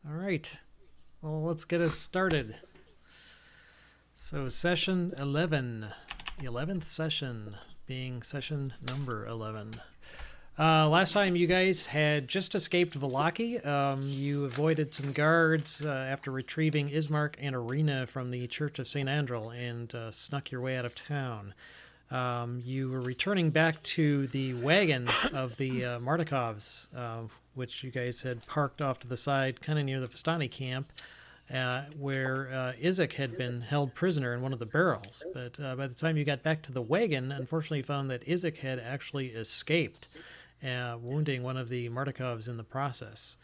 All right. Well, let's get us started. So, session 11, the 11th session, being session number 11. Last time you guys had just escaped Vallaki. You avoided some guards after retrieving Ismark and Arena from the Church of St. Andrel and snuck your way out of town. You were returning back to the wagon of the Martikovs, which you guys had parked off to the side, kind of near the Vistani camp, where Izek had been held prisoner in one of the barrels. But by the time you got back to the wagon, unfortunately, you found that Izek had actually escaped, wounding one of the Martikovs in the process.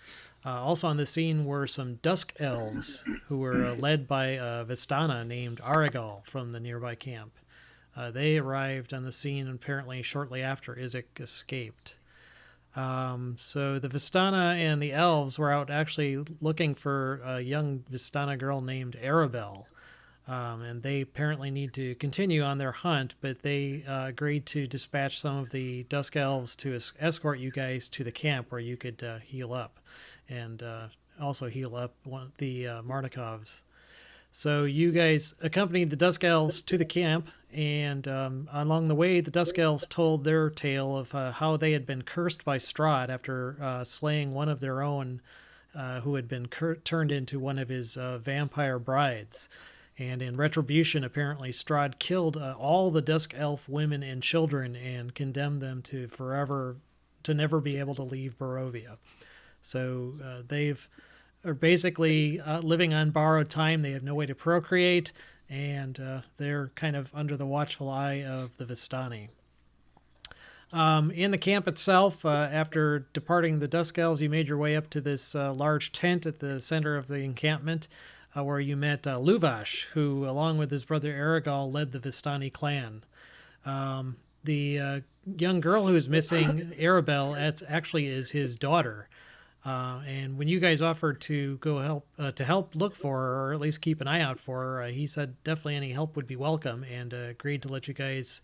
Also on the scene were some Dusk Elves who were led by a Vistana named Aragal from the nearby camp. They arrived on the scene apparently shortly after Izek escaped. So the Vistana and the elves were out actually looking for a young Vistana girl named Arabelle. And they apparently need to continue on their hunt, but they agreed to dispatch some of the Dusk Elves to escort you guys to the camp where you could heal up and also heal up the Martikovs. So you guys accompanied the Dusk Elves to the camp, and along the way, the Dusk Elves told their tale of how they had been cursed by Strahd after slaying one of their own who had been turned into one of his vampire brides. And in retribution, apparently, Strahd killed all the Dusk Elf women and children and condemned them to never be able to leave Barovia. So they've are basically living on borrowed time. They have no way to procreate, and they're kind of under the watchful eye of the Vistani. In the camp itself, after departing the Dusk Elves, you made your way up to this large tent at the center of the encampment, where you met Luvash, who, along with his brother Aragal, led the Vistani clan. The young girl who is missing, Arabelle, actually is his daughter. And when you guys offered to go help look for her, or at least keep an eye out for her, he said definitely any help would be welcome, and agreed to let you guys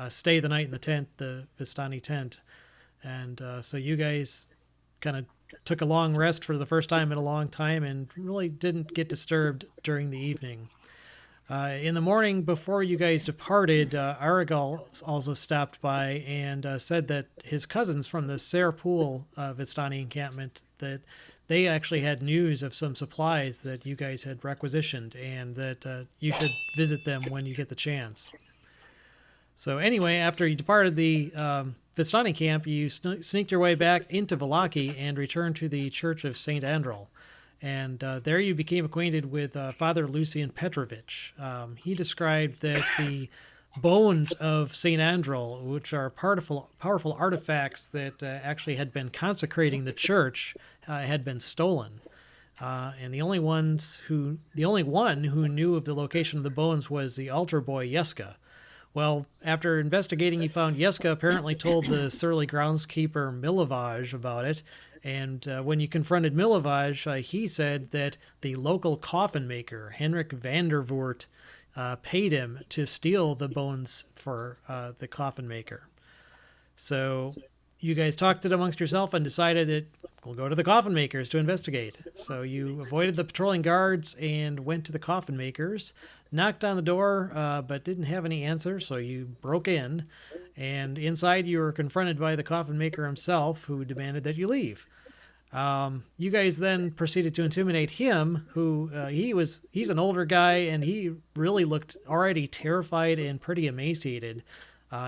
stay the night in the tent, the Vistani tent. And so you guys kind of took a long rest for the first time in a long time, and really didn't get disturbed during the evening. In the morning before you guys departed, Aragal also stopped by and said that his cousins from the Serpool Vistani encampment, that they actually had news of some supplies that you guys had requisitioned, and that you should visit them when you get the chance. So anyway, after you departed the Vistani camp, you sneaked your way back into Vallaki and returned to the Church of St. Andrel. And there you became acquainted with Father Lucian Petrovich. He described that the bones of St. Andrel, which are powerful artifacts that actually had been consecrating the church, had been stolen. And the only one who knew of the location of the bones was the altar boy Yeska. Well, after investigating, you found Yeska apparently told the surly groundskeeper Milovaj about it, and when you confronted Milovaj, he said that the local coffin maker, Henrik Vandervoort, paid him to steal the bones for the coffin maker. So you guys talked it amongst yourself and decided that we'll go to the coffin makers to investigate. So you avoided the patrolling guards and went to the coffin makers, knocked on the door, but didn't have any answer, so you broke in. And inside you were confronted by the coffin maker himself, who demanded that you leave. You guys then proceeded to intimidate him, who he's an older guy, and he really looked already terrified and pretty emaciated.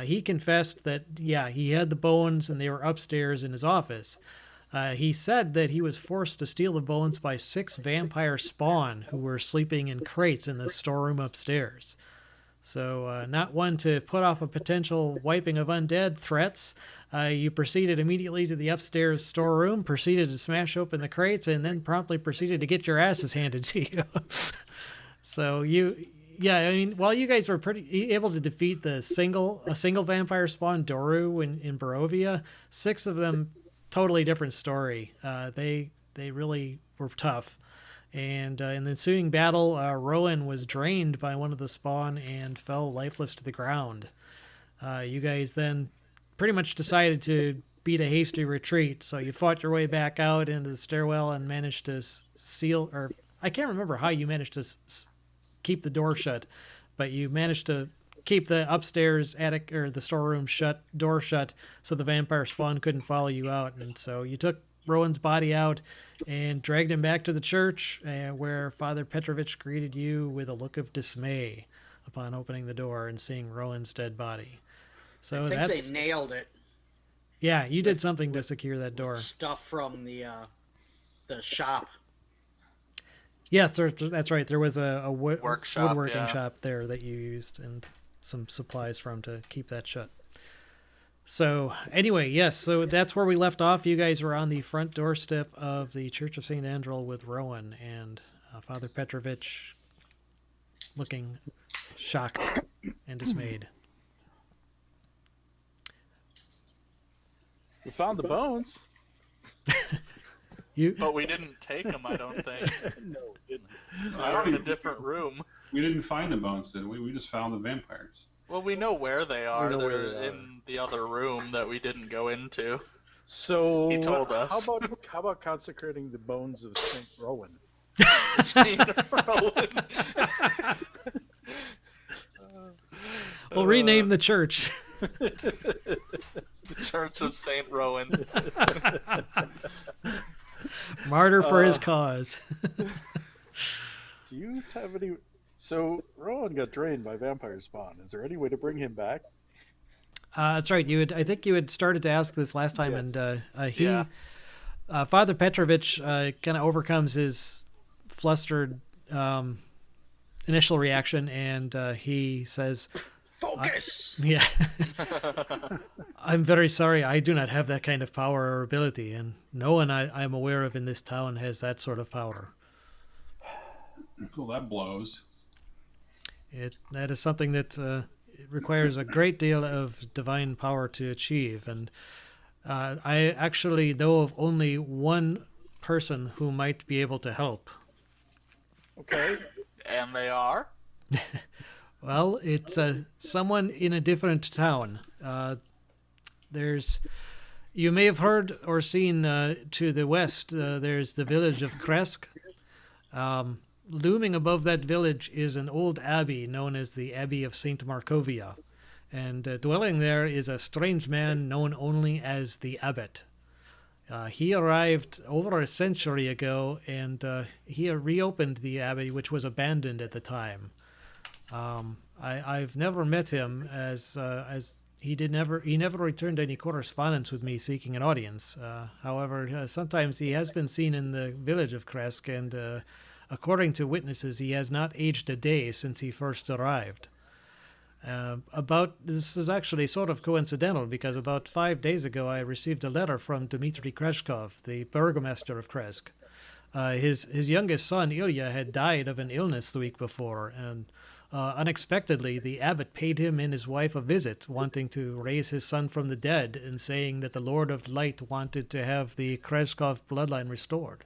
He confessed that, yeah, he had the bones and they were upstairs in his office. He said that he was forced to steal the bones by 6 vampire spawn who were sleeping in crates in the storeroom upstairs. So, not one to put off a potential wiping of undead threats, you proceeded immediately to the upstairs storeroom, proceeded to smash open the crates, and then promptly proceeded to get your asses handed to you. So yeah, I mean, while you guys were pretty able to defeat a single vampire spawn Doru in Barovia, 6 of them, totally different story. They really were tough. And in the ensuing battle, Rowan was drained by one of the spawn and fell lifeless to the ground. You guys then pretty much decided to beat a hasty retreat. So you fought your way back out into the stairwell and managed to seal, or I can't remember how you managed to keep the door shut, but you managed to keep the upstairs attic or the storeroom door shut, so the vampire spawn couldn't follow you out. And so you took Rowan's body out and dragged him back to the church, where Father Petrovich greeted you with a look of dismay upon opening the door and seeing Rowan's dead body. So I think they nailed it. Yeah, you did something to secure that door. Stuff from the shop. Yes, that's right. There was a woodworking yeah. shop there that you used and some supplies from to keep that shut. So anyway, yes, so that's where we left off. You guys were on the front doorstep of the Church of St. Andrel with Rowan and Father Petrovich looking shocked and dismayed. We found the bones. But we didn't take them, I don't think. No, we didn't. They're in a different room. We didn't find the bones, did we? We just found the vampires. Well, we know where they are. We know where They're they are. in the other room that we didn't go into. So He told us. How about consecrating the bones of Saint Rowan? We'll rename the church. The Church of St. Rowan. Martyr for his cause. Do you have any? So Rowan got drained by vampire spawn. Is there any way to bring him back? That's right. I think you had started to ask this last time, Yes. and Father Petrovich kind of overcomes his flustered initial reaction, and he says, Focus! "Yeah, I'm very sorry. I do not have that kind of power or ability, and no one I am aware of in this town has that sort of power." Well, that blows. That is something that it requires a great deal of divine power to achieve, and I actually know of only one person who might be able to help. Okay. And they are? Well, it's someone in a different town. You may have heard or seen to the west, there's the village of Krezk. Looming above that village is an old abbey known as the Abbey of St. Markovia. And dwelling there is a strange man known only as the Abbot. He arrived over a century ago, and he reopened the abbey, which was abandoned at the time. I've never met him, as he never returned any correspondence with me seeking an audience. However, sometimes he has been seen in the village of Krezk, and according to witnesses, he has not aged a day since he first arrived. This is actually sort of coincidental, because about 5 days ago I received a letter from Dmitry Krezkov, the burgomaster of Krezk. His youngest son, Ilya, had died of an illness the week before, and unexpectedly the abbot paid him and his wife a visit, wanting to raise his son from the dead and saying that the Lord of Light wanted to have the Krezkov bloodline restored.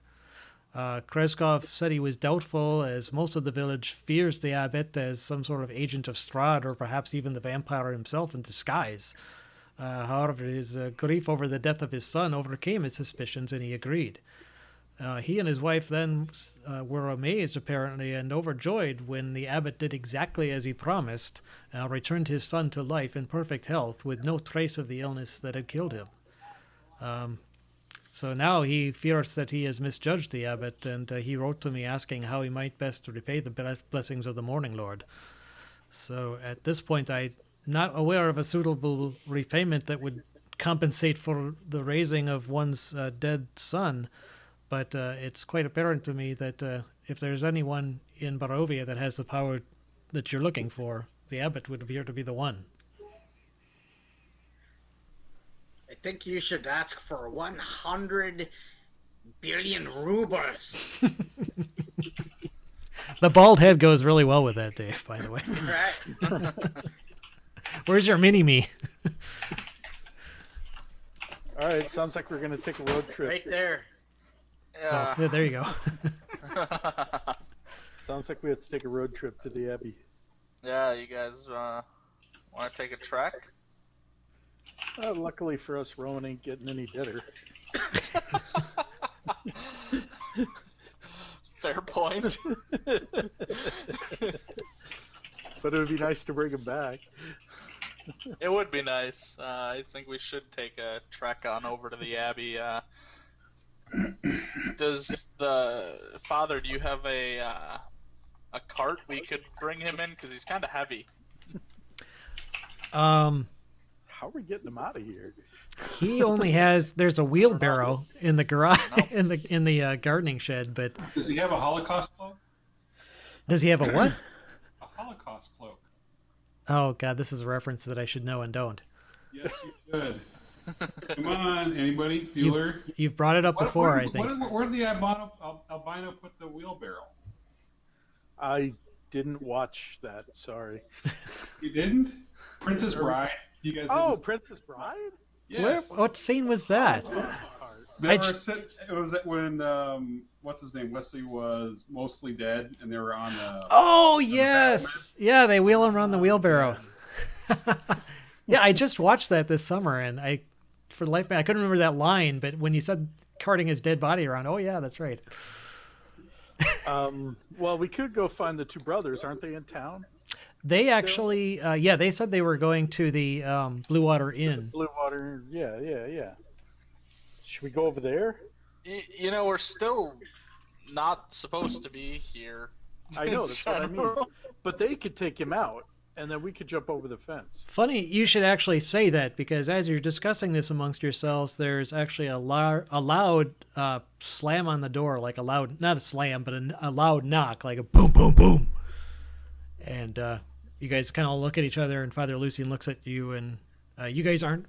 Krezkov said he was doubtful, as most of the village fears the abbot as some sort of agent of Strahd, or perhaps even the vampire himself in disguise. However, his grief over the death of his son overcame his suspicions, and he agreed. He and his wife then were amazed, apparently, and overjoyed when the abbot did exactly as he promised, returned his son to life in perfect health with no trace of the illness that had killed him. So now he fears that he has misjudged the abbot, and he wrote to me asking how he might best repay the blessings of the Morning Lord. So at this point, I'm not aware of a suitable repayment that would compensate for the raising of one's dead son, but it's quite apparent to me that if there's anyone in Barovia that has the power that you're looking for, the abbot would appear to be the one. I think you should ask for 100 billion rubles. The bald head goes really well with that, Dave, by the way. Right? Where's your mini-me? All right. Sounds like we're gonna take a road trip. Right there. Yeah. Oh, yeah, there you go. Sounds like we have to take a road trip to the Abbey. Yeah, you guys want to take a trek? Luckily for us, Rowan ain't getting any better. Fair point. But it would be nice to bring him back. It would be nice. I think we should take a trek on over to the Abbey. Does the father? Do you have a cart we could bring him in? Because he's kind of heavy. How are we getting him out of here? He only has. There's a wheelbarrow in the garage in the gardening shed, but Does he have a Holocaust cloak? does he have a what? A Holocaust cloak. Oh God, this is a reference that I should know and don't. Yes, you should. Come on, anybody? Bueller? You've brought it up before, I think. Where did the albino put the wheelbarrow? I didn't watch that. Sorry. You didn't? Princess Bride? You guys Oh, didn't? Princess Bride? Yes. What scene was that? They were it was when what's his name? Wesley was mostly dead, and they were on the. Oh yes, yeah. They wheel him around the wheelbarrow. Yeah, I just watched that this summer, and for the life of me, I couldn't remember that line. But when you said carting his dead body around, oh yeah, that's right. Well, we could go find the two brothers. Aren't they in town? They actually, they said they were going to the Blue Water Inn. Blue Water. Yeah. Should we go over there? You know, we're still not supposed to be here. I know, that's what I mean. But they could take him out, and then we could jump over the fence. Funny, you should actually say that, because as you're discussing this amongst yourselves, there's actually a loud slam on the door, like a loud, not a slam, but a loud knock, like a boom, boom, boom. And you guys kind of look at each other, and Father Lucian looks at you, and you guys aren't.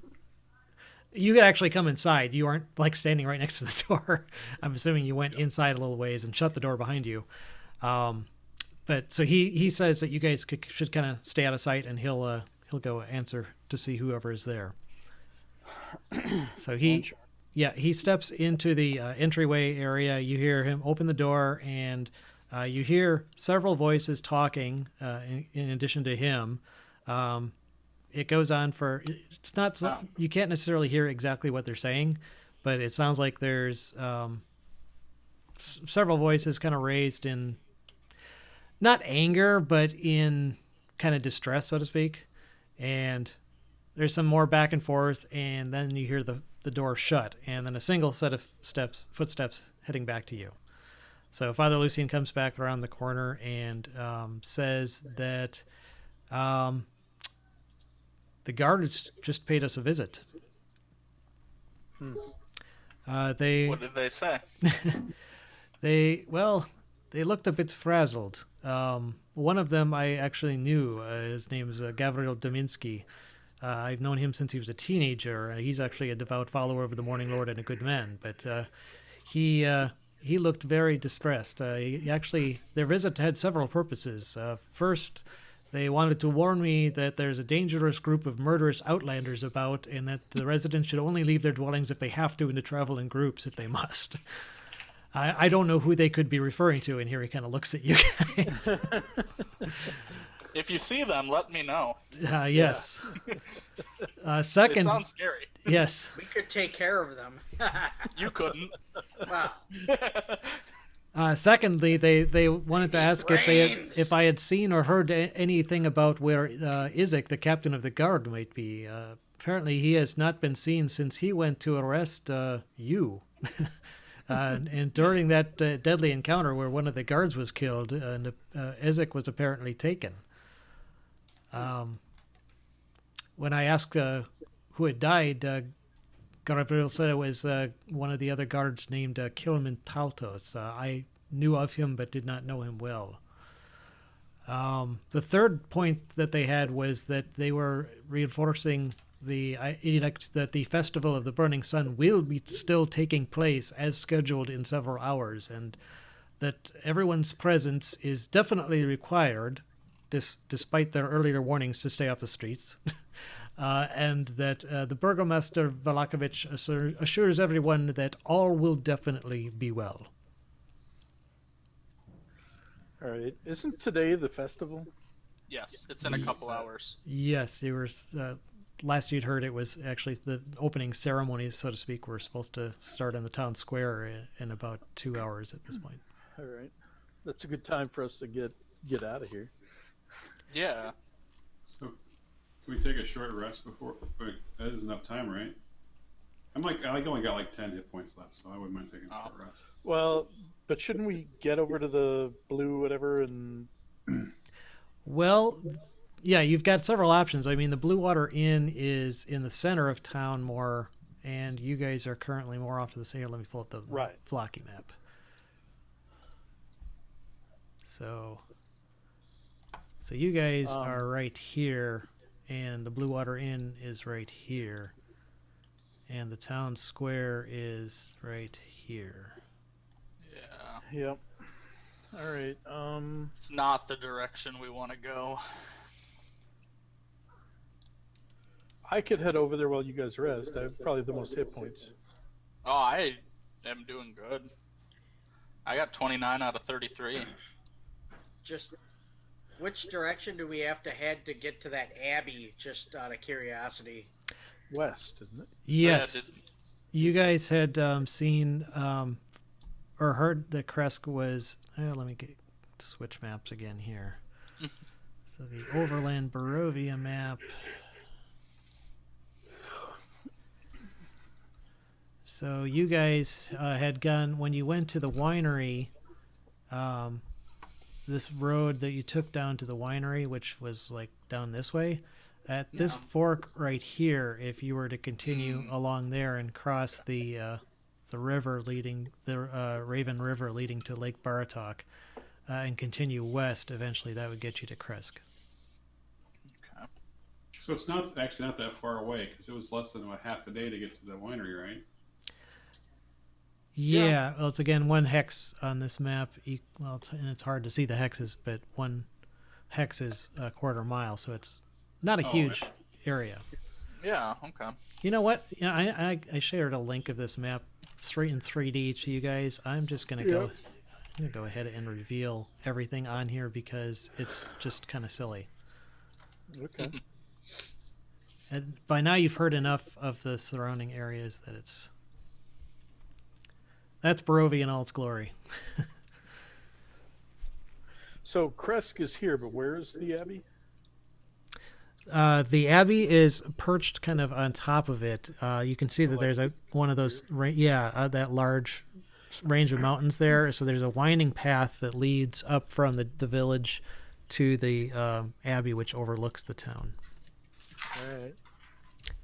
You could actually come inside. You aren't like standing right next to the door. I'm assuming you went inside a little ways and shut the door behind you. But so he says that you guys should kind of stay out of sight, and he'll go answer to see whoever is there. So he steps into the entryway area. You hear him open the door, and you hear several voices talking in addition to him. It goes on for, it's not, you can't necessarily hear exactly what they're saying, but it sounds like there's several voices kind of raised in, not anger, but in kind of distress, so to speak. And there's some more back and forth, and then you hear the door shut, and then a single set of footsteps heading back to you. So Father Lucian comes back around the corner and says that the guards just paid us a visit. What did they say? They looked a bit frazzled. One of them I actually knew. His name is Gavril Dominsky. I've known him since he was a teenager. He's actually a devout follower of the Morning Lord and a good man. But he looked very distressed. Their visit had several purposes. First, they wanted to warn me that there's a dangerous group of murderous outlanders about, and that the residents should only leave their dwellings if they have to, and to travel in groups if they must. I don't know who they could be referring to, and here he kind of looks at you guys. If you see them, let me know. Yes. Second, They sound scary. yes. We could take care of them. You couldn't. Wow. Secondly, they wanted to ask if I had seen or heard anything about where Izek, the captain of the guard, might be. Apparently, he has not been seen since he went to arrest you. And during that deadly encounter where one of the guards was killed, and Izek was apparently taken. When I asked who had died, Gavril said it was one of the other guards named Kilman Taltos. I knew of him but did not know him well. The third point that they had was that they were reinforcing the edict that the Festival of the Burning Sun will be still taking place as scheduled in several hours, and that everyone's presence is definitely required, despite their earlier warnings to stay off the streets. And that the Burgomaster Valakovich assures everyone that all will definitely be well. All right. Isn't today the festival? Yes, it's in a couple hours. Yes, they were last you'd heard, it was actually the opening ceremonies, so to speak, were supposed to start in the town square in about 2 hours at this point. All right. That's a good time for us to get out of here. Yeah. So, can we take a short rest before? Wait, that is enough time, right? I only got like 10 hit points left, so I wouldn't mind taking a short rest. Well, but shouldn't we get over to the blue whatever and? Well, yeah, you've got several options. I mean, the Blue Water Inn is in the center of town more, and you guys are currently more off to the center. Let me pull up the Flocky map. So you guys are right here, and the Blue Water Inn is right here, and the town square is right here. Yeah. Yep. All right. It's not the direction we want to go. I could head over there while you guys rest. I have probably the most hit points. Oh, I am doing good. I got 29 out of 33. Just which direction do we have to head to get to that abbey? Just out of curiosity. West, isn't it? Yes. You guys had seen or heard that Krezk was. Let me switch maps again here. So the Overland Barovia map. So you guys had gone when you went to the winery. This road that you took down to the winery, which was like down this way, at this fork right here, if you were to continue along there and cross the river leading the Raven River leading to Lake Baratok, and continue west, eventually that would get you to Krezk. Okay. So it's not that far away because it was less than half a day to get to the winery, right? Yeah, well, it's again one hex on this map. And it's hard to see the hexes, but one hex is a quarter mile, so it's not a huge area. Yeah, okay. You know what? Yeah, I shared a link of this map in 3D to you guys. I'm just gonna go ahead and reveal everything on here because it's just kind of silly. Okay. And by now you've heard enough of the surrounding areas that that's Barovia in all its glory. So Krezk is here, but where is the abbey? The abbey is perched kind of on top of it. You can see that there's one of those, that large range of mountains there. So there's a winding path that leads up from the village to the abbey, which overlooks the town. All right.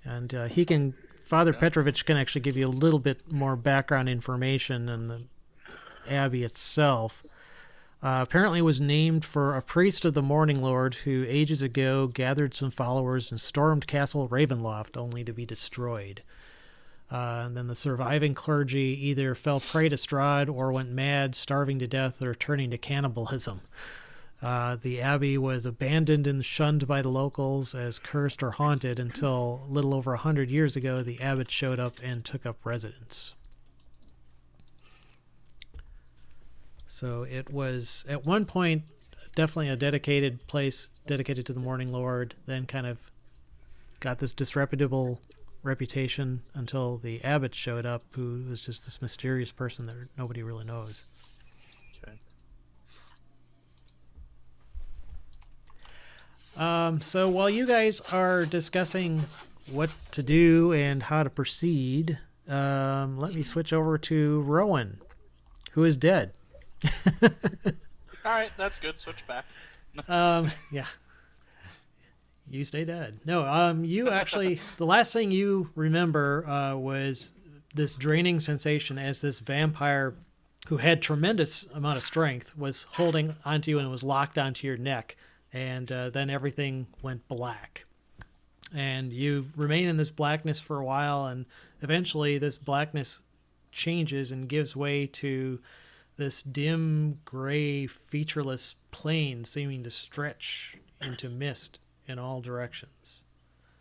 And Father Petrovich can actually give you a little bit more background information on the abbey itself. Apparently it was named for a priest of the Morning Lord who ages ago gathered some followers and stormed Castle Ravenloft only to be destroyed. And then the surviving clergy either fell prey to Strahd or went mad, starving to death or turning to cannibalism. The abbey was abandoned and shunned by the locals as cursed or haunted until a little over 100 years ago the abbot showed up and took up residence. So it was at one point definitely a dedicated place dedicated to the Morning Lord, then kind of got this disreputable reputation until the abbot showed up, who was just this mysterious person that nobody really knows. So while you guys are discussing what to do and how to proceed, let me switch over to Rowan, who is dead. All right, that's good. Switch back. Yeah. You stay dead. No, you actually, the last thing you remember was this draining sensation as this vampire who had tremendous amount of strength was holding onto you and was locked onto your neck. And then everything went black. And you remain in this blackness for a while, and eventually this blackness changes and gives way to this dim, gray, featureless plane seeming to stretch into mist in all directions.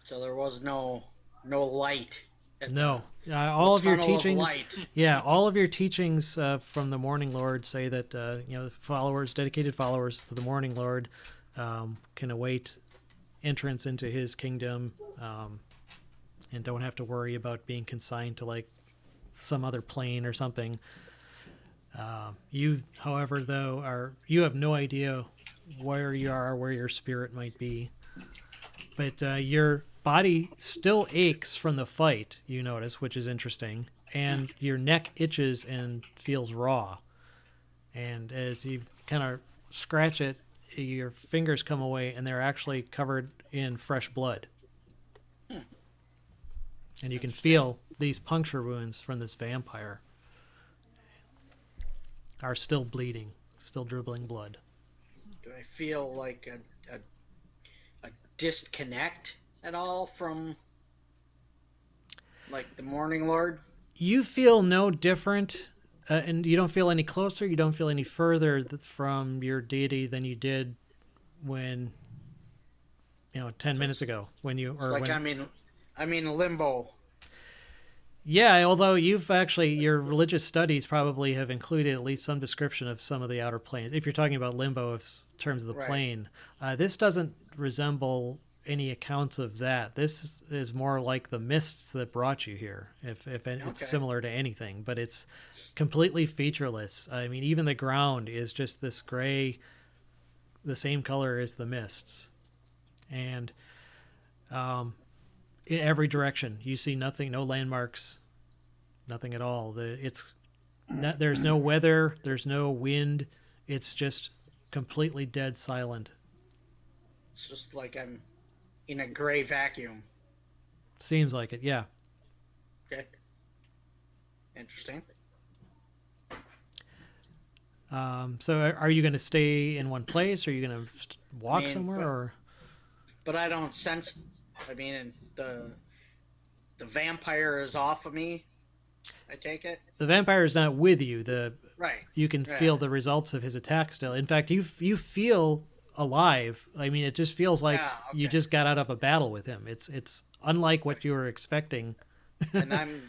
So there was no light. No. All of your teachings, all of your teachings from the Morning Lord say that followers, dedicated followers to the Morning Lord, can await entrance into his kingdom, and don't have to worry about being consigned to like some other plane or something. You, however, though, you have no idea where you are, where your spirit might be. But your body still aches from the fight, you notice, which is interesting. And your neck itches and feels raw. And as you kind of scratch it, your fingers come away, and they're actually covered in fresh blood. And you can feel these puncture wounds from this vampire are still bleeding, still dribbling blood. Do I feel like a disconnect at all from like the Morning Lord? You feel no different, and you don't feel any closer, you don't feel any further from your deity than you did when, 10 minutes ago. When you, It's like I'm in limbo. Yeah, although your religious studies probably have included at least some description of some of the outer planes. If you're talking about limbo in terms of the plane, this doesn't resemble any accounts of that. This is more like the mists that brought you here, if it's similar to anything, but it's completely featureless. I mean, even the ground is just this gray, the same color as the mists. And in every direction, you see nothing, no landmarks, nothing at all. There's no weather, there's no wind. It's just completely dead silent. It's just like I'm in a gray vacuum. Seems like it, yeah. Okay. Interesting. So are you going to stay in one place? Or are you going to walk somewhere? But I don't sense. I mean, the vampire is off of me. I take it. The vampire is not with you. Right. You can feel the results of his attack still. In fact, you feel alive. I mean, it just feels like you just got out of a battle with him. It's unlike what you were expecting. And I'm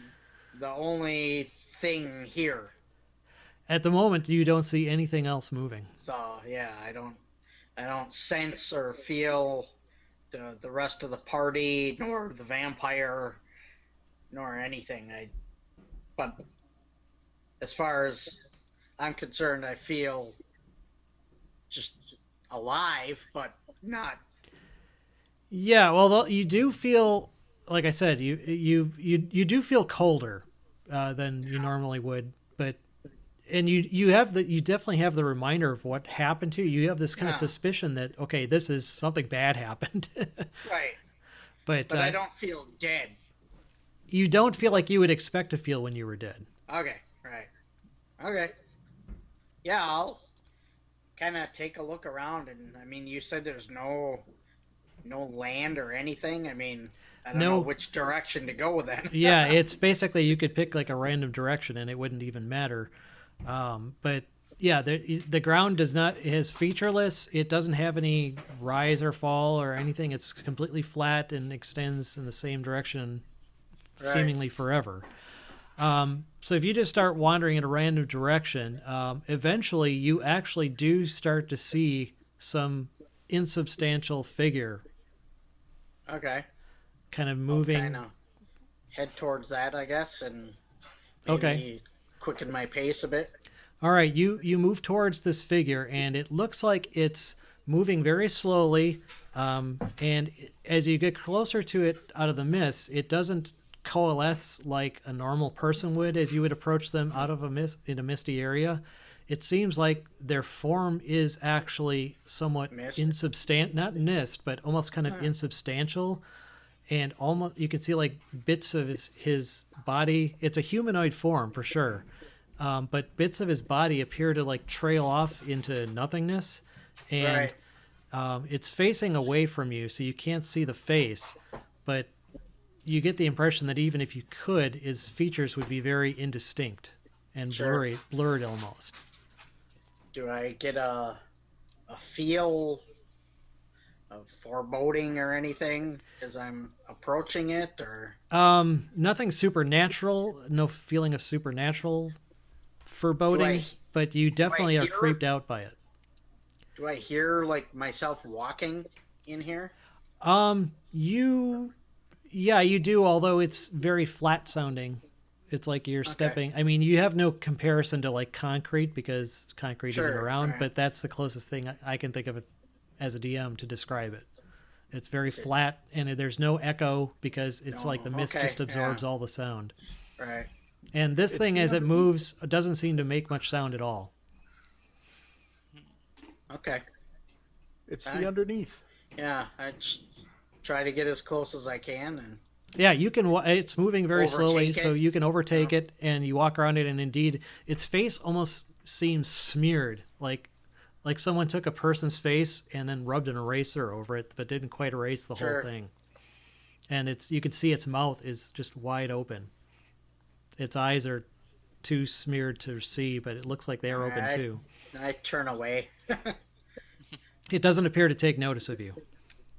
the only thing here. At the moment, you don't see anything else moving. So yeah, I don't sense or feel the rest of the party, nor the vampire, nor anything. But as far as I'm concerned, I feel just alive, but not. Yeah, well, you do feel, like I said, you do feel colder than you normally would, but you definitely have the reminder of what happened to you. You have this kind of suspicion that this is something bad happened. Right. But I don't feel dead. You don't feel like you would expect to feel when you were dead. Okay, right. Okay. Yeah, I'll kind of take a look around, and I mean, you said there's no land or anything. I mean, I don't know which direction to go then. Yeah, it's basically you could pick like a random direction and it wouldn't even matter. But yeah, the ground is featureless. It doesn't have any rise or fall or anything. It's completely flat and extends in the same direction seemingly forever. So if you just start wandering in a random direction, eventually you actually do start to see some insubstantial figure. Okay. Kind of moving. Kind of head towards that, I guess, and maybe quicken my pace a bit. All right, you move towards this figure, and it looks like it's moving very slowly. And as you get closer to it out of the mist, it doesn't coalesce like a normal person would as you would approach them out of in a misty area. It seems like their form is actually somewhat insubstantial, not mist, but almost kind of insubstantial. And almost you can see like bits of his body. It's a humanoid form for sure. But bits of his body appear to like trail off into nothingness. And it's facing away from you, so you can't see the face. But you get the impression that even if you could, his features would be very indistinct and blurred almost. Do I get a feel of foreboding or anything as I'm approaching it, or? Nothing supernatural. No feeling of supernatural foreboding, but you definitely are creeped out by it. Do I hear like myself walking in here? You do, although it's very flat sounding. It's like you're stepping. I mean, you have no comparison to like concrete because concrete isn't Sure, around, right. but that's the closest thing I can think of it as a DM to describe it. It's very flat, and there's no echo because it's like the mist okay, just absorbs yeah. all the sound. Right. And this It's thing, the as it underneath. moves, doesn't seem to make much sound at all. Okay. It's Alright. the underneath. Yeah, I just try to get as close as I can, and Yeah, you can. It's moving very slowly, Overtake it? so you can overtake Oh. it, and you walk around it, and indeed, its face almost seems smeared, like someone took a person's face and then rubbed an eraser over it, but didn't quite erase the Sure. whole thing. And you can see its mouth is just wide open. Its eyes are too smeared to see, but it looks like they are open Alright. too. I turn away. It doesn't appear to take notice of you.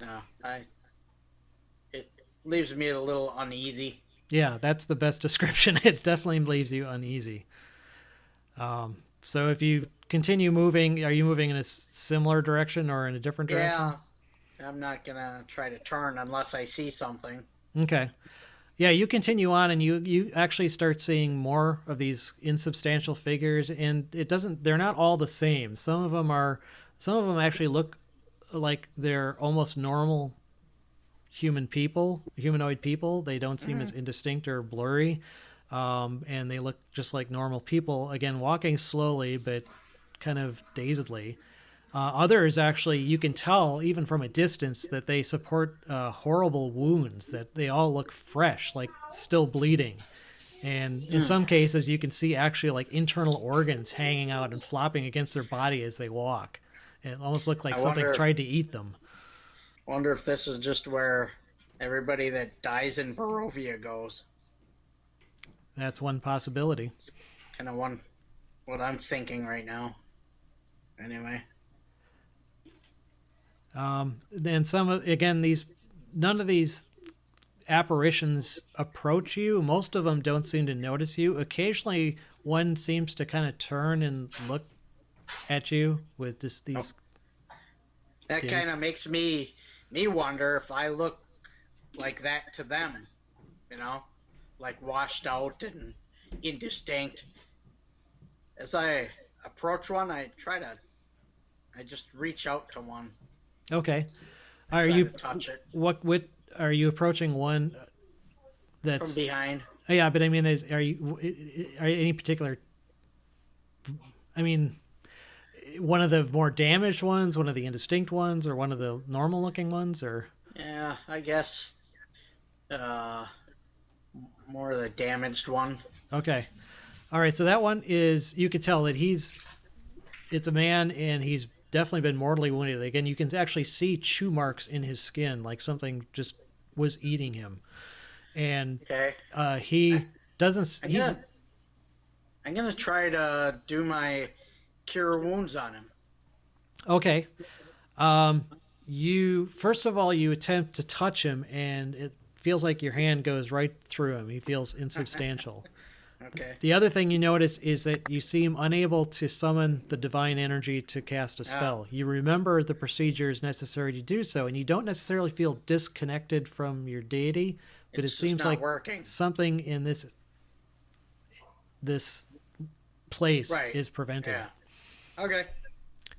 No, it leaves me a little uneasy. Yeah, that's the best description. It definitely leaves you uneasy. So if you continue moving, are you moving in a similar direction or in a different direction? Yeah, I'm not gonna try to turn unless I see something. Okay. Yeah, you continue on, and you actually start seeing more of these insubstantial figures, and they're not all the same. Some of them actually look like they're almost normal humanoid people. They don't seem as indistinct or blurry, and they look just like normal people. Again, walking slowly, but kind of dazedly. Others actually, you can tell even from a distance that they support horrible wounds, that they all look fresh, like still bleeding. And in some cases, you can see actually like internal organs hanging out and flopping against their body as they walk. It almost looked like I something wonder if- tried to eat them. Wonder if this is just where everybody that dies in Barovia goes. That's one possibility. Kind of what I'm thinking right now. Anyway. Then none of these apparitions approach you. Most of them don't seem to notice you. Occasionally, one seems to kind of turn and look at you with just these. That Days. kind of makes me wonder if I look like that to them, like washed out and indistinct. As I approach one, I just reach out to one, Okay, are try you to touch it what are you approaching one from that's? behind. Oh, yeah, but I mean, are you any particular? I mean, one of the more damaged ones, one of the indistinct ones, or one of the normal-looking ones, or? Yeah, I guess more of the damaged one. Okay. All right. So that one is, you could tell that it's a man, and he's definitely been mortally wounded. Again, you can actually see chew marks in his skin, like something just was eating him. And Okay. he doesn't, I'm gonna try to do my cure wounds on him. okay. First of all, you attempt to touch him, and it feels like your hand goes right through him. He feels insubstantial. Okay. The other thing you notice is that you seem unable to summon the divine energy to cast a spell. You remember the procedures necessary to do so, and you don't necessarily feel disconnected from your deity, but It's it just seems not like working. something in this place Right. is preventing Yeah. it.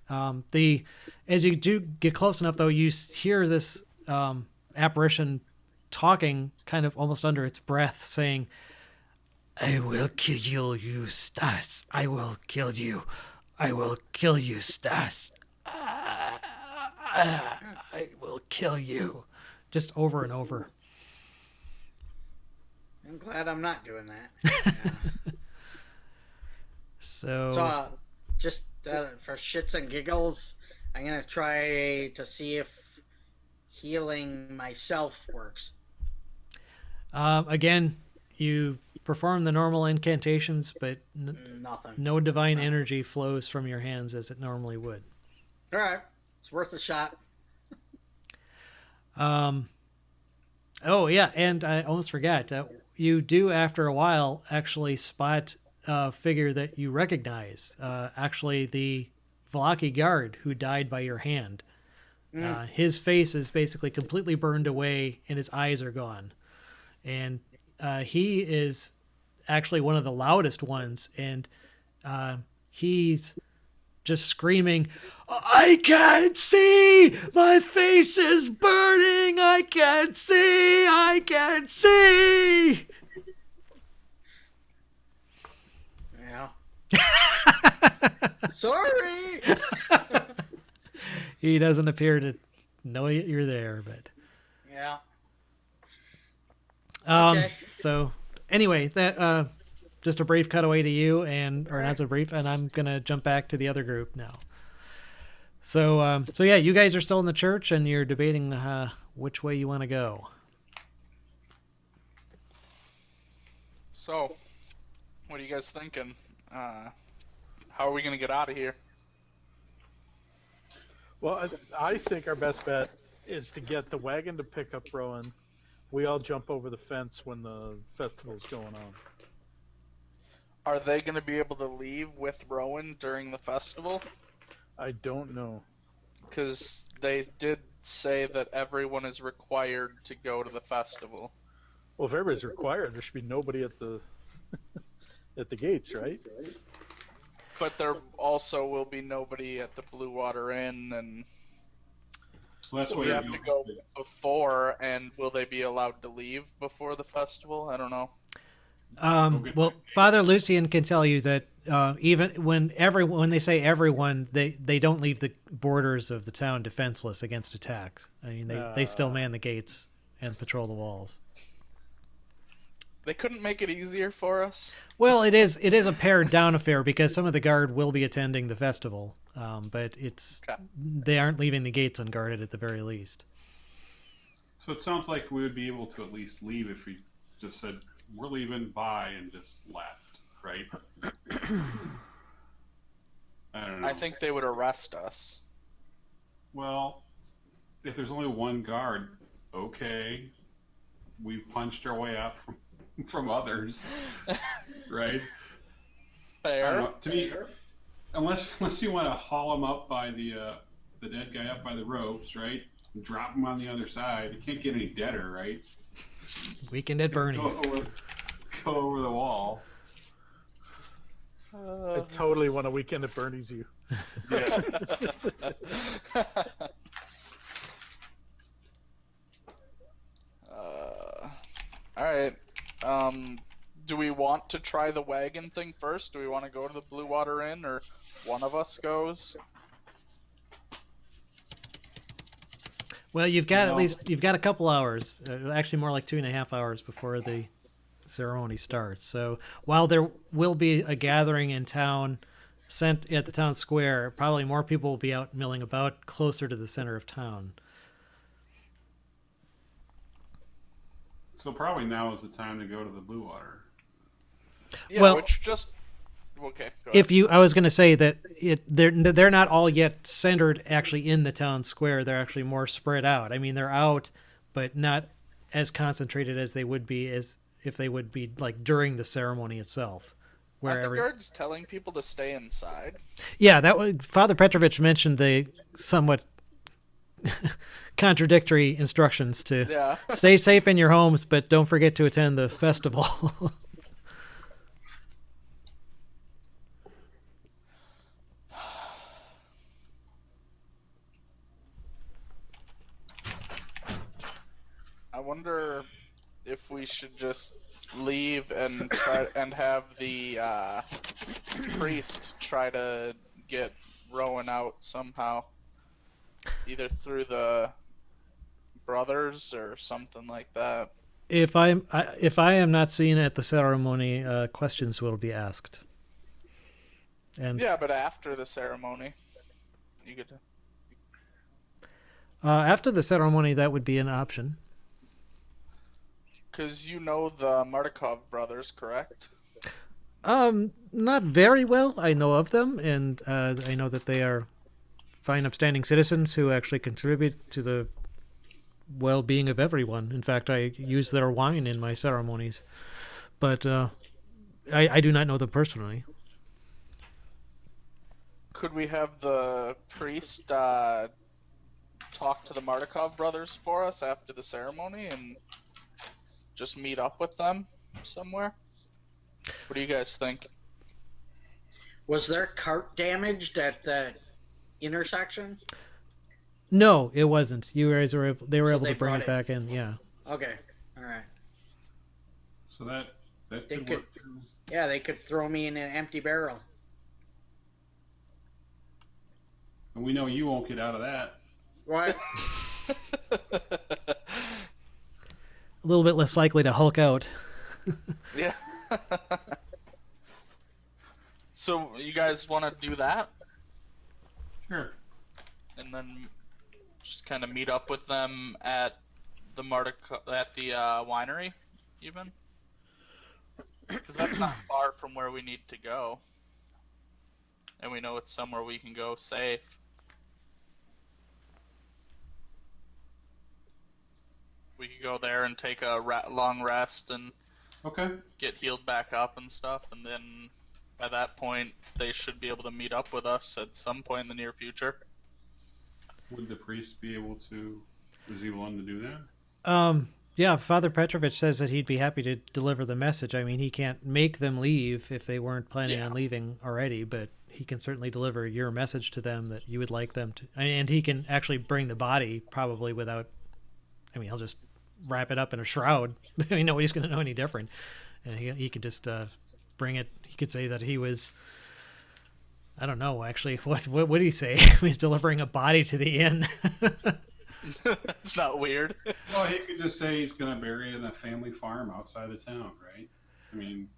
Okay. As you do get close enough, though, you hear this apparition talking kind of almost under its breath, saying, "I will kill you, Stas. I will kill you. I will kill you, Stas. I will kill you." Just over and over. I'm glad I'm not doing that. So, So, just for shits and giggles, I'm gonna try to see if healing myself works. again, you perform the normal incantations, but Nothing. no divine energy flows from your hands as it normally would. All right, it's worth a shot. Oh yeah, and I almost forgot. You do, after a while, actually spot a figure that you recognize. Actually, the Valaki guard who died by your hand. His face is basically completely burned away, and his eyes are gone. And he is actually one of the loudest ones, and he's just screaming, "I can't see! My face is burning! I can't see! I can't see!" Yeah. Sorry. He doesn't appear to know you're there, but Yeah. okay. So anyway, that just a brief cutaway to you, or not so brief, and I'm gonna jump back to the other group now. So yeah, you guys are still in the church, and you're debating which way you want to go. So, what are you guys thinking? How are we gonna get out of here? Well, I think our best bet is to get the wagon to pick up Rowan. We all jump over the fence when the festival's going on. Are they gonna be able to leave with Rowan during the festival? I don't know. Because they did say that everyone is required to go to the festival. Well, if everybody's required, there should be nobody at the at the gates, right? But there also will be nobody at the Blue Water Inn, and Well, that's so why we you have to go before, and will they be allowed to leave before the festival? I don't know. Well, Father Lucian can tell you that even when they say everyone, they don't leave the borders of the town defenseless against attacks. I mean, they still man the gates and patrol the walls. They couldn't make it easier for us? Well, it is a pared down affair because some of the guard will be attending the festival, but they aren't leaving the gates unguarded at the very least. So it sounds like we would be able to at least leave if we just said, "We're leaving, bye," and just left, right? I don't know. I think they would arrest us. Well, if there's only one guard, okay. We punched our way out from others, right? I Fair. don't know. To me, unless you want to haul him up by the dead guy up by the ropes, right? And drop him on the other side. You can't get any deader, right? Weekend at Bernie's. Go over the wall. I totally want a weekend at Bernie's you. Yeah. All right. Do we want to try the wagon thing first? Do we want to go to the Blue Water Inn, or one of us goes? Well, you've got a couple hours, actually more like 2.5 hours before the ceremony starts. So while there will be a gathering in town, sent at the town square, probably more people will be out milling about closer to the center of town. So probably now is the time to go to the Blue Water. Yeah, Well- which just okay. Go ahead. I was going to say that they're not all yet centered actually in the town square. They're actually more spread out. I mean, they're out, but not as concentrated as they would be as if they would be like during the ceremony itself. Aren't the guards telling people to stay inside? Yeah, Father Petrovich mentioned the somewhat contradictory instructions to stay safe in your homes, but don't forget to attend the festival. I wonder if we should just leave and try and have the priest try to get Rowan out somehow, either through the brothers or something like that. If I am not seen at the ceremony, questions will be asked. And Yeah, but after the ceremony, you get to. after the ceremony, that would be an option. Because you know the Martikov brothers, correct? Not very well. I know of them, and I know that they are fine, upstanding citizens who actually contribute to the well-being of everyone. In fact, I use their wine in my ceremonies, but I do not know them personally. Could we have the priest talk to the Martikov brothers for us after the ceremony and just meet up with them somewhere? What do you guys think? Was their cart damaged at the intersection? No, it wasn't. You guys were they were So able they to bring brought it it- back in. Yeah. Okay, all right. So that They could could- work too. Yeah, they could throw me in an empty barrel. And we know you won't get out of that. What? A little bit less likely to Hulk out. Yeah. So you guys want to do that, Sure. and then just kind of meet up with them at the winery, even? Because that's not far from where we need to go, and we know it's somewhere we can go safe. We could go there and take a long rest and Okay. get healed back up and stuff, and then by that point they should be able to meet up with us at some point in the near future. Would the priest be able to? Is he willing to do that? Yeah, Father Petrovich says that he'd be happy to deliver the message. I mean, he can't make them leave if they weren't planning on leaving already, but he can certainly deliver your message to them that you would like them to. And he can actually bring the body probably without, I mean, he'll just wrap it up in a shroud. I mean, nobody's going to know any different. And he could just bring it. He could say that he was, I don't know, actually. What would he say? He's delivering a body to the inn. It's not weird. Well, he could just say he's going to bury it in a family farm outside of town, right? I mean,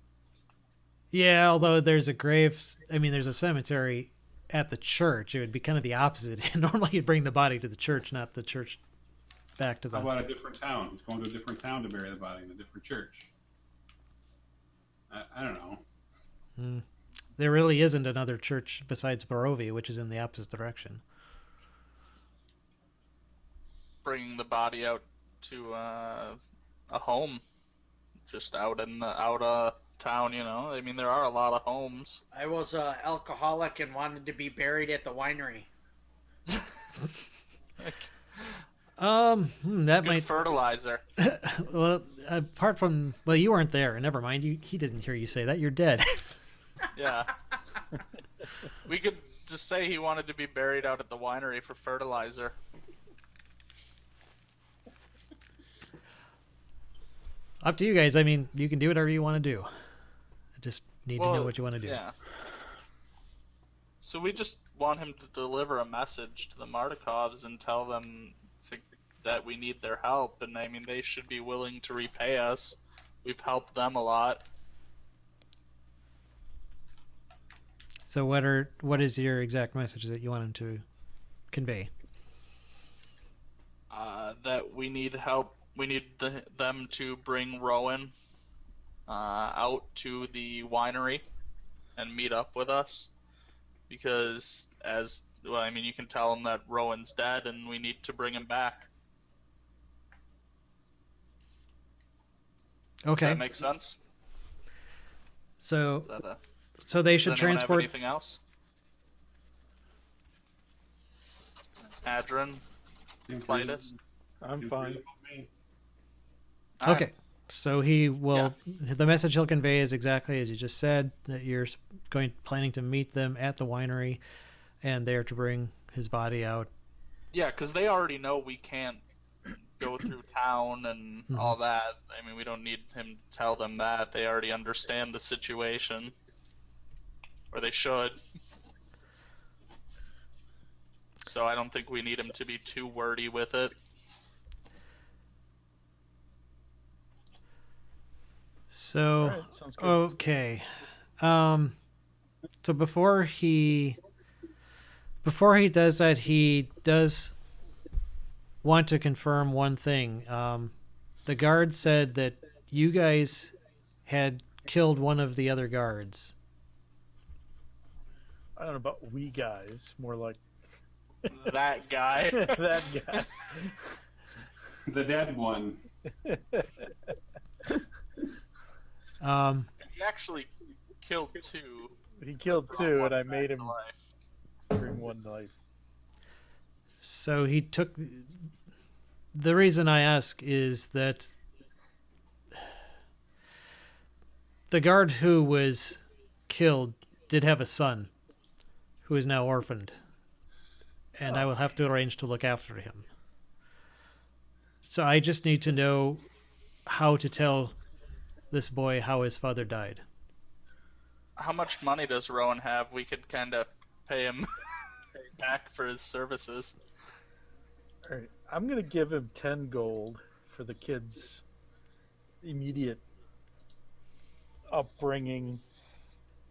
Yeah, although there's a there's a cemetery at the church. It would be kind of the opposite. Normally you'd bring the body to the church, not the church back to the... how about a different town? He's going to a different town to bury the body in a different church. I don't know. There really isn't another church besides Barovia, which is in the opposite direction. Bringing the body out to a home, just out of town. I mean, there are a lot of homes. I was an alcoholic and wanted to be buried at the winery. That Good might... fertilizer. Well, apart from... Well, you weren't there. Never mind. He didn't hear you say that. You're dead. Yeah. We could just say he wanted to be buried out at the winery for fertilizer. Up to you guys. I mean, you can do whatever you want to do. I just need to know what you want to do. Yeah. So we just want him to deliver a message to the Martikovs and tell them that we need their help, and I mean, they should be willing to repay us. We've helped them a lot. So what is your exact message that you want him to convey? That we need help. We need them to bring Rowan out to the winery and meet up with us, because you can tell them that Rowan's dead and we need to bring him back. Okay. Does that make sense? So Is that so they should does anyone transport... have anything else? Adrin, Clytus? I'm fine. Okay. So he will... The message he'll convey is exactly as you just said, that you're planning to meet them at the winery and there to bring his body out. Yeah, because they already know we can't go through town and all that. I mean, we don't need him to tell them that. They already understand the situation. Or they should. So I don't think we need him to be too wordy with it. So, All right, sounds good. okay. So before he does that, he does want to confirm one thing. The guard said that you guys had killed one of the other guards. I don't know about we guys, more like That guy. that guy. The dead one. He actually killed two. He killed Brought two, one and I back made to him life. bring one to life. So he took. The reason I ask is that the guard who was killed did have a son who is now orphaned, and I will have to arrange to look after him. So I just need to know how to tell this boy how his father died. How much money does Rowan have? We could kind of pay him back for his services. All right, I'm gonna give him 10 gold for the kid's immediate upbringing,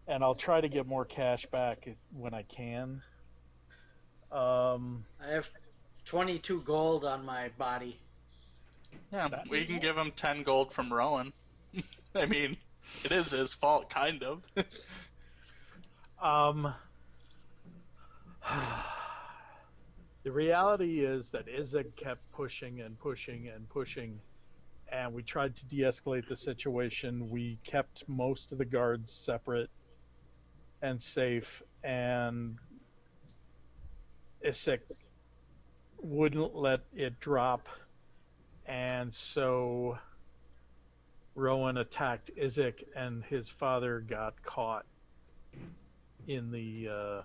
and I'll try to get more cash back when I can. I have 22 gold on my body. Yeah, we can give him 10 gold from Rowan. I mean, it is his fault, kind of. The reality is that Izek kept pushing and pushing and pushing, and we tried to de-escalate the situation. We kept most of the guards separate and safe, and Izek wouldn't let it drop, and so Rowan attacked Izek, and his father got caught in the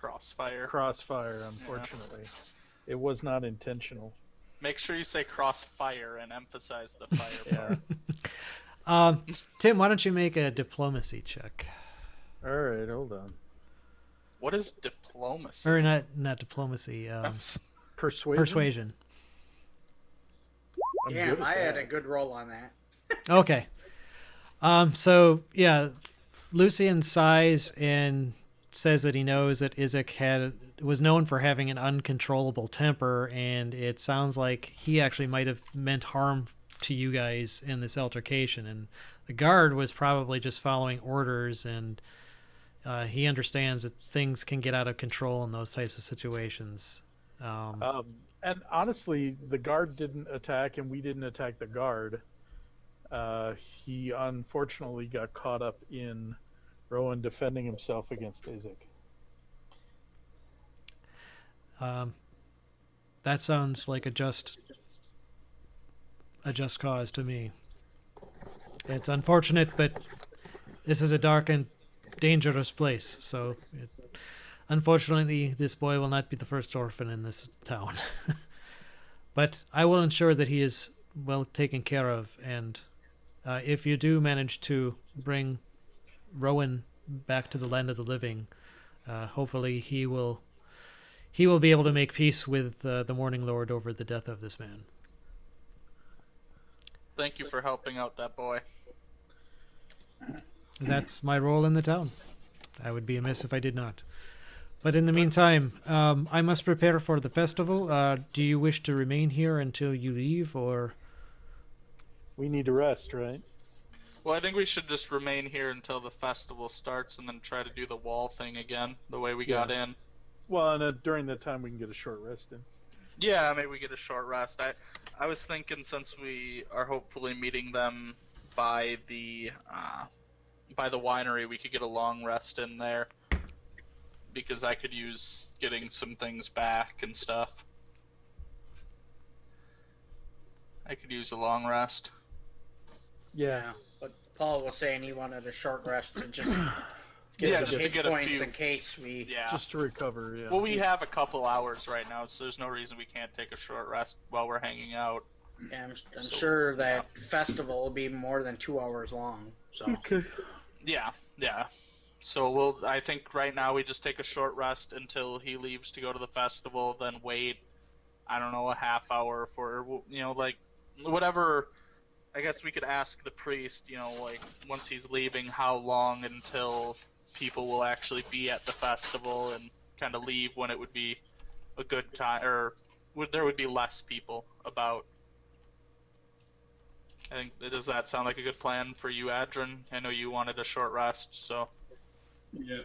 Crossfire. Unfortunately. Yeah. It was not intentional. Make sure you say crossfire and emphasize the fire part. Tim, why don't you make a diplomacy check? All right, hold on. What is diplomacy? Or not diplomacy. Persuasion. Damn, I had a good roll on that. Okay. So yeah, Lucian sighs and says that he knows that Izek was known for having an uncontrollable temper, and it sounds like he actually might have meant harm to you guys in this altercation, and the guard was probably just following orders, and he understands that things can get out of control in those types of situations. And honestly, the guard didn't attack, and we didn't attack the guard. He unfortunately got caught up in Rowan defending himself against Izek. That sounds like a just cause to me. It's unfortunate, but this is a dark and dangerous place, so unfortunately this boy will not be the first orphan in this town. But I will ensure that he is well taken care of, and if you do manage to bring Rowan back to the land of the living, hopefully he will be able to make peace with the Morning Lord over the death of this man. Thank you for helping out that boy. That's my role in the town. I would be amiss if I did not. But in the meantime, I must prepare for the festival. Do you wish to remain here until you leave, or? We need to rest, right? Well, I think we should just remain here until the festival starts and then try to do the wall thing again, the way we got in. Well, and during that time we can get a short rest in. Yeah, maybe we get a short rest. I was thinking, since we are hopefully meeting them by the winery, we could get a long rest in there, because I could use getting some things back and stuff. I could use a long rest. Yeah. But Paul was saying he wanted a short rest to just Yeah, some just to hit get a points few. in case we. Yeah. Just to recover, yeah. Well, we have a couple hours right now, so there's no reason we can't take a short rest while we're hanging out. Yeah, I'm sure that festival will be more than 2 hours long. So. Okay. Yeah. So I think right now we just take a short rest until he leaves to go to the festival, then wait, I don't know, a half hour for, like, whatever. I guess we could ask the priest, like, once he's leaving, how long until people will actually be at the festival, and kind of leave when it would be a good time, or there would be less people about. I think, does that sound like a good plan for you, Adrian? I know you wanted a short rest, so. Yeah.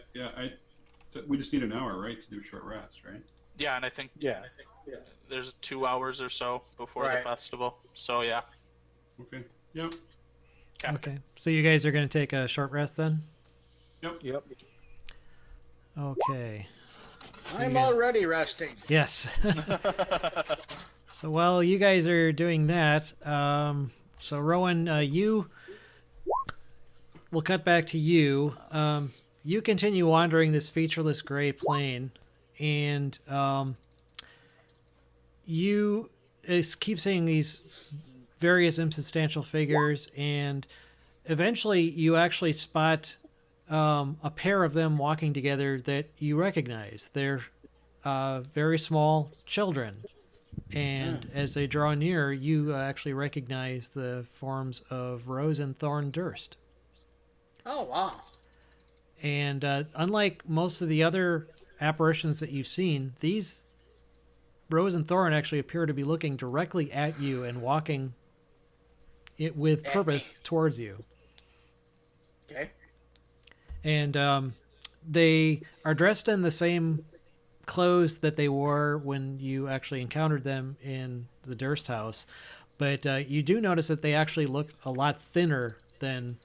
We just need an hour, right, to do a short rest, right? Yeah, and I think there's 2 hours or so before the festival, so yeah. Okay. Yep. Okay. So you guys are going to take a short rest then? Yep. Yep. Okay. So you I'm guys- already resting. Yes. So while you guys are doing that, so Rowan, we'll cut back to you. You continue wandering this featureless gray plain, and you keep seeing these various insubstantial figures, and eventually you actually spot a pair of them walking together that you recognize. They're very small children. And as they draw near, you actually recognize the forms of Rose and Thorn Durst. Oh, wow. And unlike most of the other apparitions that you've seen, these Rose and Thorn actually appear to be looking directly at you and walking it with At purpose me. towards you. Okay. And they are dressed in the same clothes that they wore when you actually encountered them in the Durst house. But you do notice that they actually look a lot thinner than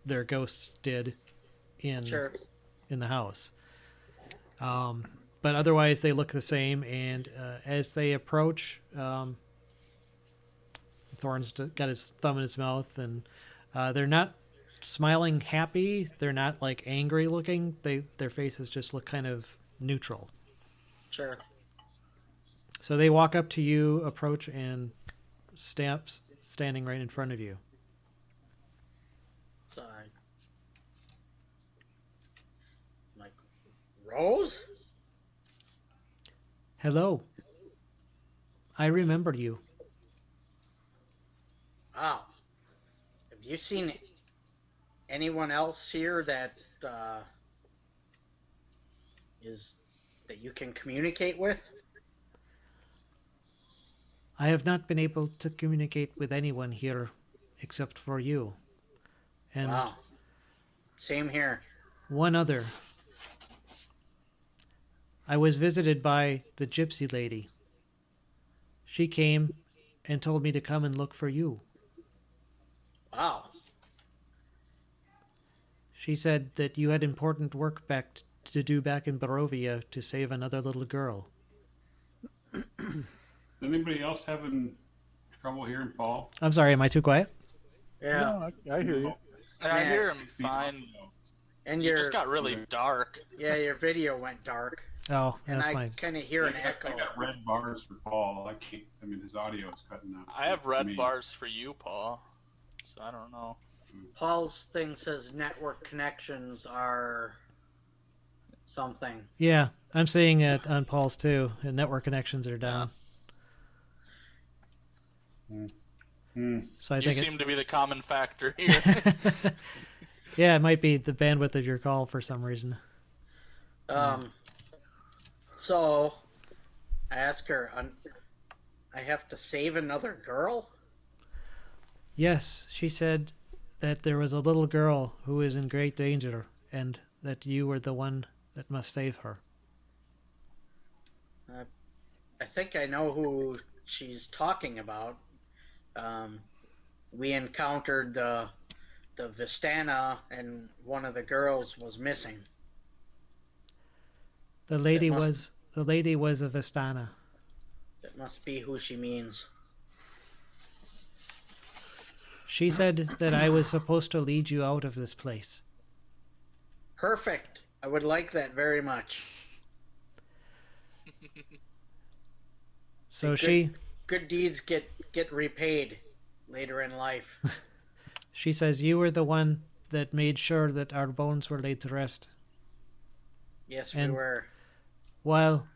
their ghosts did in the house. But otherwise, they look the same. And as they approach, Thorn's got his thumb in his mouth, and they're not smiling happy. They're not like angry looking. Their faces just look kind of neutral. Sure. So they walk up to you, approach, and standing right in front of you. So like, Rose? Hello. I remembered you. Wow. Have you seen anyone else here that that you can communicate with? I have not been able to communicate with anyone here except for you. And Wow. Same here. one other. I was visited by the gypsy lady. She came and told me to come and look for you. Wow. She said that you had important work to do back in Barovia to save another little girl. Is anybody else having trouble hearing Paul? I'm sorry, am I too quiet? Yeah. No, I hear you. I hear him It's the fine. audio. And It just got really dark. your video went dark. Oh, And that's I my... kind of hear an echo. I got red bars for Paul. I can't. I mean, his audio is cutting out. I have for red me. bars for you, Paul. So I don't know. Paul's thing says network connections are something. Yeah, I'm seeing it on Paul's too. The network connections are down. So I You think seem to be the common factor here. yeah, it might be the bandwidth of your call for some reason. So I ask her, I have to save another girl? Yes, she said that there was a little girl who is in great danger and that you were the one that must save her. I think I know who she's talking about. We encountered the Vistana, and one of the girls was missing. The lady That was a Vistana. That must be who she means. She said that I was supposed to lead you out of this place. Perfect. I would like that very much. So Good deeds get repaid later in life. she says you were the one that made sure that our bones were laid to rest. Yes, And- we were. While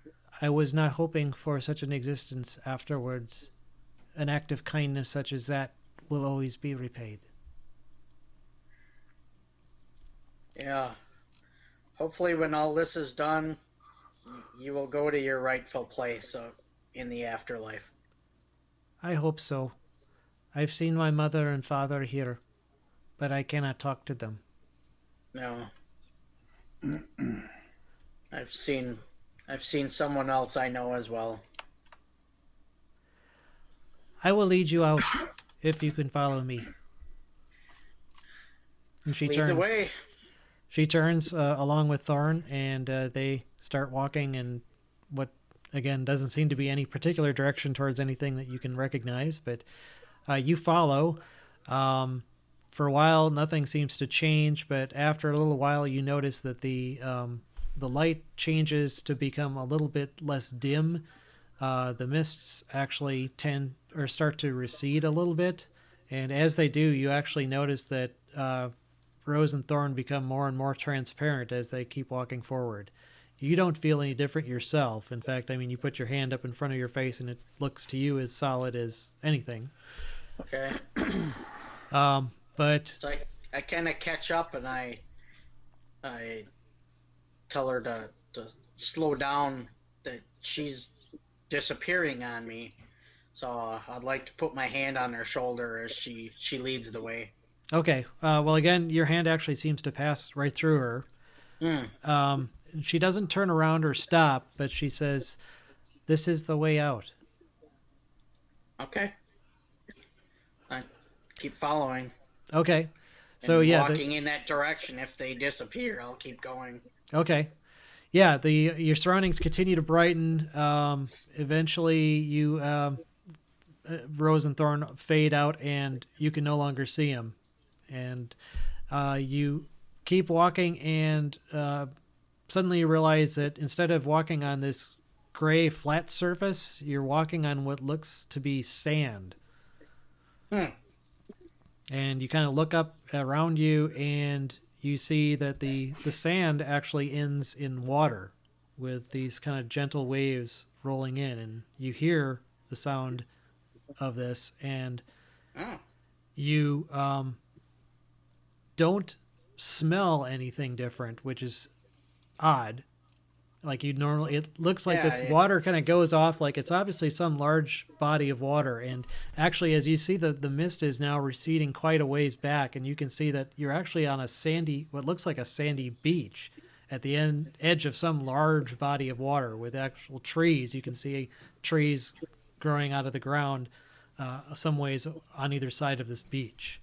I was not hoping for such an existence afterwards, an act of kindness such as that will always be repaid. Yeah. Hopefully when all this is done, you will go to your rightful place in the afterlife. I hope so. I've seen my mother and father here, but I cannot talk to them. No. I've seen someone else I know as well. I will lead you out if you can follow me. And she Lead turns. the way. She turns along with Thorn, and they start walking. And what, again, doesn't seem to be any particular direction towards anything that you can recognize, but you follow. For a while, nothing seems to change, but after a little while, you notice that the light changes to become a little bit less dim. The mists actually start to recede a little bit, and as they do, you actually notice that Rose and Thorn become more and more transparent as they keep walking forward. You don't feel any different yourself. In fact, I mean, you put your hand up in front of your face, and it looks to you as solid as anything. Okay. But So I kind of catch up, and I tell her to slow down, that she's disappearing on me. So I'd like to put my hand on her shoulder as she leads the way. okay. Well, again, your hand actually seems to pass right through her. She doesn't turn around or stop, but she says, "This is the way out." Okay. I keep following. Okay. So And yeah, walking in that direction. If they disappear, I'll keep going. okay. Yeah, your surroundings continue to brighten. Eventually, you Rose and Thorn fade out, and you can no longer see them. And you keep walking, and suddenly you realize that instead of walking on this gray flat surface, you're walking on what looks to be sand. And you kind of look up around you, and you see that the sand actually ends in water with these kind of gentle waves rolling in, and you hear the sound of this, and you don't smell anything different, which is odd. Like you normally, it looks like this water kind of goes off, like it's obviously some large body of water. And actually, as you see, the mist is now receding quite a ways back, and you can see that you're actually on what looks like a sandy beach at the edge of some large body of water with actual trees. You can see trees growing out of the ground some ways on either side of this beach.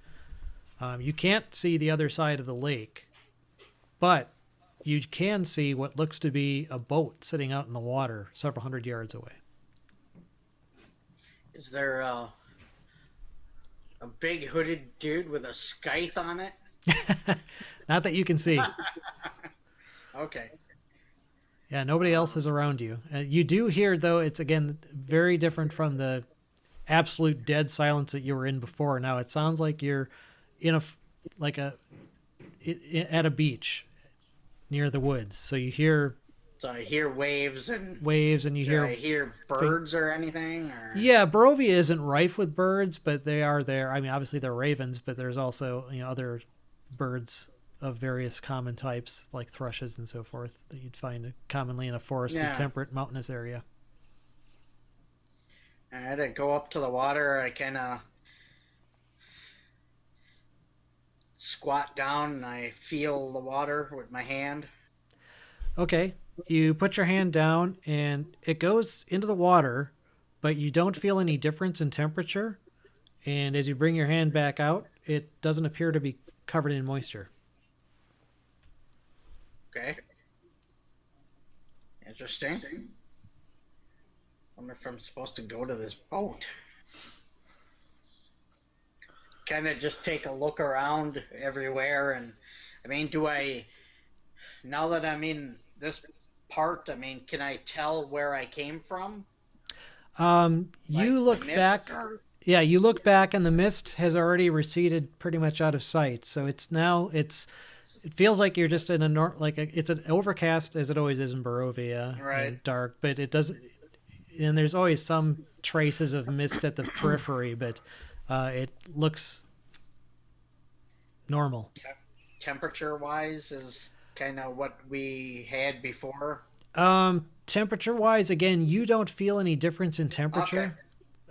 You can't see the other side of the lake, but you can see what looks to be a boat sitting out in the water several hundred yards away. Is there a big hooded dude with a scythe on it? Not that you can see. Okay. Yeah, nobody else is around you. You do hear, though, it's again very different from the absolute dead silence that you were in before. Now it sounds like you're in at a beach near the woods. So you hear. So I hear waves, and you I hear birds or anything. Or... Yeah, Barovia isn't rife with birds, but they are there. I mean, obviously they're ravens, but there's also other birds of various common types, like thrushes and so forth, that you'd find commonly in a forested, temperate, mountainous area. I had to go up to the water. I kind of squat down, and I feel the water with my hand. Okay. You put your hand down, and it goes into the water, but you don't feel any difference in temperature. And as you bring your hand back out, it doesn't appear to be covered in moisture. Okay. Interesting. Wonder if I'm supposed to go to this boat. Kind of just take a look around everywhere, and I mean, now that I'm in this part, I mean, can I tell where I came from? You look back. Yeah, you look back, and the mist has already receded pretty much out of sight. So it feels like you're just in it's an overcast, as it always is in Barovia, right? And dark, but it doesn't. And there's always some traces of mist at the periphery, but it looks normal. Temperature-wise is kind of what we had before. Temperature-wise, again, you don't feel any difference in temperature.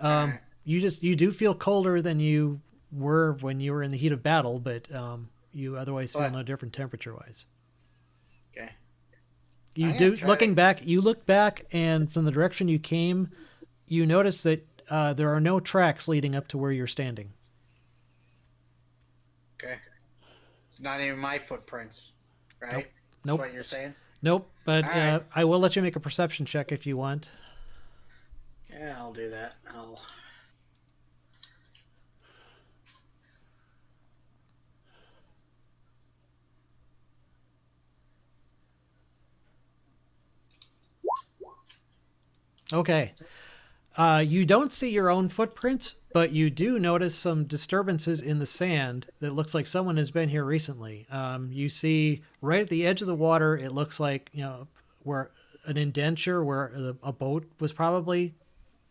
Okay. You do feel colder than you were when you were in the heat of battle, but you otherwise feel no different temperature-wise. Okay. You look back, and from the direction you came, you notice that there are no tracks leading up to where you're standing. Okay. It's not even my footprints, right? Nope. That's what you're saying? Nope, but All right. I will let you make a perception check if you want. Yeah, I'll do that. Okay. You don't see your own footprints, but you do notice some disturbances in the sand that looks like someone has been here recently. You see right at the edge of the water, it looks like, where an indenture where a boat was probably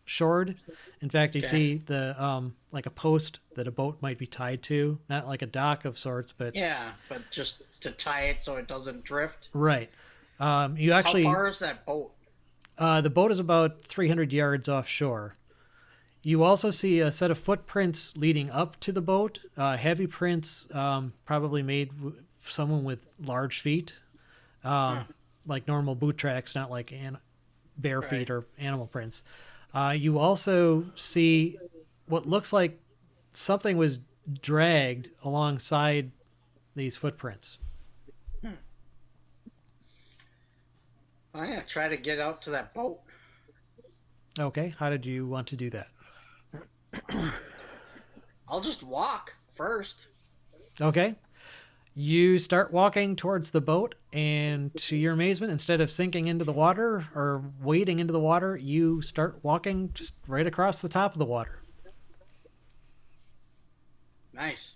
shored. In fact, you Okay. see the like a post that a boat might be tied to, not like a dock of sorts, but Yeah, but just to tie it so it doesn't drift. right. You actually, How far is that boat? the boat is about 300 yards offshore. You also see a set of footprints leading up to the boat, heavy prints, probably made someone with large feet, like normal boot tracks, not like bare feet Right. or animal prints. You also see what looks like something was dragged alongside these footprints. I'm gonna try to get out to that boat. Okay, how did you want to do that? I'll just walk first. Okay. You start walking towards the boat, and to your amazement, instead of sinking into the water or wading into the water, you start walking just right across the top of the water. Nice.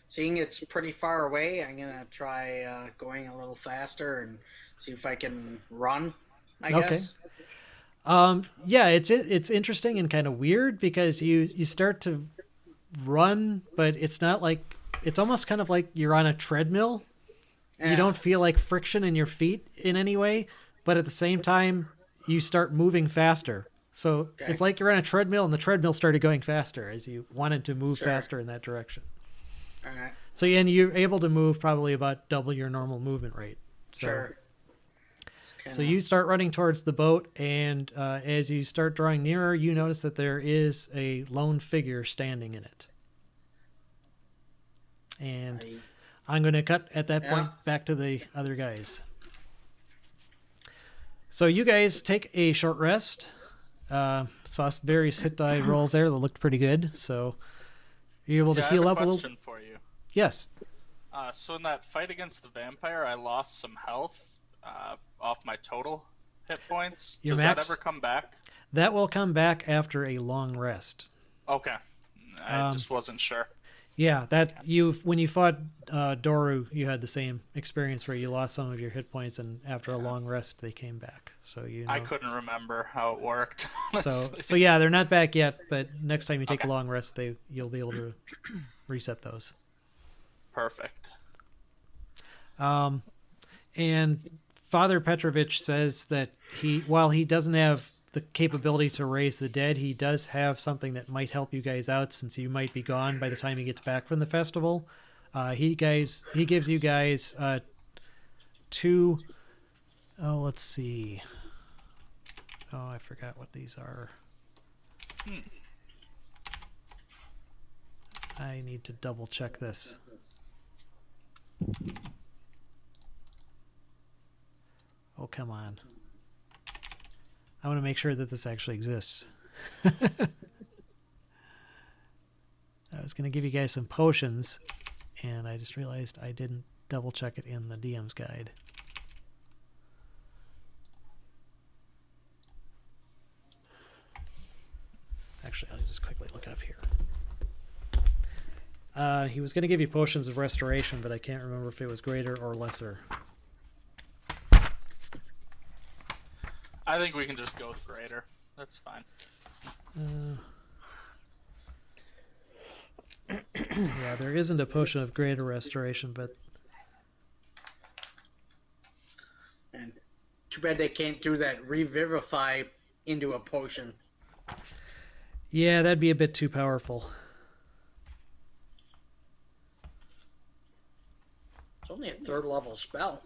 Seeing it's pretty far away, I'm gonna try going a little faster and see if I can run. I Okay. guess. Yeah, it's interesting and kind of weird because you start to run, but it's not like it's almost kind of like you're on a treadmill. Yeah. You don't feel like friction in your feet in any way, but at the same time, you start moving faster. So Okay. it's like you're on a treadmill, and the treadmill started going faster as you wanted to move Sure. faster in that direction. All right. So and you're able to move probably about double your normal movement rate. So, Sure. So you start running towards the boat, and as you start drawing nearer, you notice that there is a lone figure standing in it. And I'm going to cut at that point back to the other guys. So you guys take a short rest. Saw various hit die rolls there that looked pretty good. So you're able to heal up a little. I have a question for you. Yes. So in that fight against the vampire, I lost some health off my total hit points. Your Does max? that ever come back? That will come back after a long rest. Okay. I just wasn't sure. Yeah, when you fought Doru, you had the same experience where you lost some of your hit points, and after a long rest, they came back. So I couldn't remember how it worked. So yeah, they're not back yet, but next time you take Okay. a long rest, you'll be able to reset those. Perfect. And Father Petrovich says that while he doesn't have the capability to raise the dead, he does have something that might help you guys out since you might be gone by the time he gets back from the festival. He gives you guys two. Oh, let's see. Oh, I forgot what these are. I need to double check this. Oh, come on. I want to make sure that this actually exists. I was going to give you guys some potions, and I just realized I didn't double check it in the DM's guide. Actually, I'll just quickly look up here. He was going to give you potions of restoration, but I can't remember if it was greater or lesser. I think we can just go with greater. That's fine. Yeah, there isn't a potion of greater restoration, but And too bad they can't do that revivify into a potion. yeah, that'd be a bit too powerful. It's only a 3rd level spell.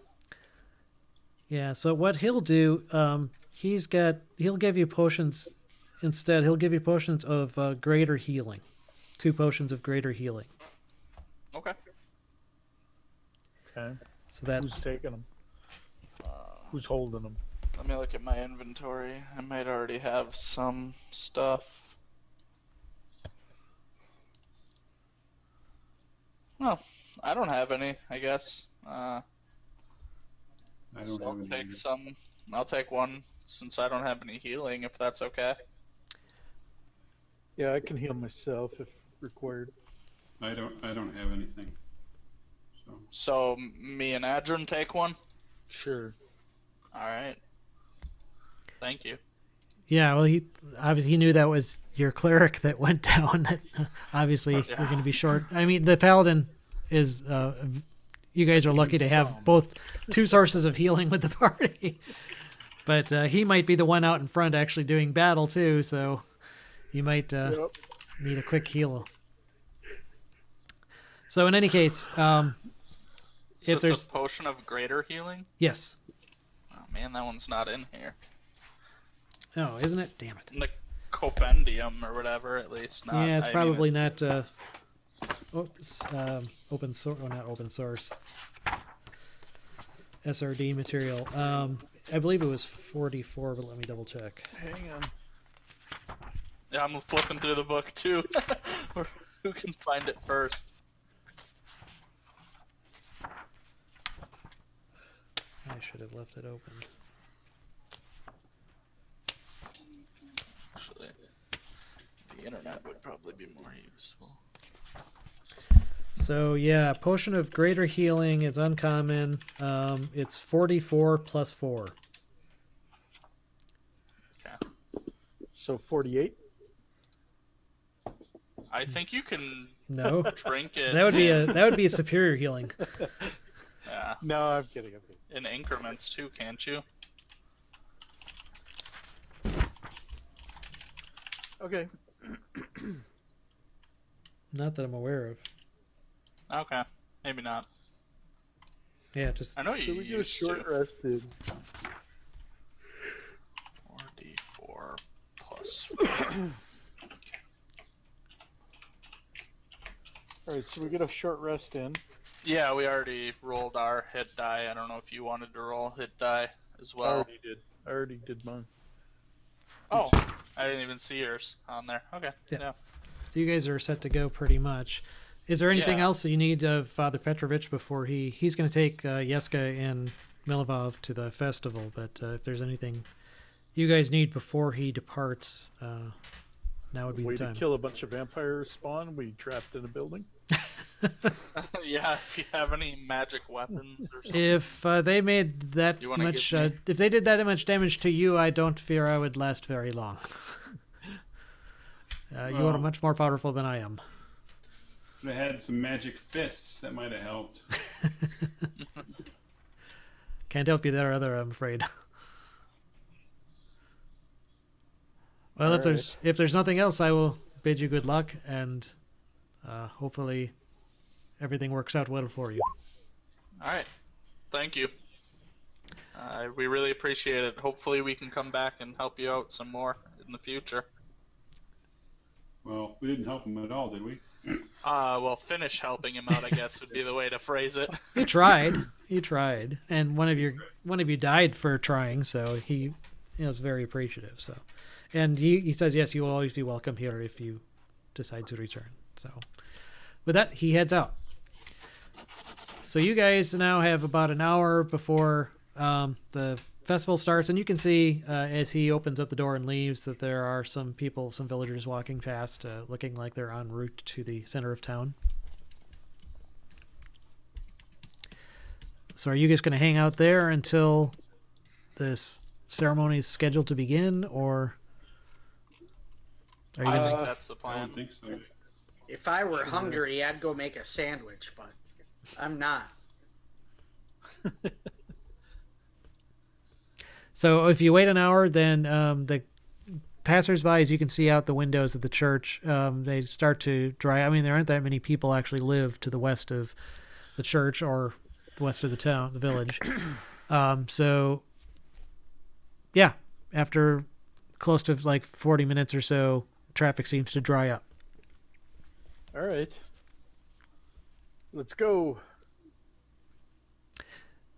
Yeah, so what he'll do, he'll give you potions instead. He'll give you potions of greater healing. 2 potions of greater healing. Okay. Okay. So that Who's taking them? Who's holding them? Let me look at my inventory. I might already have some stuff. No, I don't have any, I guess. I don't So I'll have any take either. some. I'll take one since I don't have any healing, if that's okay. Yeah, I can heal myself if required. I don't have anything. So So me and Adrian take one. Sure. All right. Thank you. Yeah, well, he obviously he knew that was your cleric that went down. That obviously Yeah. you're going to be short. I mean, the paladin is. You guys are lucky to have both two sources of healing with the party. But he might be the one out in front actually doing battle too, so you might Yep. need a quick heal. So in any case, So if it's there's a potion of greater healing. yes. Oh man, that one's not in here. Oh, isn't it? Damn it. In the compendium or whatever, at least. Not, Yeah, it's I mean, probably not open source. Well, not open source. SRD material. I believe it was 44, but let me double check. Hang on. Yeah, I'm flipping through the book too. Who can find it first? I should have left it open. Actually, the internet would probably be more useful. So yeah, potion of greater healing. It's uncommon. It's 44 plus 4. Okay. So 48? I think you can No, drink it. that would be a superior healing. Yeah, No, I'm kidding. I'm kidding. in increments too, can't you? Okay. Not that I'm aware of. Okay, maybe not. Yeah, just I know you Should we get a used short to. rest, dude? 4d4 plus. Alright, so we get a short rest in. Yeah, we already rolled our hit die. I don't know if you wanted to roll hit die as I well. already did. I already did mine. Oh, I didn't even see yours on there. Okay. Yeah. Yeah. so you guys are set to go pretty much. Is there anything Yeah. else that you need of Father Petrovich before he's going to take Yeska and Milivov to the festival? But if there's anything you guys need before he departs, now would be Way the to time. kill a bunch of vampires spawn. We trapped in a building. Yeah, if you have any magic weapons or something. If they made that You wanna much, give me- if they did that much damage to you, I don't fear I would last very long. You are Well- much more powerful than I am. if I had some magic fists, that might have helped. Can't help you there either, I'm afraid. Well, All if there's nothing else, I will bid you good luck, and hopefully everything works out well for you. All right. Thank you. We really appreciate it. Hopefully we can come back and help you out some more in the future. Well, we didn't help him at all, did we? Well, finish helping him out, I guess, would be the way to phrase it. He tried. He tried, and one of you died for trying, so he was very appreciative. So, and he says yes, you will always be welcome here if you decide to return. So, with that, he heads out. So you guys now have about an hour before the festival starts, and you can see as he opens up the door and leaves that there are some people, some villagers walking past, looking like they're en route to the center of town. So are you guys going to hang out there until this ceremony is scheduled to begin, or are you I gonna... think that's the I plan. don't think so. If I were hungry, I'd go make a sandwich, but I'm not. So if you wait an hour, then the passersby, as you can see out the windows of the church, they start to dry. I mean, there aren't that many people actually live to the west of the church or the west of the town, the village. So, yeah, after close to like 40 minutes or so, traffic seems to dry up. All right. Let's go.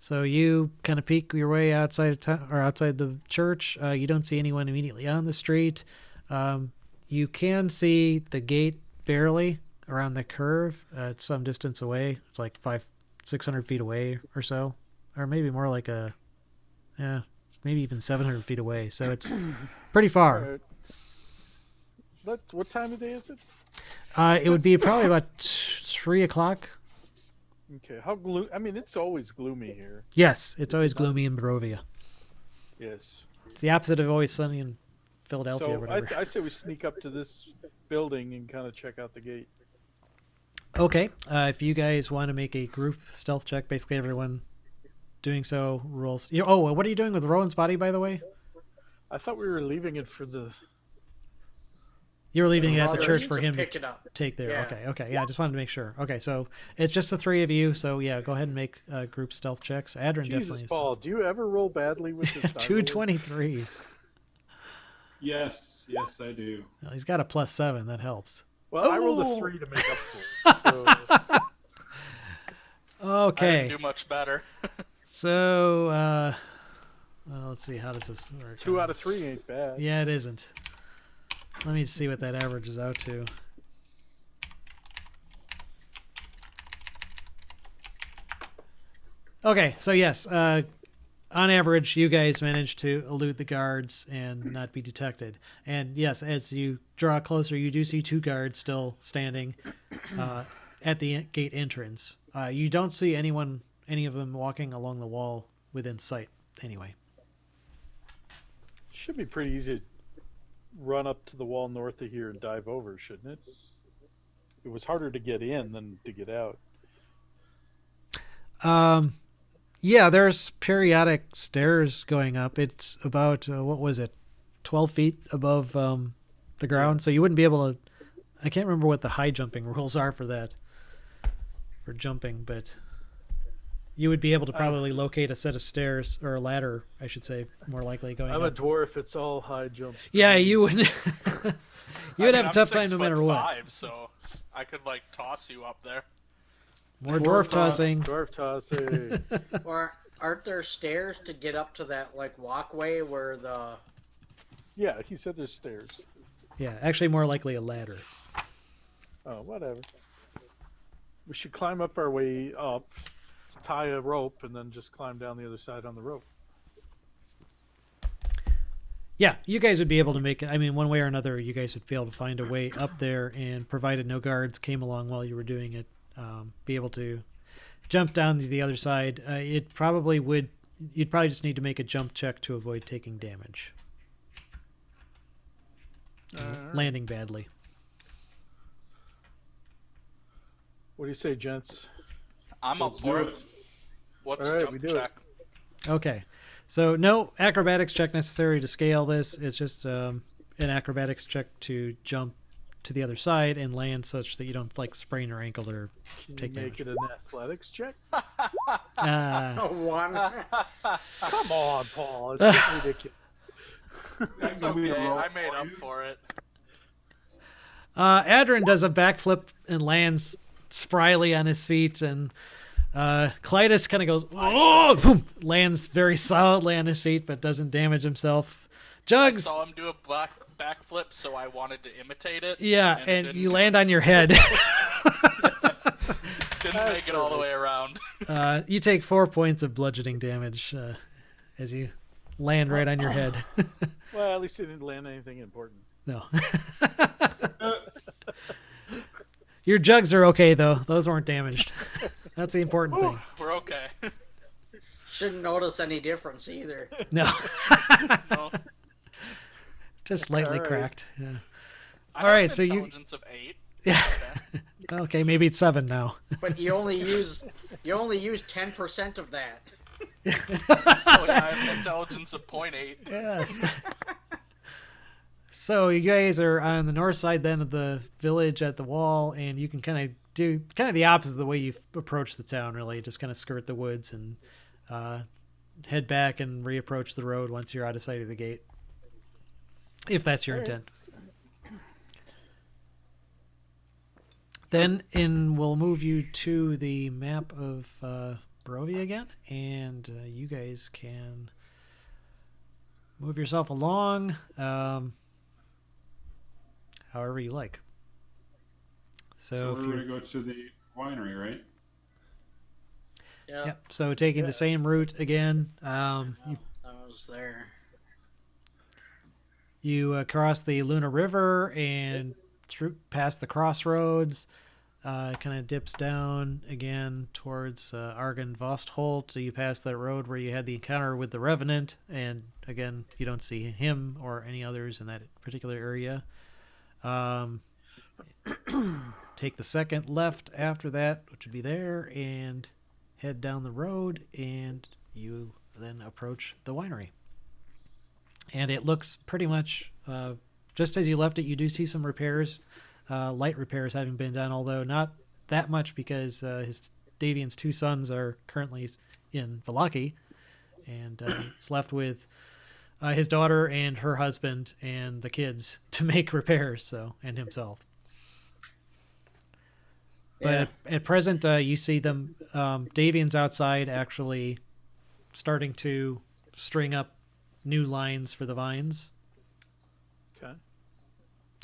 So you kind of peek your way outside of or outside the church. You don't see anyone immediately on the street. You can see the gate barely around the curve. It's some distance away. It's like 600 feet away or so, or maybe more like maybe even 700 feet away. So it's pretty far. All right. What time of day is it? It would be probably about 3 o'clock. Okay. I mean, it's always gloomy here. Yes, it's always it not? gloomy in Barovia. Yes. It's the opposite of always sunny in Philadelphia or So whatever. I say we sneak up to this building and kind of check out the gate. Okay, if you guys want to make a group stealth check, basically everyone doing so rolls. What are you doing with Rowan's body, by the way? I thought we were leaving it for the. You were leaving it at the Brothers church for to him pick to it up. take there. Yeah. Okay. Yeah, I just wanted to make sure. Okay, so it's just the three of you. So yeah, go ahead and make group stealth checks. Adrian Jesus, definitely. Paul, do you ever roll badly with this? die roll? 223s. Yes, I do. Well, he's got a +7. That helps. Well, I rolled a 3 to make up for it. So, I Okay. didn't do much better. So well, let's see. How does this work? 2 out of 3 ain't bad. Yeah, it isn't. Let me see what that averages out to. Okay, so yes, on average, you guys manage to elude the guards and not be detected. And yes, as you draw closer, you do see 2 guards still standing at the gate entrance. You don't see any of them walking along the wall within sight anyway. Should be pretty easy to run up to the wall north of here and dive over, shouldn't it? It was harder to get in than to get out. Yeah, there's periodic stairs going up. It's about, 12 feet above the ground. So you wouldn't be able to, I can't remember what the high jumping rules are for that, for jumping, but you would be able to probably locate a set of stairs, or a ladder, I should say, more likely going I'm a up. dwarf. It's all high jumps. Yeah, you would. You would have a I'm tough time no matter 6'5", what. so I could toss you up there. More dwarf tossing. Dwarf tossing. Or aren't there stairs to get up to that walkway where the? Yeah, he said there's stairs. Yeah, actually more likely a ladder. Oh, whatever. We should climb up our way up, tie a rope, and then just climb down the other side on the rope. Yeah, you guys would be able to make it. I mean, one way or another, you guys would be able to find a way up there, and provided no guards came along while you were doing it, be able to jump down to the other side. You'd probably just need to make a jump check to avoid taking damage. Landing badly. What do you say, gents? I'm up Let's for do it. it. What's All a right, jump we do check? Okay, so no acrobatics check necessary to scale this. It's just an acrobatics check to jump to the other side and land such that you don't sprain your ankle or Can take you make damage. it an athletics check? One. Come on, Paul. It's getting ridiculous. It's Can we okay. roll I made for up you? for it. Adrian does a backflip and lands spryly on his feet, and Clytus kind of goes, oh, boom, lands very solidly on his feet, but doesn't damage himself. I Jugs, saw him do a backflip, so I wanted to imitate it. yeah, it and didn't. you land on your head. Didn't make it all the way around. You take 4 points of bludgeoning damage as you land right on your head. Well, at least he didn't land anything important. No. Your jugs are okay, though. Those weren't damaged. That's the important thing. We're okay. Shouldn't notice any difference either. No. No. Just lightly All right. cracked. Yeah. I All have right, an so you. intelligence of 8. Yeah. Okay, maybe it's 7 now. But you only use 10% of that. So yeah, I have an intelligence of 0.8. Yes. So you guys are on the north side then of the village at the wall, and you can kind of do the opposite of the way you approach the town, really. Just kind of skirt the woods and head back and reapproach the road once you're out of sight of the gate. If that's your All right. intent. Then we'll move you to the map of Barovia again, and you guys can move yourself along however you like. So we're if going you're to go to the winery, right? Yeah, Yep. So taking the same route again, I was there. you cross the Luna River and through past the crossroads. Kind of dips down again towards Argon Vostholt. So you pass that road where you had the encounter with the Revenant, and again, you don't see him or any others in that particular area. Take the second left after that, which would be there, and head down the road, and you then approach the winery. And it looks pretty much just as you left it. You do see some repairs, light repairs having been done, although not that much because Davian's two sons are currently in Vallaki, and it's left with his daughter and her husband and the kids to make repairs, so, and himself. But at present, you see them. Davian's outside, actually starting to string up new lines for the vines. Okay.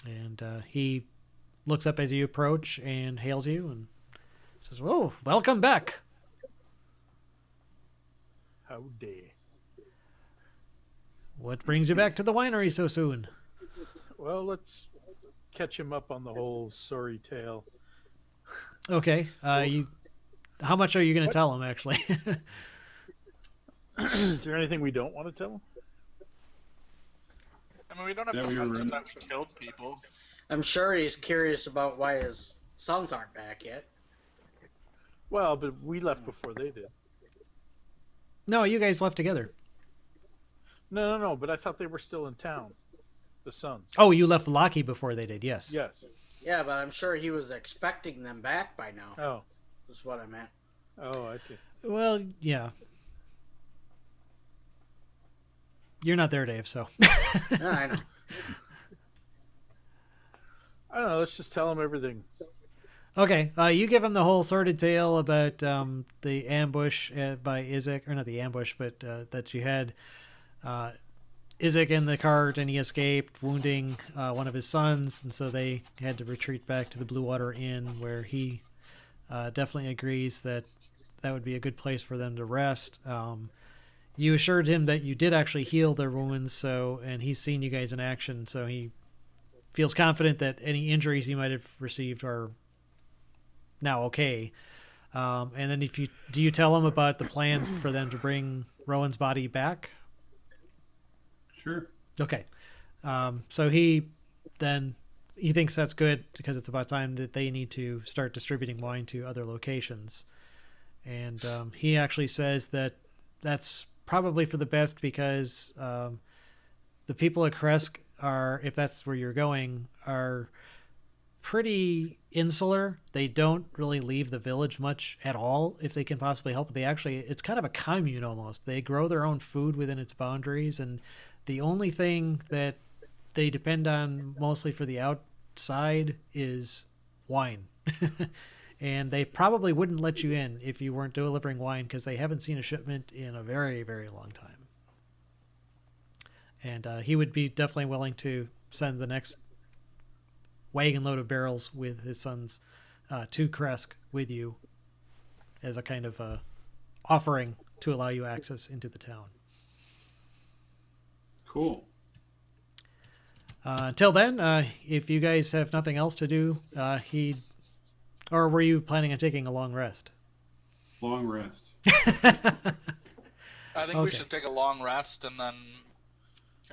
And he looks up as you approach and hails you and says, "Whoa, welcome back." Howdy. What brings you back to the winery so soon? Well, let's catch him up on the whole sorry tale. Okay. How much are you going to tell him, actually? Is there anything we don't want to tell him? I mean, we don't have Yeah, to we were mention in- that we killed people. I'm sure he's curious about why his sons aren't back yet. Well, but we left before they did. No, you guys left together. No, but I thought they were still in town. The sons. Oh, you left Vallaki before they did, yes. Yes. Yeah, but I'm sure he was expecting them back by now. Oh. Is what I meant. Oh, I see. Well, yeah. You're not there, Dave, so. No, I know. I don't know. Let's just tell him everything. Okay, you give him the whole sordid tale about the ambush by Izek, or not the ambush, but that you had Izek in the cart and he escaped, wounding one of his sons, and so they had to retreat back to the Blue Water Inn, where he definitely agrees that that would be a good place for them to rest. You assured him that you did actually heal their wounds, so, and he's seen you guys in action, so he feels confident that any injuries he might have received are now okay. And then do you tell him about the plan for them to bring Rowan's body back? Sure. Okay. So he thinks that's good because it's about time that they need to start distributing wine to other locations. And he actually says that that's probably for the best because the people at Krezk are, if that's where you're going, are pretty insular. They don't really leave the village much at all if they can possibly help. It's kind of a commune almost. They grow their own food within its boundaries, and the only thing that they depend on mostly for the outside is wine. And they probably wouldn't let you in if you weren't delivering wine because they haven't seen a shipment in a very, very long time. And he would be definitely willing to send the next wagon load of barrels with his sons to Krezk with you as a kind of offering to allow you access into the town. Cool. Until then, if you guys have nothing else to do, or were you planning on taking a long rest? Long rest. I think we Okay. should take a long rest, and then,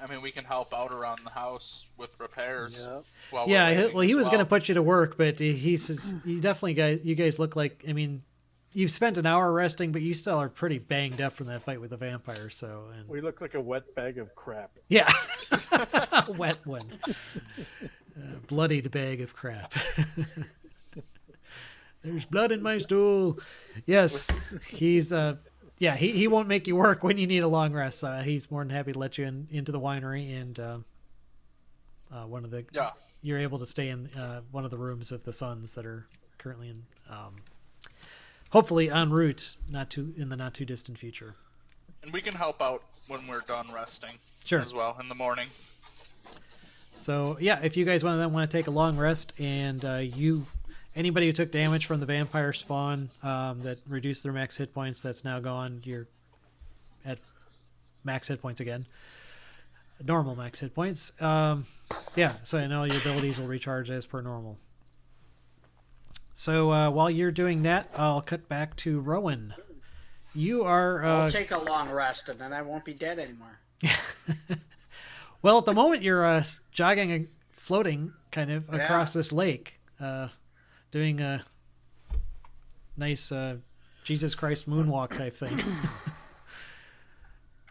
I mean, we can help out around the house with repairs. Yep. While we're Yeah, waiting well, he as was going to well. put you to work, but he says you guys look like, I mean, you've spent an hour resting, but you still are pretty banged up from that fight with the vampire. So, and We look like a wet bag of crap. yeah, wet one, bloodied bag of crap. There's blood in my stool. Yes, he's he won't make you work when you need a long rest. He's more than happy to let you into the winery, and you're able to stay in one of the rooms of the sons that are currently in hopefully en route, in the not too distant future. And we can help out when we're done resting. Sure. As well in the morning. So yeah, if you guys want to take a long rest, and anybody who took damage from the vampire spawn that reduced their max hit points, that's now gone. You're at max hit points again. Normal max hit points. Yeah, so I know your abilities will recharge as per normal. So while you're doing that, I'll cut back to Rowan. You are... I'll take a long rest, and then I won't be dead anymore. Well, at the moment, you're jogging and floating kind of across this lake, doing a nice Jesus Christ moonwalk type thing.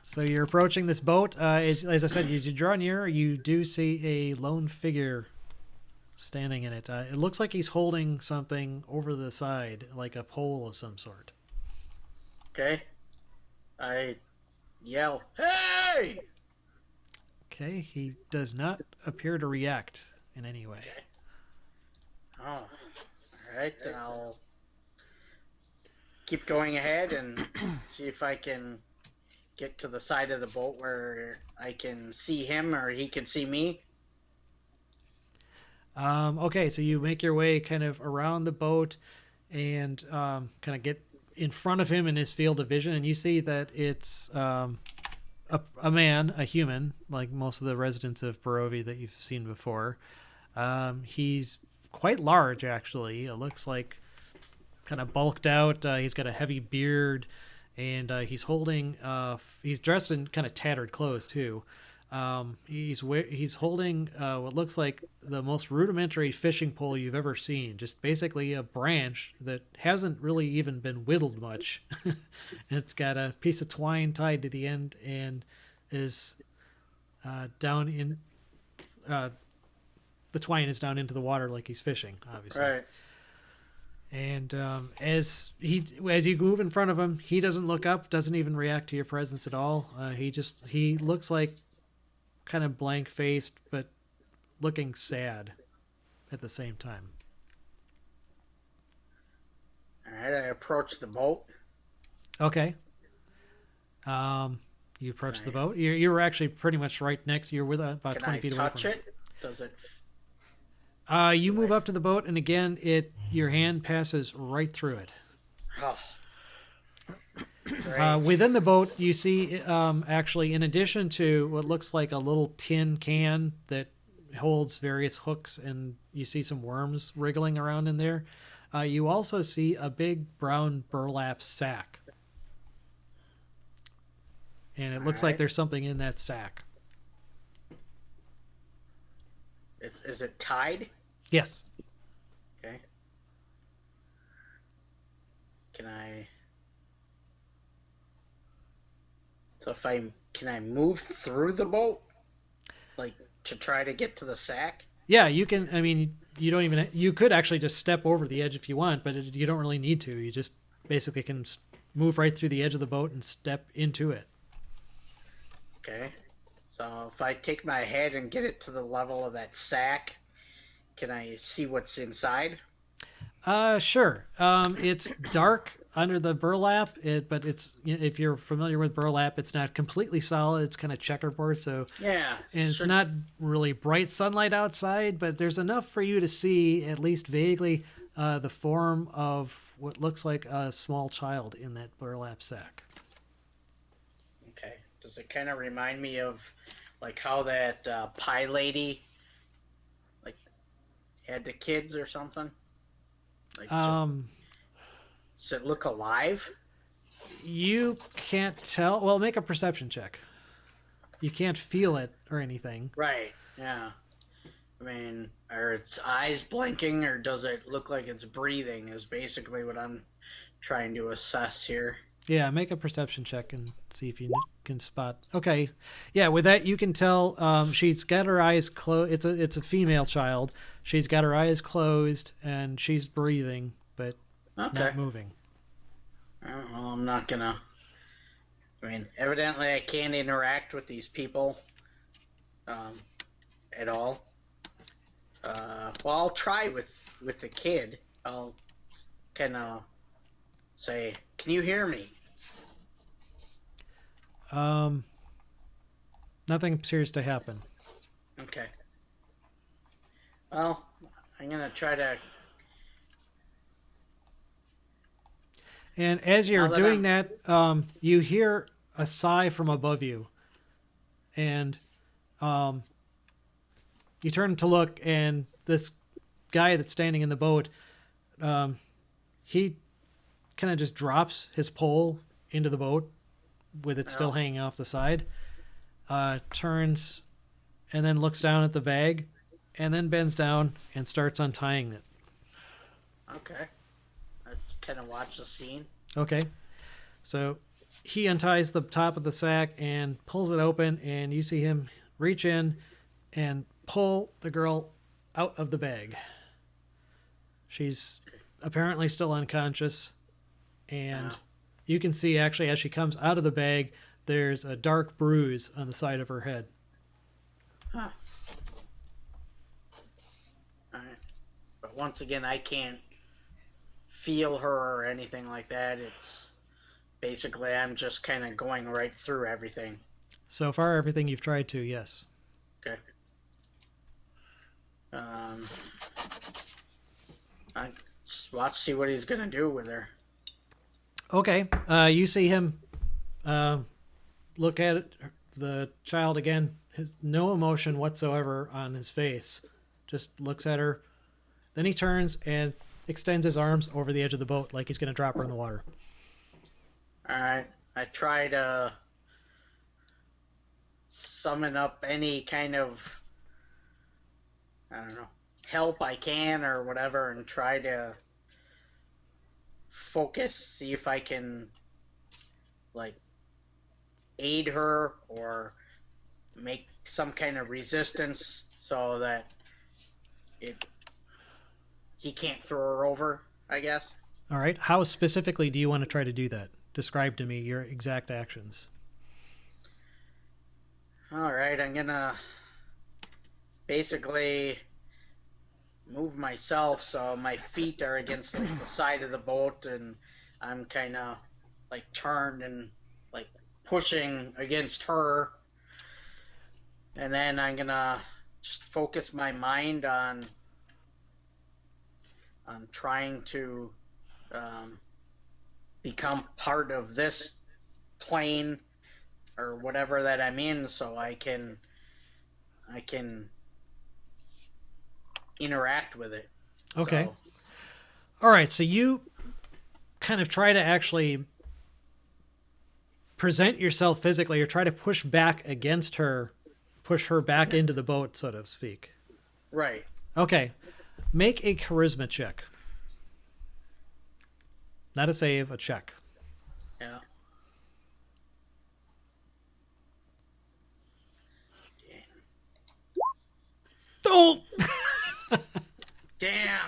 So you're approaching this boat. As I said, as you draw near, you do see a lone figure standing in it. It looks like he's holding something over the side, like a pole of some sort. Okay. I yell, "Hey!" Okay, he does not appear to react in any way. Oh, all right. Then I'll keep going ahead and see if I can get to the side of the boat where I can see him or he can see me. Okay, so you make your way kind of around the boat and kind of get in front of him in his field of vision, and you see that it's a man, a human, like most of the residents of Barovia that you've seen before. He's quite large, actually. It looks like kind of bulked out. He's got a heavy beard, and he's holding. He's dressed in kind of tattered clothes too. He's holding what looks like the most rudimentary fishing pole you've ever seen. Just basically a branch that hasn't really even been whittled much. It's got a piece of twine tied to the end and is down in. The twine is down into the water like he's fishing, obviously. Right. And as you move in front of him, he doesn't look up, doesn't even react to your presence at all. He looks like kind of blank-faced, but looking sad at the same time. All right. I approach the boat. Okay. You approach the boat. You were actually pretty much right next. You're with about 20 feet away from Can I touch it? Does it? You move up to the boat, and again, your hand passes right through it. Oh. Great. Within the boat, you see, actually, in addition to what looks like a little tin can that holds various hooks, and you see some worms wriggling around in there, you also see a big brown burlap sack. And it looks like there's something in that sack. Is it tied? Yes. Okay. Can I? So can I move through the boat, like to try to get to the sack? Yeah, you can. I mean, you could actually just step over the edge if you want, but you don't really need to. You just basically can move right through the edge of the boat and step into it. Okay. So if I take my head and get it to the level of that sack, can I see what's inside? Sure. It's dark under the burlap, but if you're familiar with burlap, it's not completely solid. It's kind of checkerboard, so Yeah. and it's not really bright sunlight outside, but there's enough for you to see, at least vaguely, the form of what looks like a small child in that burlap sack. Okay. Does it kind of remind me of like how that pie lady like had the kids or something? Like, does it look alive? You can't tell. Well, make a perception check. You can't feel it or anything. Right. Yeah. I mean, are its eyes blinking, or does it look like it's breathing? Is basically what I'm trying to assess here. Yeah, make a perception check and see if you can spot. Okay, yeah, with that you can tell she's got her eyes closed. It's a female child. She's got her eyes closed and she's breathing, but not moving. Well, I'm not gonna. I mean, evidently I can't interact with these people at all. Well, I'll try with the kid. I'll kind of say, "Can you hear me?" Nothing appears to happen. Okay. Well, I'm gonna try to. And as you're Now that doing that, you hear a sigh from above you. And you turn to look, and this guy that's standing in the boat, he kind of just drops his pole into the boat with it still hanging off the side, turns, and then looks down at the bag, and then bends down and starts untying it. Okay. I just kind of watch the scene. Okay. So he unties the top of the sack and pulls it open, and you see him reach in and pull the girl out of the bag. She's apparently still unconscious, and you can see actually as she comes out of the bag, there's a dark bruise on the side of her head. Huh. Alright. But once again, I can't feel her or anything like that. It's basically I'm just kind of going right through everything. So far, everything you've tried to, yes. Okay. I just watch, see what he's gonna do with her. Okay. You see him look at it, the child again. Has no emotion whatsoever on his face. Just looks at her. Then he turns and extends his arms over the edge of the boat like he's going to drop her in the water. Alright. I try to summon up any kind of, I don't know, help I can or whatever, and try to focus, see if I can, like, aid her or make some kind of resistance so that he can't throw her over, I guess. All right. How specifically do you want to try to do that? Describe to me your exact actions. Alright, I'm gonna basically move myself so my feet are against like the side of the boat, and I'm kind of like turned and like pushing against her. And then I'm gonna just focus my mind on trying to become part of this plane or whatever that I'm in, so I can interact with it. Okay. So, All right. So you kind of try to actually present yourself physically, or try to push back against her, push her back into the boat, so to speak. right. Okay. Make a charisma check. Not a save, a check. Yeah. Oh! Damn.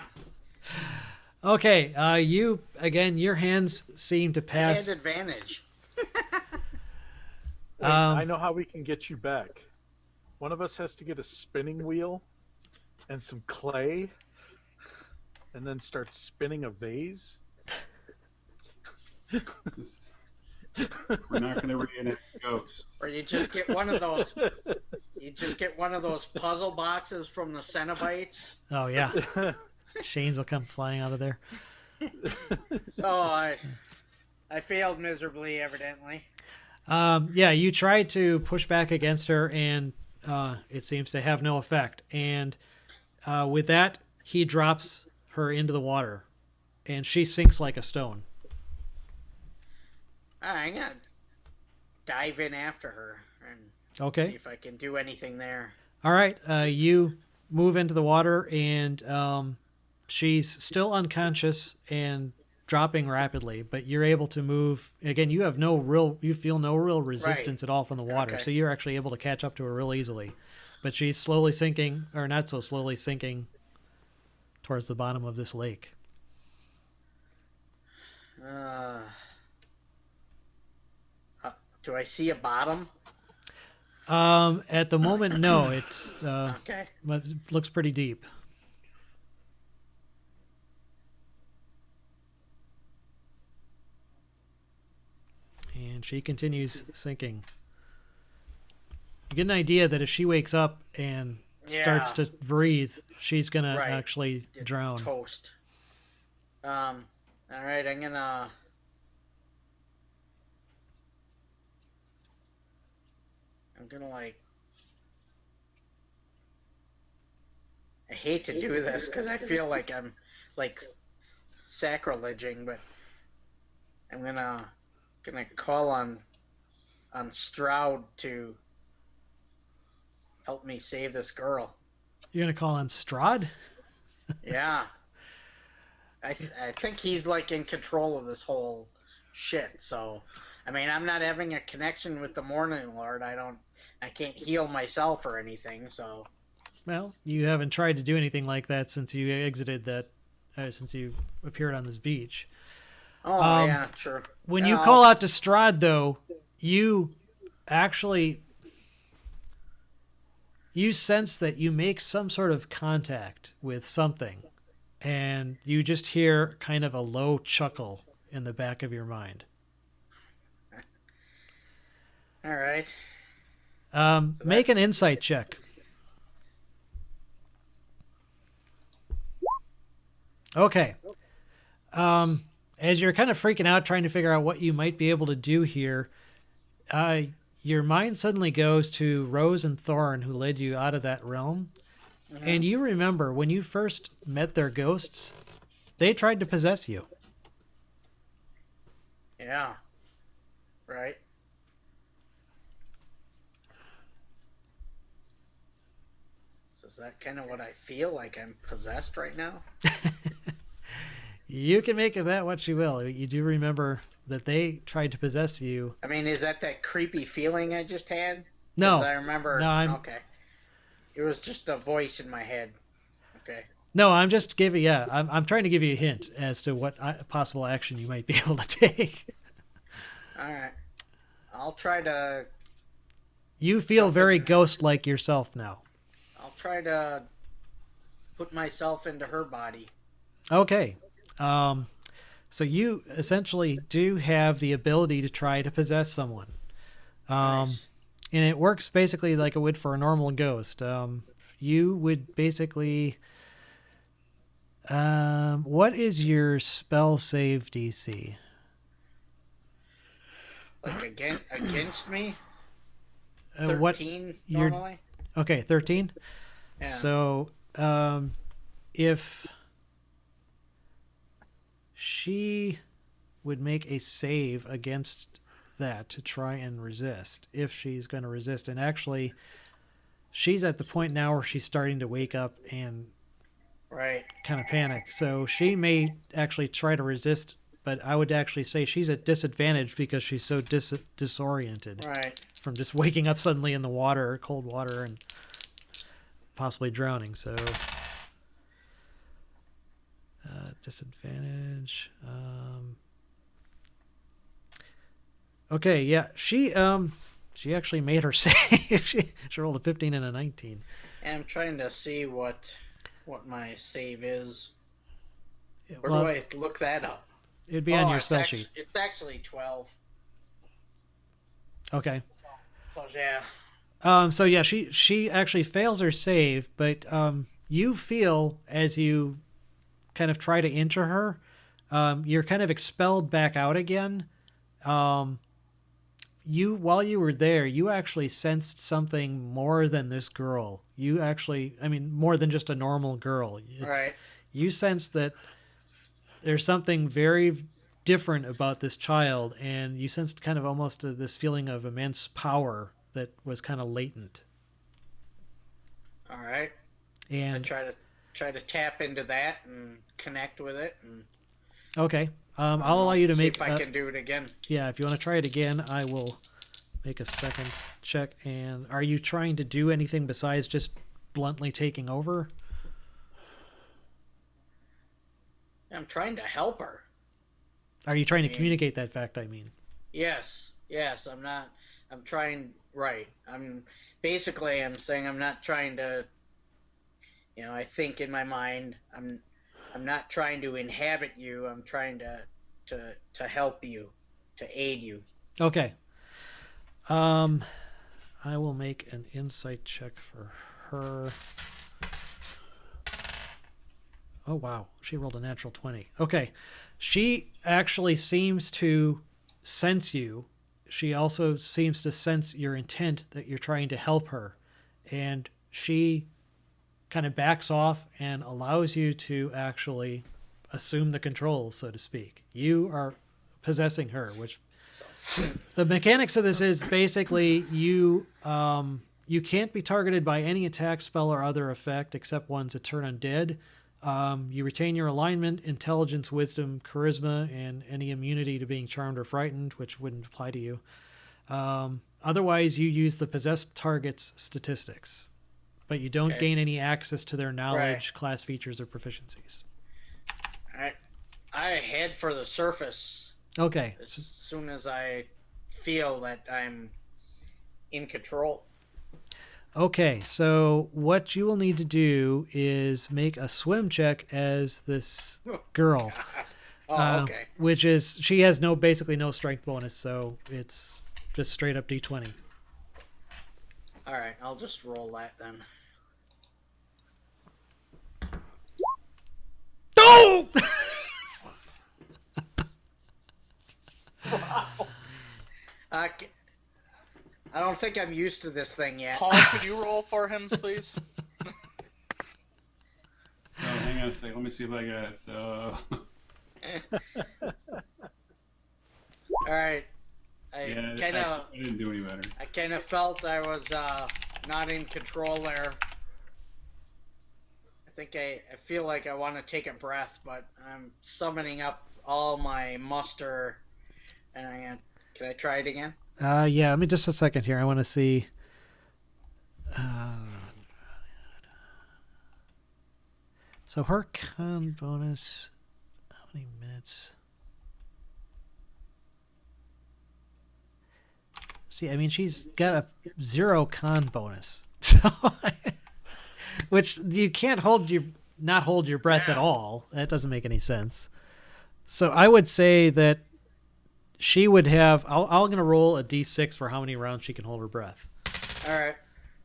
Okay. You, again, your hands seem to I pass. had advantage. Wait, I know how we can get you back. One of us has to get a spinning wheel and some clay and then start spinning a vase. We're not going to reenact ghosts. Or you just get one of those. You just get one of those puzzle boxes from the Cenobites. Oh, yeah. Shanes will come flying out of there. So I failed miserably, evidently. Yeah, you try to push back against her, and it seems to have no effect. And with that, he drops her into the water, and she sinks like a stone. I'm gonna dive in after her and Okay. see if I can do anything there. All right. You move into the water, and she's still unconscious and dropping rapidly, but you're able to move. Again, you feel no real resistance at all from the water, Okay. so you're actually able to catch up to her real easily. But she's slowly sinking, or not so slowly sinking, towards the bottom of this lake. Do I see a bottom? At the moment, no. It's Okay. it looks pretty deep. and she continues sinking. You get an idea that if she wakes up and starts to breathe, she's gonna Right. actually Get drown. Toast. All right, I'm gonna. Like. I hate to do this because I feel like I'm like sacrilегing, but I'm gonna call on Strahd to help me save this girl. You're gonna call on Strahd? Yeah. I think he's like in control of this whole shit. So, I mean, I'm not having a connection with the Morning Lord. I can't heal myself or anything. So, Well, you haven't tried to do anything like that since you exited that, since you appeared on this beach. oh yeah, sure. When you call out to Strahd, though, you actually sense that you make some sort of contact with something, and you just hear kind of a low chuckle in the back of your mind. All right. Make an insight check. Okay. As you're kind of freaking out, trying to figure out what you might be able to do here, your mind suddenly goes to Rose and Thorn, who led you out of that realm. Mm-hmm. And you remember when you first met their ghosts, they tried to possess you. Yeah. Right. So is that kind of what I feel like? I'm possessed right now? You can make of that what you will. You do remember that they tried to possess you. I mean, is that creepy feeling I just had? No. 'Cause I remember. No, okay. It was just a voice in my head. Okay. No, I'm just giving. Yeah, I'm trying to give you a hint as to what possible action you might be able to take. All right. I'll try to. You feel very ghost-like yourself now. I'll try to put myself into her body. Okay. So you essentially do have the ability to try to possess someone. Nice. And it works basically like it would for a normal ghost. You would basically... what is your spell save DC? Like against me? What 13 you're- normally? Okay, 13? Yeah. So, if she would make a save against that to try and resist, if she's going to resist, and actually, she's at the point now where she's starting to wake up and Right. kind of panic. So she may actually try to resist, but I would actually say she's at disadvantage because she's so disoriented Right. from just waking up suddenly in the water, cold water, and possibly drowning. So disadvantage. Okay, yeah, she actually made her save. she rolled a 15 and a 19. And I'm trying to see what my save is. Where Well, do I look that up? It'd be on your spell sheet. It's actually 12. Okay. So yeah. So yeah, she actually fails her save, but you feel as you kind of try to enter her, you're kind of expelled back out again. While you were there, you actually sensed something more than this girl. More than just a normal girl. Right. You sense that there's something very different about this child, and you sensed kind of almost this feeling of immense power that was kind of latent. All right. And I try to tap into that and connect with it. And okay, I'll allow you to see make. if I can do it again. Yeah, if you want to try it again, I will make a second check. And are you trying to do anything besides just bluntly taking over? I'm trying to help her. Are you trying to communicate that fact? I mean. Yes. I'm not. I'm trying. Right. I'm saying I'm not trying to. I think in my mind I'm not trying to inhabit you. I'm trying to help you, to aid you. Okay. I will make an insight check for her. Oh, wow. She rolled a natural 20. Okay. She actually seems to sense you. She also seems to sense your intent that you're trying to help her. And she kind of backs off and allows you to actually assume the control, so to speak. You are possessing her, which the mechanics of this is basically you can't be targeted by any attack, spell, or other effect except ones that turn undead. You retain your alignment, intelligence, wisdom, charisma, and any immunity to being charmed or frightened, which wouldn't apply to you. Otherwise, you use the possessed target's statistics, but you don't gain any access to their knowledge, class features, or proficiencies. I head for the surface. Okay. As soon as I feel that I'm in control. Okay, so what you will need to do is make a swim check as this girl. Okay. Which is, she has basically no strength bonus, so it's just straight up D20. All right, I'll just roll that then. Oh! I don't think I'm used to this thing yet. Paul, could you roll for him, please? So hang on a second. Let me see if I got it. So. All right. I didn't do any better. I kind of felt I was not in control there. I feel like I want to take a breath, but I'm summoning up all my muster, and can I try it again? Yeah, let me just a second here. I want to see. So her con bonus, how many minutes? See, I mean, she's got a 0 con bonus. So, which you can't not hold your breath at all. That doesn't make any sense. So I would say that she would have. I'm going to roll a d6 for how many rounds she can hold her breath. All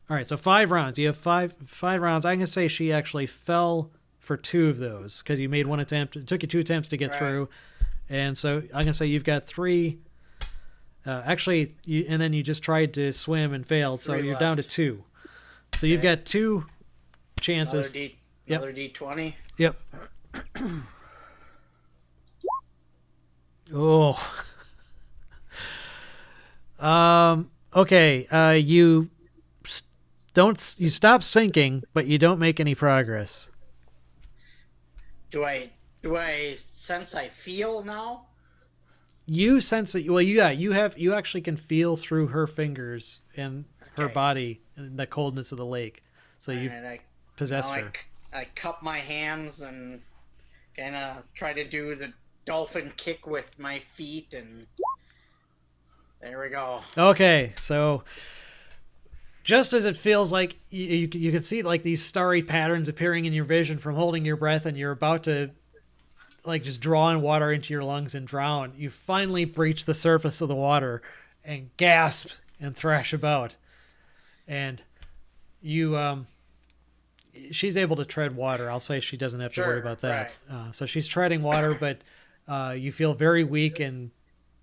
right. So 5 rounds. You have five rounds. I'm going to say she actually fell for 2 of those because you made 1 attempt. It took you 2 attempts to get through, and so I'm going to say you've got 3. Actually, and then you just tried to swim and failed, so you're down to 2. So you've got 2 chances. Another D20. Yep. Oh. Okay. You stop sinking, but you don't make any progress. Do I sense I feel now? You sense that. Well, you actually can feel through her fingers and her body and the coldness of the lake. So you've possessed her. I cup my hands and kind of try to do the dolphin kick with my feet, and there we go. Okay, so just as it feels like you can see like these starry patterns appearing in your vision from holding your breath, and you're about to like just draw in water into your lungs and drown, you finally breach the surface of the water and gasp and thrash about, and you she's able to tread water. I'll say she doesn't have to worry about that. So she's treading water, but you feel very weak and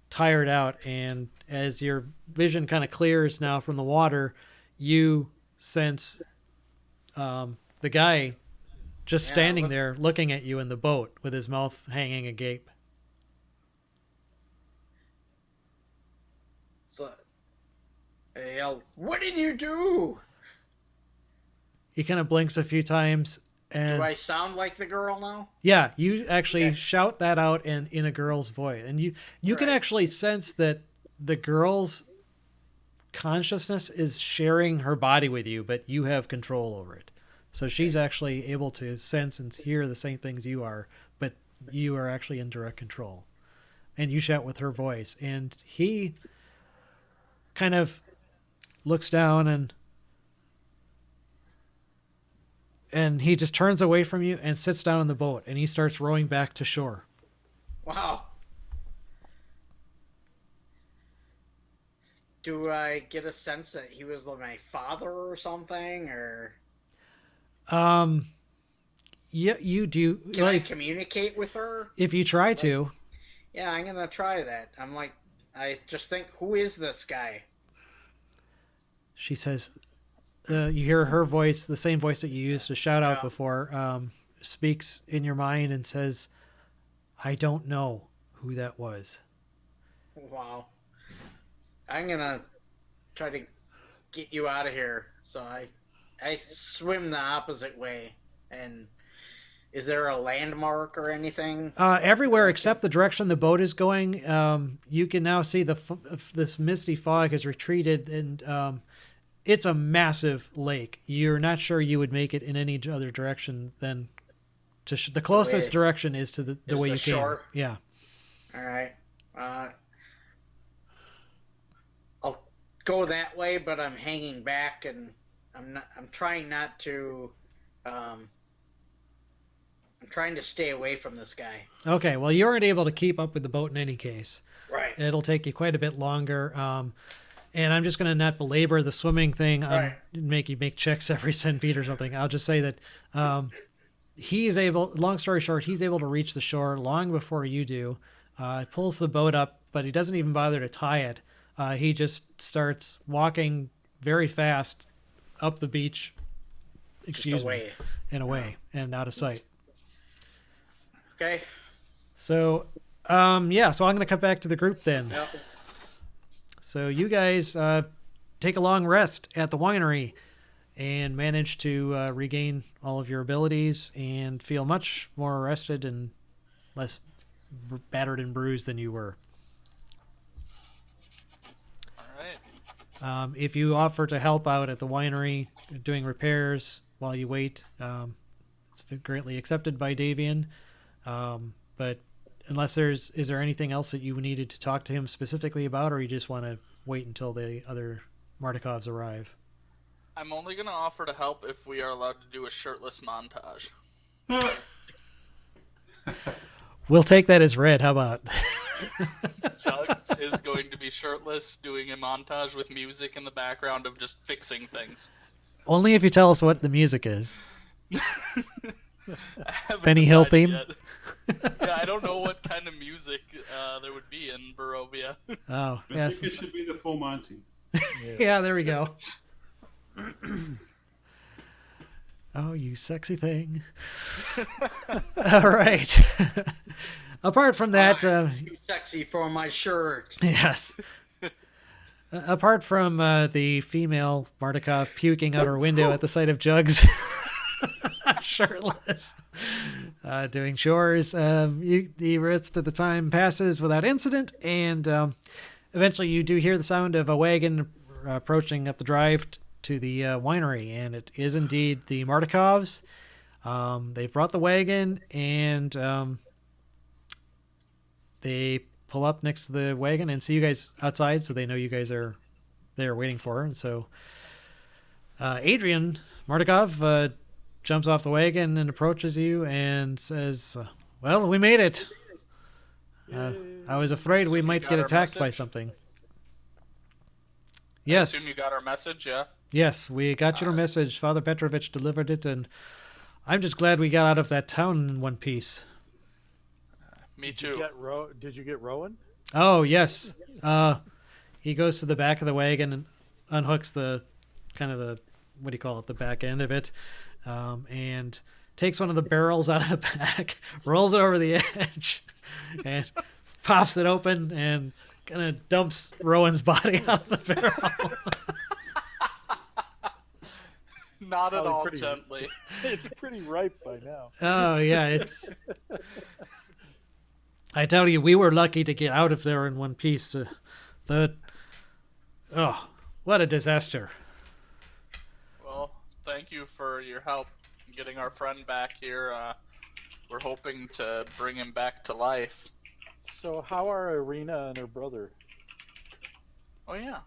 tired out, and as your vision kind of clears now from the water, you sense the guy just standing there looking at you in the boat with his mouth hanging agape. So I yell, "What did you do?" He kind of blinks a few times. And do I sound like the girl now? Yeah, you actually shout that out in a girl's voice. And you can actually sense that the girl's consciousness is sharing her body with you, but you have control over it. So she's actually able to sense and hear the same things you are, but you are actually in direct control. And you shout with her voice. And he kind of looks down and he just turns away from you and sits down in the boat, and he starts rowing back to shore. Wow. do I get a sense that he was my father or something, or Yeah, you do. can Well, I communicate with her? if you try to, Yeah, I'm gonna try that. I'm like, I just think, who is this guy? she says, you hear her voice, the same voice that you used to shout out Yeah. before, speaks in your mind and says, I don't know who that was. Wow. I'm gonna try to get you out of here. So I swim the opposite way. And is there a landmark or anything? Everywhere except the direction the boat is going, you can now see this misty fog has retreated, and it's a massive lake. You're not sure you would make it in any other direction than to the closest direction is to the is way the you shore? came. Yeah. All right. I'll go that way, but I'm hanging back, and I'm trying not to. I'm trying to stay away from this guy. Okay. Well, you aren't able to keep up with the boat in any case. Right. It'll take you quite a bit longer. And I'm just going to not belabor the swimming thing. Right. Make you make checks every 10 feet or something. I'll just say that he's able, long story short, he's able to reach the shore long before you do. Pulls the boat up, but he doesn't even bother to tie it. He just starts walking very fast up the beach. Excuse me. And away and out of sight. Okay. So, so I'm going to cut back to the group then. Yep. So you guys take a long rest at the winery and manage to regain all of your abilities and feel much more rested and less battered and bruised than you were. All right. If you offer to help out at the winery doing repairs while you wait, it's greatly accepted by Davian. But unless is there anything else that you needed to talk to him specifically about, or you just want to wait until the other Martikovs arrive? I'm only going to offer to help if we are allowed to do a shirtless montage. We'll take that as read. How about? Chugs is going to be shirtless, doing a montage with music in the background of just fixing things. Only if you tell us what the music is. I haven't Benny Hill decided theme? yet. Yeah, I don't know what kind of music there would be in Barovia. Oh, I yes. think it should be the full Monty. Yeah, there we go. Oh, you sexy thing. All right. Apart from that, Too sexy for my shirt. yes. Apart from the female Martikov puking out her window at the sight of Jugs, shirtless, doing chores, the rest of the time passes without incident, and eventually you do hear the sound of a wagon approaching up the drive to the winery, and it is indeed the Martikovs. They've brought the wagon, and they pull up next to the wagon and see you guys outside, so they know you guys are there waiting for her. And so Adrian Martikov jumps off the wagon and approaches you and says, well, we made it. I was afraid we might get attacked by something. Yes. I assume you got our message, yeah? Yes, we got your message. Father Petrovich delivered it, and I'm just glad we got out of that town in one piece. Me too. Did you get Rowan? Oh, yes. He goes to the back of the wagon and unhooks the what do you call it, the back end of it, and takes one of the barrels out of the back, rolls it over the edge, and pops it open and kind of dumps Rowan's body out of the barrel. Not at all Pretty- gently. It's pretty ripe by now. Oh, yeah, it's... I tell you, we were lucky to get out of there in one piece. Oh, what a disaster. Well, thank you for your help in getting our friend back here. We're hoping to bring him back to life. So how are Irina and her brother? Oh, yeah.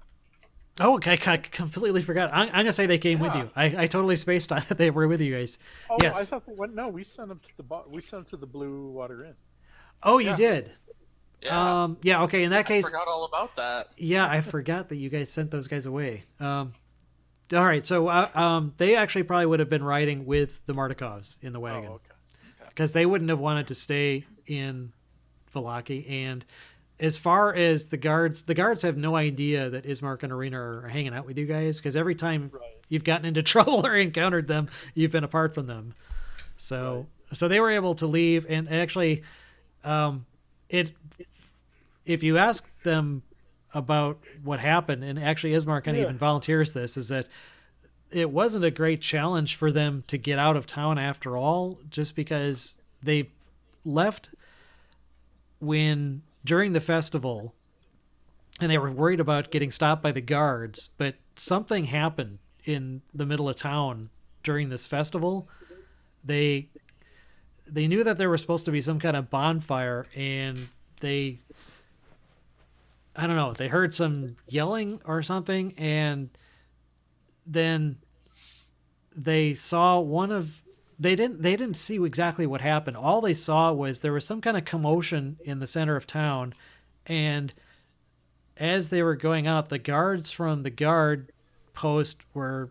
Oh, okay, I completely forgot. I'm going to say they came with Yeah. you. I totally spaced on that they were with you guys. Oh, Yes. I thought they went. No, we sent them to the Blue Water Inn. Oh, you Yeah. did? Yeah. Yeah. Okay. In that I case, forgot all about that. yeah, I forgot that you guys sent those guys away. All right. So, they actually probably would have been riding with the Martikovs in the wagon Oh, okay. because they wouldn't have wanted to stay in Vallaki. And as far as the guards have no idea that Ismark and Arena are hanging out with you guys because every time Right. you've gotten into trouble or encountered them, you've been apart from them. So, so they were able to leave, and actually, it. If you ask them about what happened, and actually Ismark kind of even volunteers this, is that it wasn't a great challenge for them to get out of town after all, just because they left during the festival and they were worried about getting stopped by the guards, but something happened in the middle of town during this festival. They knew that there was supposed to be some kind of bonfire, and I don't know, they heard some yelling or something, and then they saw they didn't see exactly what happened. All they saw was there was some kind of commotion in the center of town, and as they were going out, the guards from the guard post were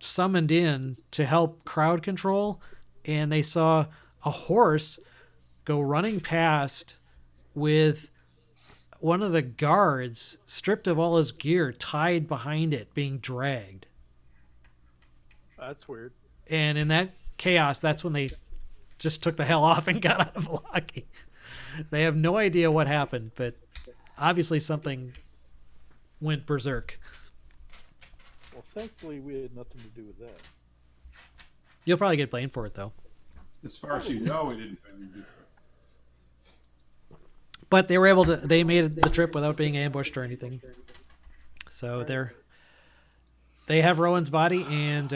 summoned in to help crowd control, and they saw a horse go running past with one of the guards stripped of all his gear, tied behind it, being dragged. That's weird. And in that chaos, that's when they just took the hell off and got out of Vallaki. They have no idea what happened, but obviously something went berserk. Well, thankfully, we had nothing to do with that. You'll probably get blamed for it, though. As far as you know, we didn't do it. But they were able to. They made the trip without being ambushed or anything. So they have Rowan's body, and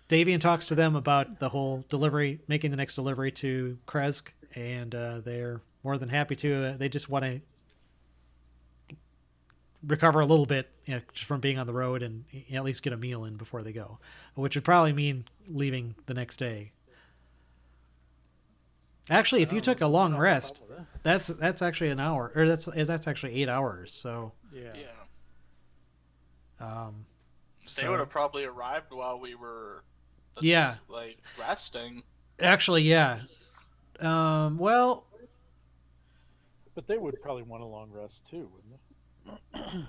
Davian talks to them about the whole delivery, making the next delivery to Krezk, and they're more than happy to. They just want to recover a little bit, just from being on the road, and at least get a meal in before they go, which would probably mean leaving the next day. Actually, if you took a long rest, that's actually an hour, or that's actually 8 hours. So Yeah. They would have probably arrived while we were resting. Actually, yeah. Well, But they would probably want a long rest too, wouldn't they?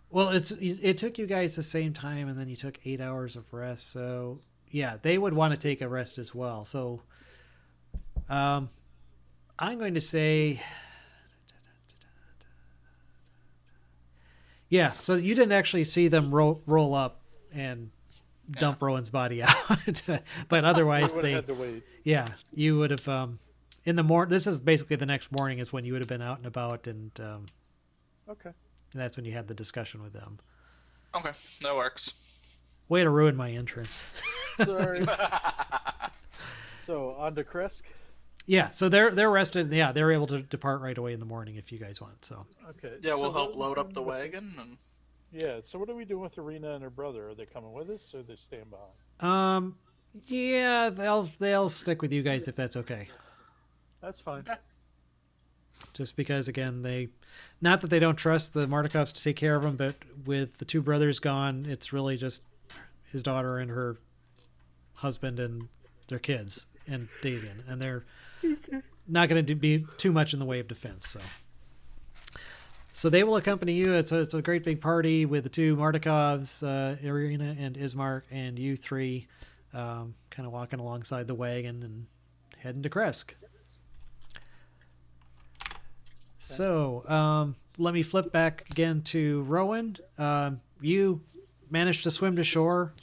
well, it took you guys the same time, and then you took 8 hours of rest. So yeah, they would want to take a rest as well. So I'm going to say, yeah. So you didn't actually see them roll up and dump Rowan's body out, but otherwise They would have had to wait. yeah, you would have in the morning. This is basically the next morning is when you would have been out and about, and Okay. that's when you had the discussion with them. Okay, that works. Way to ruin my entrance. Sorry. So on to Krezk. Yeah, so they're rested. Yeah, they're able to depart right away in the morning if you guys want. So Okay. Yeah, we'll so help load up the wagon. And Yeah. So what are we doing with Arena and her brother? Are they coming with us, or are they staying behind? yeah, they'll stick with you guys if that's okay. That's fine. Just because, again, not that they don't trust the Martikovs to take care of them, but with the two brothers gone, it's really just his daughter and her husband and their kids and Davian, and they're not going to be too much in the way of defense. So they will accompany you. It's a great big party with the two Martikovs, Irina and Ismark, and you three, kind of walking alongside the wagon and heading to Krezk. So let me flip back again to Rowan. You managed to swim to shore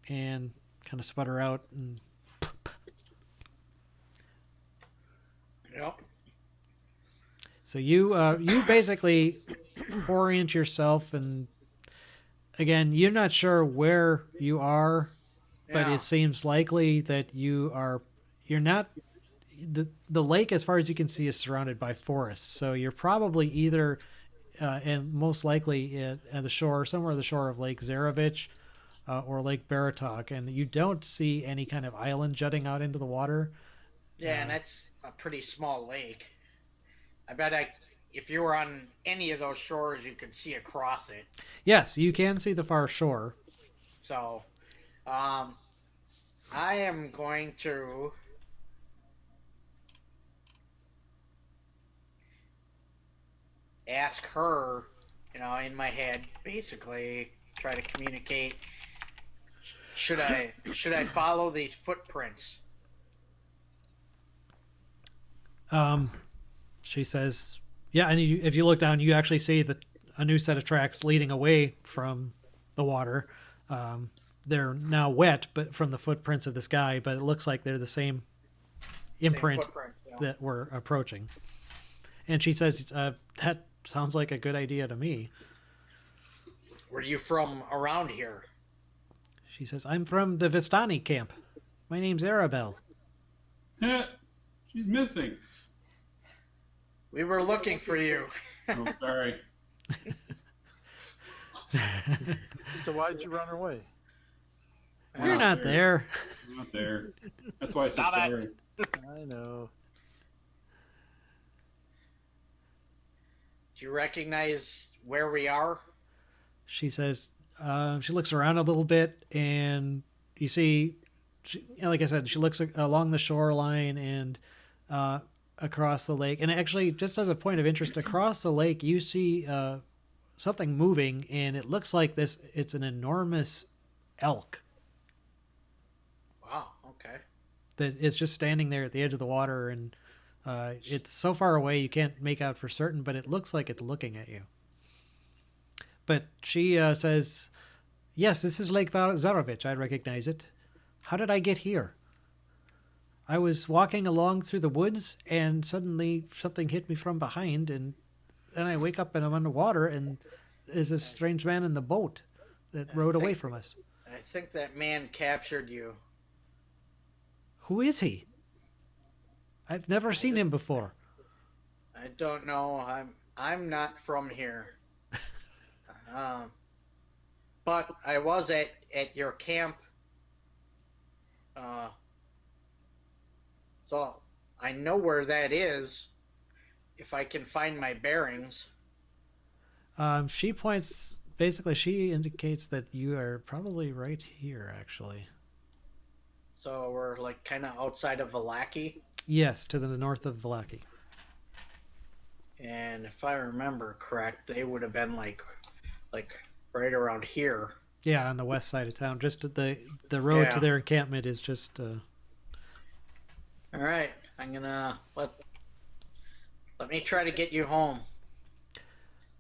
and kind of sputter out and. Yep. So you basically orient yourself, and again, you're not sure where you are, but Yeah. it seems likely that you're not. The lake, as far as you can see, is surrounded by forests. So you're probably either, and most likely at the shore, somewhere at the shore of Lake Zarevich or Lake Baratok, and you don't see any kind of island jutting out into the water. Yeah, and that's a pretty small lake. I bet if you were on any of those shores, you could see across it. Yes, you can see the far shore. So, I am going to ask her, in my head, basically try to communicate. Should I follow these footprints? She says, yeah, and if you look down, you actually see a new set of tracks leading away from the water. They're now wet, but from the footprints of this guy, but it looks like they're the same imprint footprint, that we're approaching. And she says, that sounds like a good idea to me. Were you from around here? She says, I'm from the Vistani camp. My name's Arabelle. She's missing. We were looking for you. Oh, sorry. So why'd you run away? We're not there. I'm not there. That's why I said Stop it. sorry. I know. Do you recognize where we are? She says, she looks around a little bit, and you see, like I said, she looks along the shoreline and across the lake. And actually, just as a point of interest, across the lake, you see something moving, and it looks like it's an enormous elk Wow, okay. that is just standing there at the edge of the water, and it's so far away you can't make out for certain, but it looks like it's looking at you. But she says, yes, this is Lake Zarovich. I recognize it. How did I get here? I was walking along through the woods, and suddenly something hit me from behind, and then I wake up and I'm underwater, and there's a strange man in the boat that rowed away from us. I think that man captured you. Who is he? I've never seen him before. I don't know. I'm not from here. But I was at your camp. So I know where that is if I can find my bearings. She points, basically, she indicates that you are probably right here, actually. So we're like kind of outside of Valaki. Yes, to the north of Valaki. And if I remember correct, they would have been like right around here. Yeah, on the west side of town. Just the road Yeah. to their encampment is just. All right, I'm gonna let me try to get you home.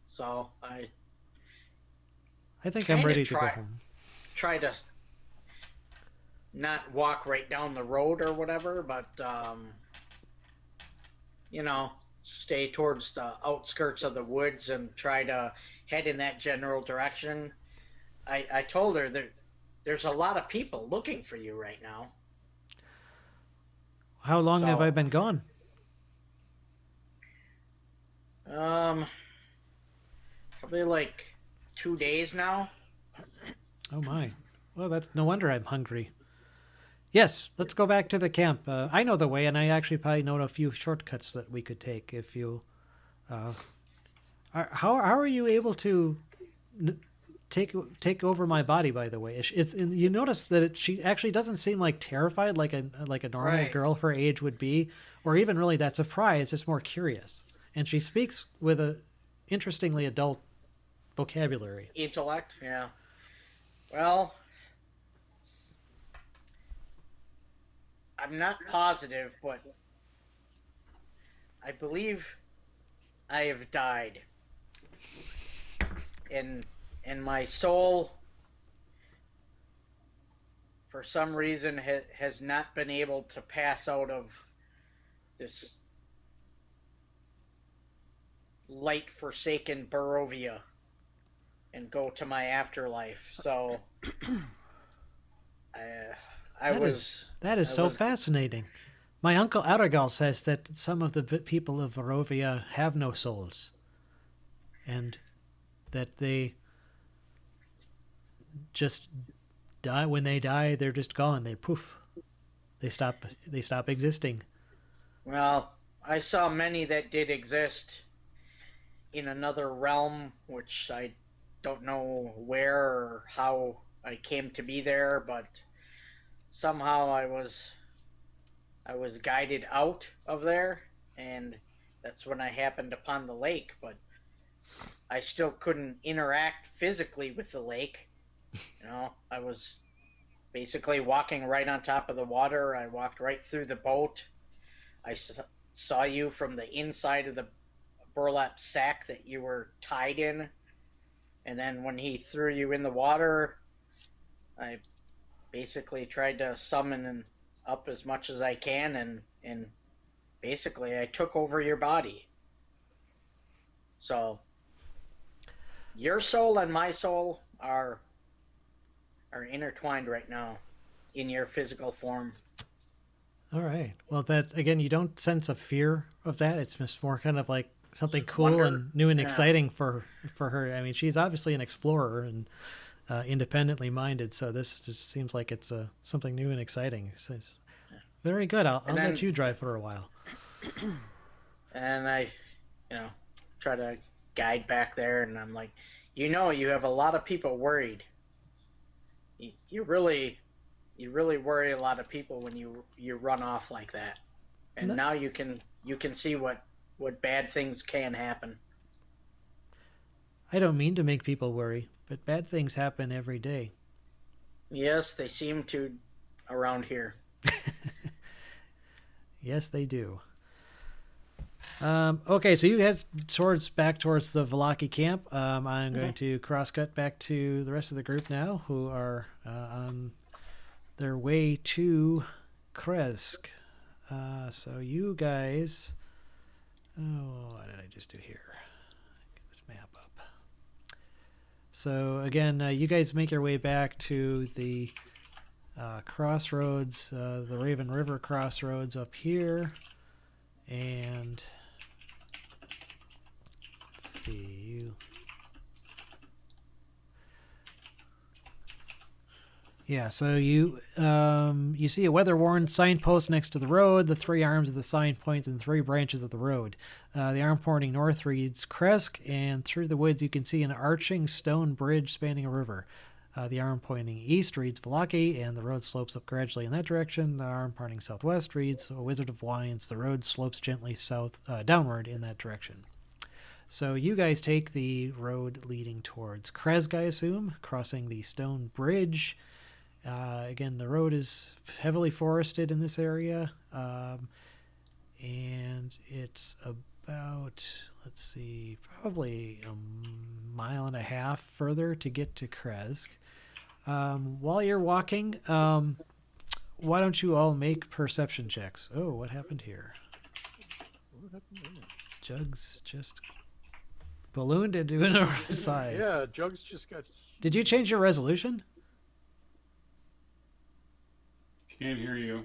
So I I think I'm kinda ready to go try- home. try to not walk right down the road or whatever, but stay towards the outskirts of the woods and try to head in that general direction. I told her that there's a lot of people looking for you right now. How long have So- I been gone? Probably like 2 days now. Oh my. Well, that's no wonder I'm hungry. Yes, let's go back to the camp. I know the way, and I actually probably know a few shortcuts that we could take if you. How are you able to take over my body? By the way, you notice that she actually doesn't seem like terrified like a normal Right. girl of her age would be, or even really that surprised. Just more curious, and she speaks with a interestingly adult vocabulary. Intellect, yeah. Well, I'm not positive, but I believe I have died. And my soul, for some reason, has not been able to pass out of this light forsaken Barovia and go to my afterlife. So That is so fascinating. My uncle Aragal says that some of the people of Barovia have no souls, and that they just die. When they die, they're just gone. They poof. They stop existing. Well, I saw many that did exist in another realm, which I don't know where or how I came to be there, but somehow I was guided out of there, and that's when I happened upon the lake, but I still couldn't interact physically with the lake. I was basically walking right on top of the water. I walked right through the boat. I saw you from the inside of the burlap sack that you were tied in. And then when he threw you in the water, I basically tried to summon up as much as I can, and basically I took over your body. So your soul and my soul are intertwined right now in your physical form. All right. Well, that again, you don't sense a fear of that. It's just more kind of like something cool Wonder. and new and Yeah. exciting for her. I mean, she's obviously an explorer and independently minded, so this just seems like it's something new and exciting. So it's very good. I'll And let then- you drive for a while. And I, try to guide back there, and I'm like, you have a lot of people worried. You really worry a lot of people when you run off like that. And No. now you can see what bad things can happen. I don't mean to make people worry, but bad things happen every day. Yes, they seem to around here. Yes, they do. Okay, so you head back towards the Velaki camp. I'm going to cross-cut back to the rest of the group now, who are on their way to Krezk. So you guys... Oh, what did I just do here? Get this map up. So again, you guys make your way back to the crossroads, the Raven River crossroads up here. And let's see, you. Yeah, so you see a weather-worn signpost next to the road. The three arms of the sign point in three branches of the road. The arm pointing north reads Krezk, and through the woods you can see an arching stone bridge spanning a river. The arm pointing east reads Velaki, and the road slopes up gradually in that direction. The arm pointing southwest reads A Wizard of Wines. The road slopes gently downward in that direction. So you guys take the road leading towards Krezk, I assume, crossing the stone bridge. Again, the road is heavily forested in this area, and it's about, let's see, probably a mile and a half further to get to Krezk. While you're walking, why don't you all make perception checks? Oh, what happened here? What happened there? Jugs just ballooned into enormous size. Yeah, Jugs just got. Did you change your resolution? Can't hear you.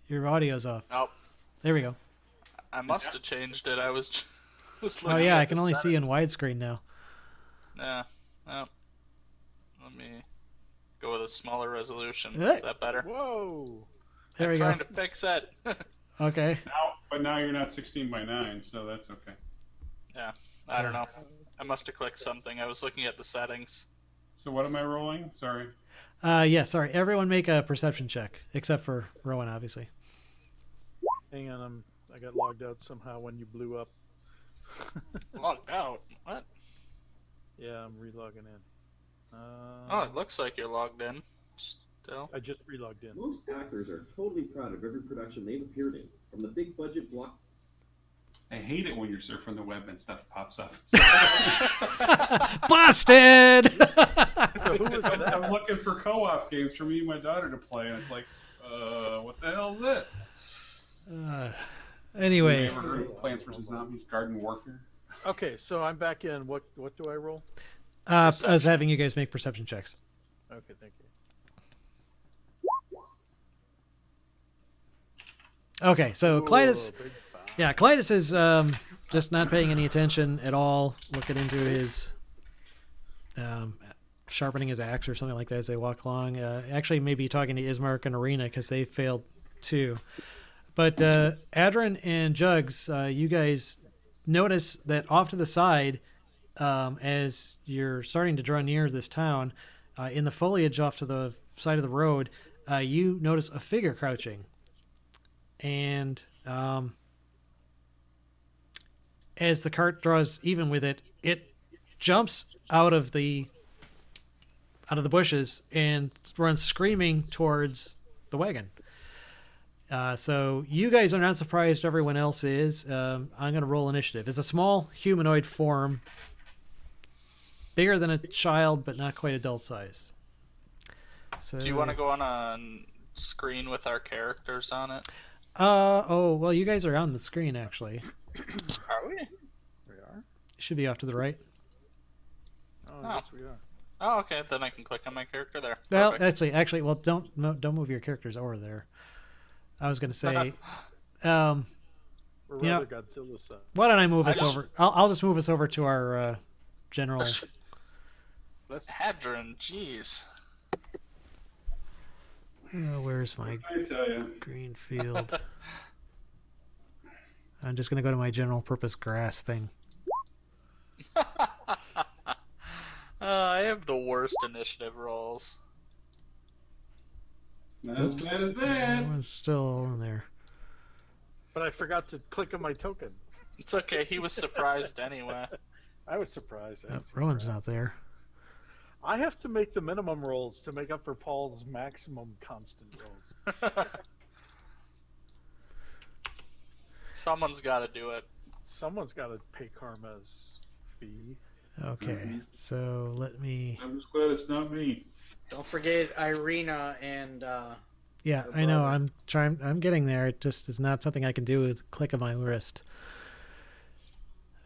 Your audio's off. Nope. There we go. I must have changed it. I was just Oh looking yeah, at I can the only see setting. in widescreen now. Yeah. Oh. Let me go with a smaller resolution. Eh. Is that better? Whoa! There I'm we go. trying to fix it. Okay. But now you're not 16 by 9, so that's okay. Yeah. I don't know. I must have clicked something. I was looking at the settings. So what am I rolling? Sorry. Yeah, sorry. Everyone make a perception check, except for Rowan, obviously. Hang on, I got logged out somehow when you blew up. Logged out. What? Yeah, I'm relogging in. Oh, it looks like you're logged in. Still. I just relogged in. Most actors are totally proud of every production they've appeared in, from the big budget block. I hate it when you're surfing the web and stuff pops up. Busted! So who was that? I'm looking for co-op games for me and my daughter to play, and it's like, what the hell is this? Anyway, Have you ever heard of Plants vs. Zombies Garden Warfare? Okay, so I'm back in. What do I roll? I was having you guys make perception checks. Okay, thank you. Okay, so Clytus... Whoa, big bounce. Yeah, Clytus is just not paying any attention at all, looking into his sharpening his axe or something like that as they walk along. Actually, maybe talking to Ismark and Arena because they failed too. But Adrin and Jugs, you guys notice that off to the side, as you're starting to draw near this town, in the foliage off to the side of the road, you notice a figure crouching. And as the cart draws even with it, it jumps out of the bushes and runs screaming towards the wagon. So you guys are not surprised. Everyone else is. I'm going to roll initiative. It's a small humanoid form, bigger than a child, but not quite adult size. So, Do you want to go on a screen with our characters on it? Oh, well, you guys are on the screen, actually. Are we? We are? Should be off to the right. Oh, Oh. yes, we are. Oh, okay. Then I can click on my character there. Well, Perfect. actually, well, don't move your characters over there. I was going to say, We're You know- rather Godzilla size. why don't I move us just- over? I'll just move us over to our general. Let's Hadron, jeez. Where's my I tell you. green field? I'm just going to go to my general purpose grass thing. I have the worst initiative rolls. Not as bad as that. That one's still in there. But I forgot to click on my token. It's okay. He was surprised anyway. I was surprised. I Oh, didn't see Rowan's that. not there. I have to make the minimum rolls to make up for Paul's maximum constant rolls. Someone's got to do it. Someone's got to pay Karma's fee. Okay, so let me. I'm just glad it's not me. Don't forget Irina and Yeah, Her I know. brother. I'm trying. I'm getting there. It just is not something I can do with a click of my wrist.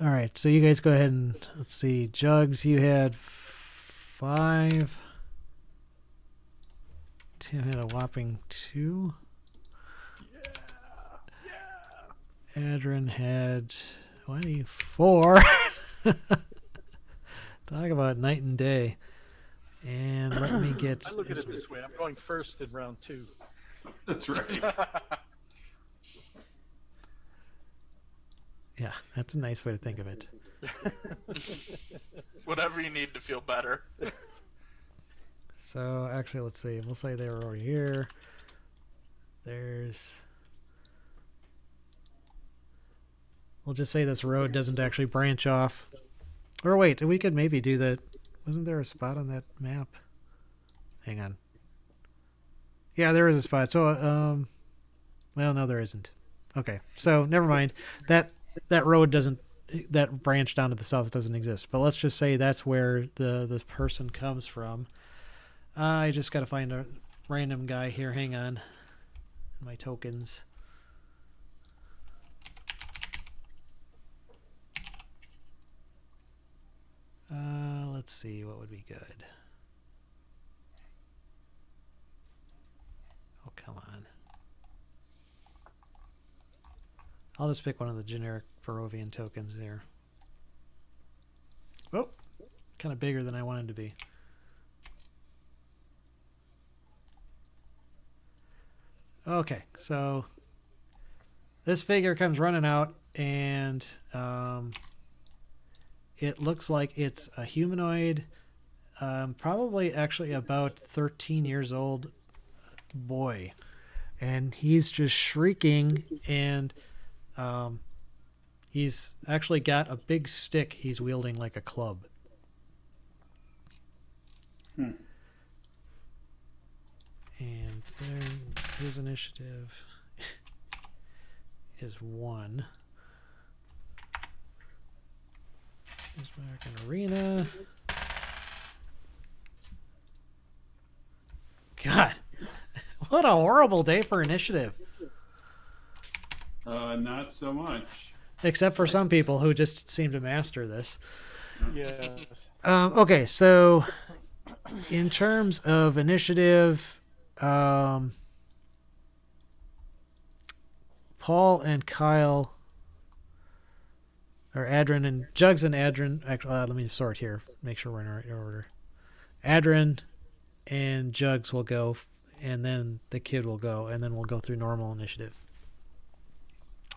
All right, so you guys go ahead and let's see. Jugs, you had 5. Tim had a whopping 2. Adrin had 24. Talk about night and day. And let me get. I look at it this way. I'm going first in round 2. That's right. Yeah, that's a nice way to think of it. Whatever you need to feel better. So actually, let's see. We'll say they were over here. We'll just say this road doesn't actually branch off. Or wait, we could maybe do that. Wasn't there a spot on that map? Hang on. Yeah, there is a spot. So, well, no, there isn't. Okay, so never mind. That road doesn't. That branch down to the south doesn't exist. But let's just say that's where the person comes from. I just got to find a random guy here. Hang on. My tokens. Let's see. What would be good? Oh, come on. I'll just pick one of the generic Barovian tokens here. Oh, kind of bigger than I wanted to be. Okay, so this figure comes running out, and it looks like it's a humanoid, probably actually about 13 years old boy. And he's just shrieking, and he's actually got a big stick he's wielding like a club. And then his initiative is 1. He's back in arena. God, what a horrible day for initiative. Not so much. Except for some people who just seem to master this. Yes. Okay, so in terms of initiative, Paul and Kyle, or Adrin and Jugs and Adrin. Actually, let me sort here. Make sure we're in the right order. Adrin and Jugs will go, and then the kid will go, and then we'll go through normal initiative.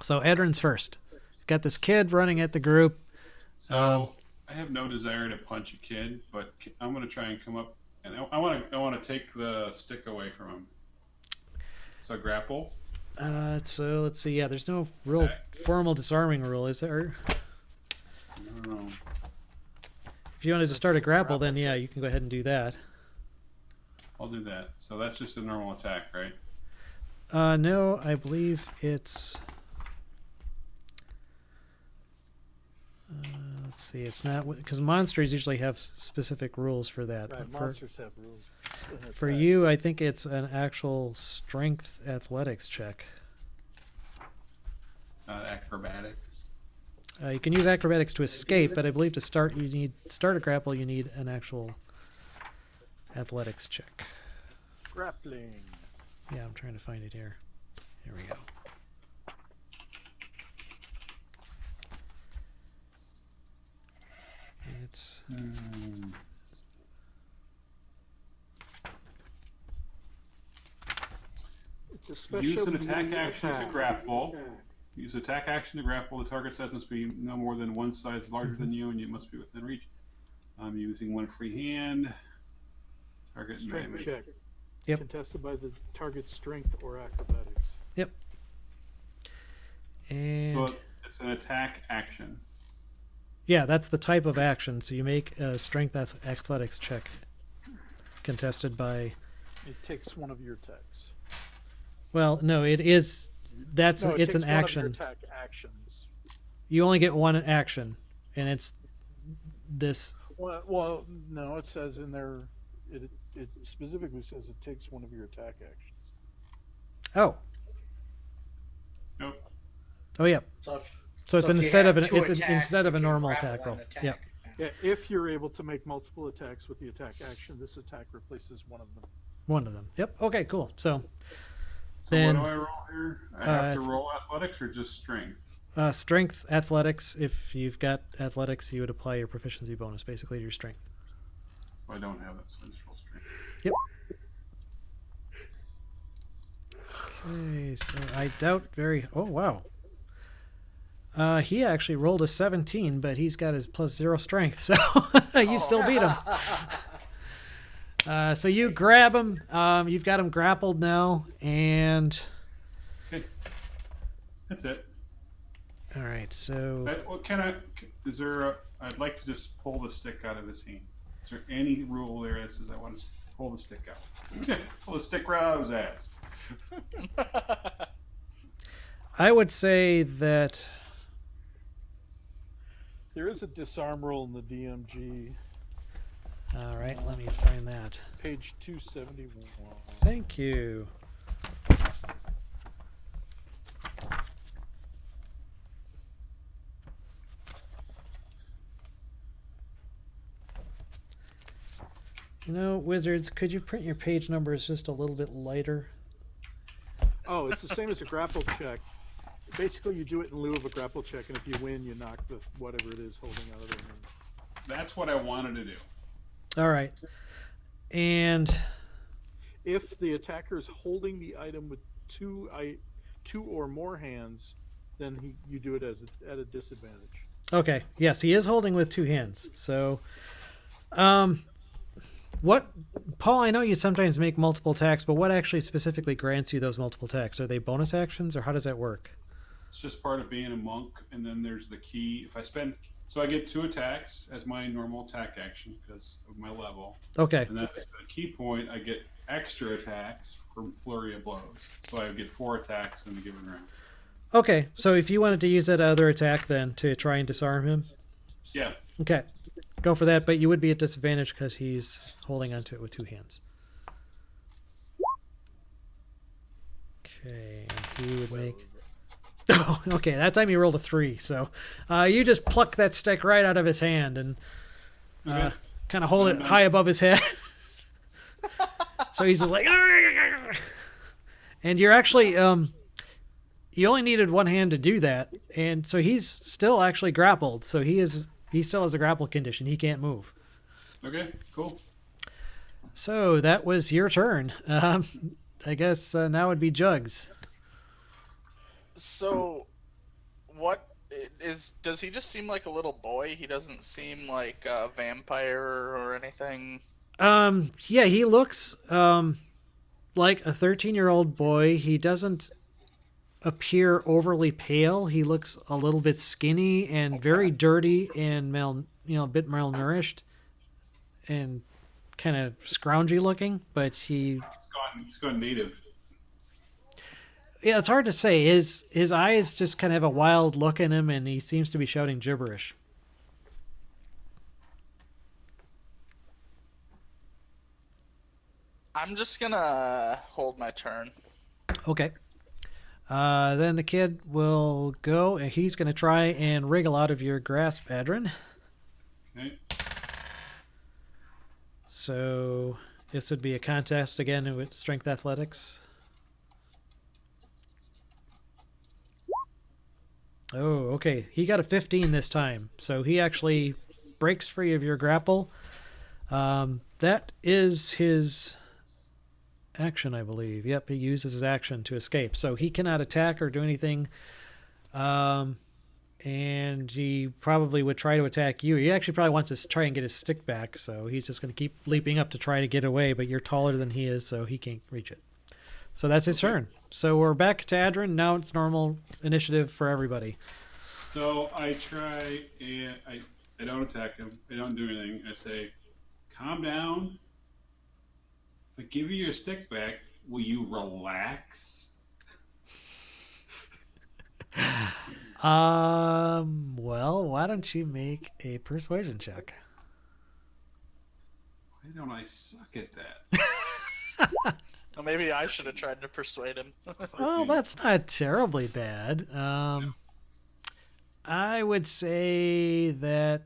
So Edrin's first. Got this kid running at the group. So I have no desire to punch a kid, but I'm going to try and come up, and I want to take the stick away from him. So grapple. So let's see. Yeah, there's no real formal disarming rule, is there? I don't know. If you wanted to start a grapple, then yeah, you can go ahead and do that. I'll do that. So that's just a normal attack, right? No, I believe it's. Let's see. It's not because monsters usually have specific rules for that. Right, But monsters have rules. for you, I think it's an actual strength athletics check. Acrobatics. You can use acrobatics to escape, but I believe to start a grapple. You need an actual athletics check. Grappling. Yeah, I'm trying to find it here. Here we go. It's It's a special. Use an attack melee action to attack. grapple. Use attack action to grapple. The target size must be no more than one size larger than you, and you must be within reach. I'm using one free hand. Target Strength may check. Yep. Contested by the target's strength or acrobatics. Yep. And So it's an attack action. yeah, that's the type of action. So you make a strength athletics check, contested by. It takes one of your attacks. Well, no, it is. It's No, an takes one of action. your attack actions. You only get one action, and it's this. Well, no, it says in there. It specifically says it takes one of your attack actions. Oh. Nope. Oh, yeah. So So it's if you instead have of an two it's attacks, instead of a you can normal grapple attack roll. and attack. Yep. Yeah, if you're able to make multiple attacks with the attack action, this attack replaces one of them. One of them. Yep. Okay. Cool. So So then what do I roll here? I have to roll athletics or just strength? strength athletics. If you've got athletics, you would apply your proficiency bonus basically to your strength. Well, I don't have that, so I just roll strength. Yep. Okay. So I doubt very. Oh wow. He actually rolled a 17, but he's got his +0 strength, so you still beat him. So you grab him. You've got him grappled now, and Okay. That's it. all right. So Well, is there I'd like to just pull the stick out of his hand. Is there any rule there that says I want to pull the stick out? Pull the stick right out of his ass. I would say that. There is a disarm roll in the DMG, All right. Let me find that. page 271. Thank you. You know, wizards, could you print your page numbers just a little bit lighter? Oh, it's the same as a grapple check. Basically, you do it in lieu of a grapple check, and if you win, you knock the whatever it is holding out of their hand. That's what I wanted to do. All right. And If the attacker is holding the item with two or more hands, then you do it at a disadvantage. okay, yes, he is holding with two hands. So, what, Paul? I know you sometimes make multiple attacks, but what actually specifically grants you those multiple attacks? Are they bonus actions, or how does that work? It's just part of being a monk, and then there's the key. So I get 2 attacks as my normal attack action because of my level. Okay. And then at the key point, I get extra attacks from flurry of blows. So I get 4 attacks in a given round. Okay, so if you wanted to use that other attack then to try and disarm him, Yeah. okay, go for that. But you would be at disadvantage because he's holding onto it with two hands. Okay, he would make. Oh, okay. That time he rolled a 3, so you just pluck that stick right out of his hand and Okay. kind of hold it high above his head. So he's just like, and you're actually you only needed one hand to do that, and so he's still actually grappled. So he still has a grapple condition. He can't move. Okay, cool. So that was your turn. I guess now would be Jugs. So what is? Does he just seem like a little boy? He doesn't seem like a vampire or anything. Yeah, he looks like a 13-year-old boy. He doesn't appear overly pale. He looks a little bit skinny and very dirty and a bit malnourished and kind of scroungy looking, but He's gone native. yeah, it's hard to say. His eyes just kind of have a wild look in him, and he seems to be shouting gibberish. I'm just gonna hold my turn. Okay. Then the kid will go, and he's going to try and wriggle out of your grasp, Adrin. Okay. So this would be a contest again with strength athletics. Oh, okay. He got a 15 this time, so he actually breaks free of your grapple. That is his action, I believe. Yep, he uses his action to escape. So he cannot attack or do anything. And he probably would try to attack you. He actually probably wants to try and get his stick back, so he's just going to keep leaping up to try to get away, but you're taller than he is, so he can't reach it. So that's his turn. So we're back to Adrin. Now it's normal initiative for everybody. So I try and I don't attack him. I don't do anything. I say, calm down. If I give you your stick back, will you relax? Well, why don't you make a persuasion check? Why don't I suck at that? Well, maybe I should have tried to persuade him. Well, that's not terribly bad. I would say that.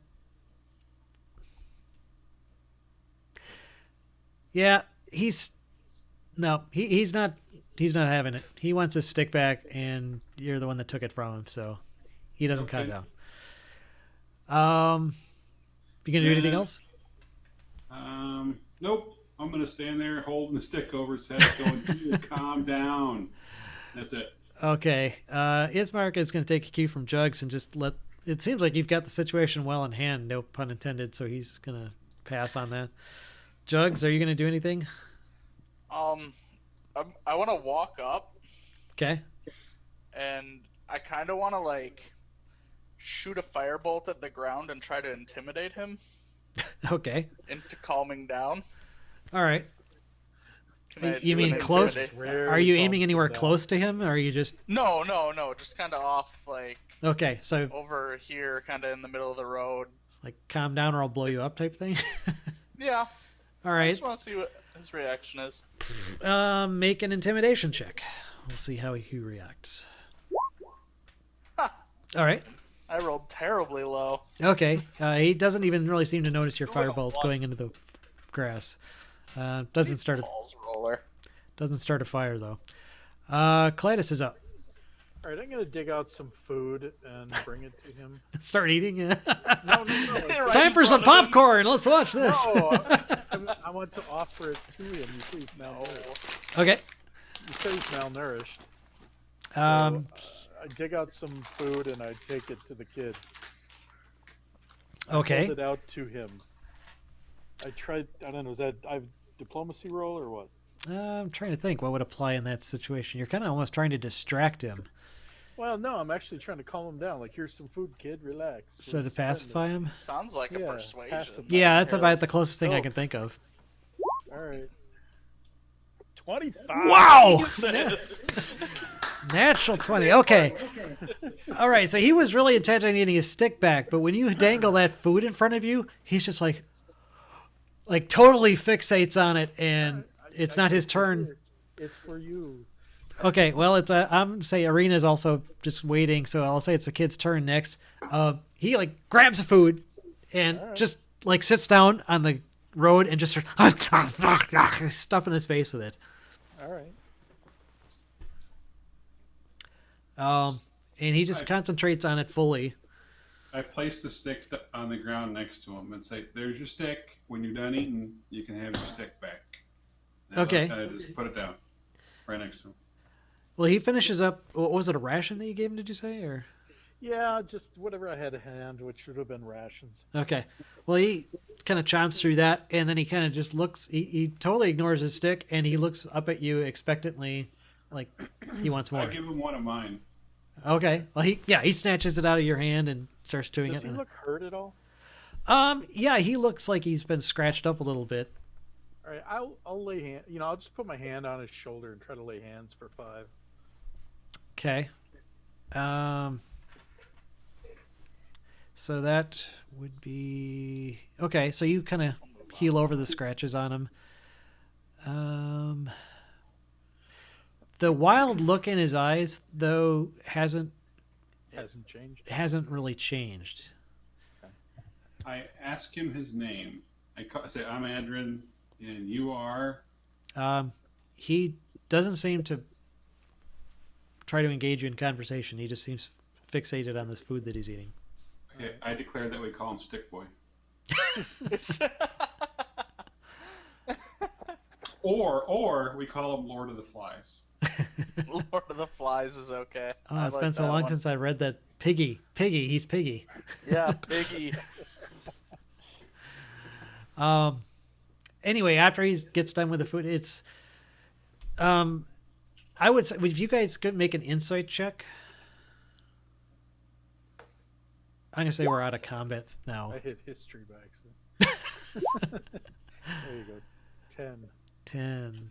Yeah, he's not having it. He wants his stick back, and you're the one that took it from him, so he doesn't cut Okay. down. You gonna do anything else? Nope. I'm gonna stand there holding the stick over his head, going, "You calm down." That's it. Okay. Ismark is going to take a cue from Jugs and just let. It seems like you've got the situation well in hand, no pun intended, so he's going to pass on that. Jugs, are you going to do anything? I want to walk up, Okay. and I kind of want to like shoot a firebolt at the ground and try to intimidate him Okay. into calming down. All right. Can I You do mean an close? intimidate? Are you aiming anywhere down. close to him, or are you just. No, just kind of off, like Okay, so over here, kind of in the middle of the road. like calm down or I'll blow you up type thing? Yeah. All I right. just want to see what his reaction is. Make an intimidation check. We'll see how he reacts. Ha! All right. I rolled terribly low. Okay. He doesn't even really seem to notice your Going on firebolt one. going into the grass. Doesn't start Balls roller. a fire though. Clytus is up. All right, I'm gonna dig out some food and bring it to him. Start eating. No. Right Time in for some front of him. popcorn. Let's watch this. No, I want to offer it to him. You see, he's malnourished. Okay. You say he's malnourished. Um, I dig out some food and I take it to the kid. I okay. hold it out to him. I tried. I don't know. Is that I have diplomacy roll or what? I'm trying to think what would apply in that situation. You're kind of almost trying to distract him. Well, no. I'm actually trying to calm him down. Like, here's some food, kid. Relax. So We're to spending. pacify him? Sounds like a Yeah, persuasion. passive. Yeah, that's Here. about the closest thing I So- can think of. All right. 25. Wow! Jesus. Natural 20. Okay. All right, so he was really intent on getting his stick back, but when you dangle that food in front of you, he's just like totally fixates on it, and it's not his turn. It's for you. Okay, well, it's I'm say Arena's also just waiting, so I'll say it's the kid's turn next. He like grabs the food and just like sits down on the road and just starts stuffing his face with it. All right. And he just concentrates on it fully. I place the stick on the ground next to him and say, "There's your stick. When you're done eating, you can have your stick back." And Okay. I just put it down right next to him. Well, he finishes up. What was it, a ration that you gave him? Did you say or? Yeah, just whatever I had at hand, which should have been rations. Okay. Well, he kind of chomps through that, and then he kind of just looks. He totally ignores his stick, and he looks up at you expectantly, like he wants I more. give him one of mine. Okay. Well, he snatches it out of your hand and starts chewing Does it. he look hurt at all? Yeah, he looks like he's been scratched up a little bit. All right, I'll lay hand. I'll just put my hand on his shoulder and try to lay hands for 5. Okay. So that would be okay. So you kind of heal over the scratches on him. The wild look in his eyes, though, hasn't changed. really changed. I ask him his name. I say, I'm Adrian, and you are. He doesn't seem to try to engage you in conversation. He just seems fixated on this food that he's eating. Okay, I declare that we call him Stick Boy. or we call him Lord of the Flies. Lord of the Flies is okay. Oh, it's been so long since I read that. Piggy, he's Piggy. Yeah, Piggy. Anyway, after he gets done with the food, it's I would say if you guys could make an insight check. I'm gonna say we're out of combat now. I hit history by accident. There you go. 10. 10,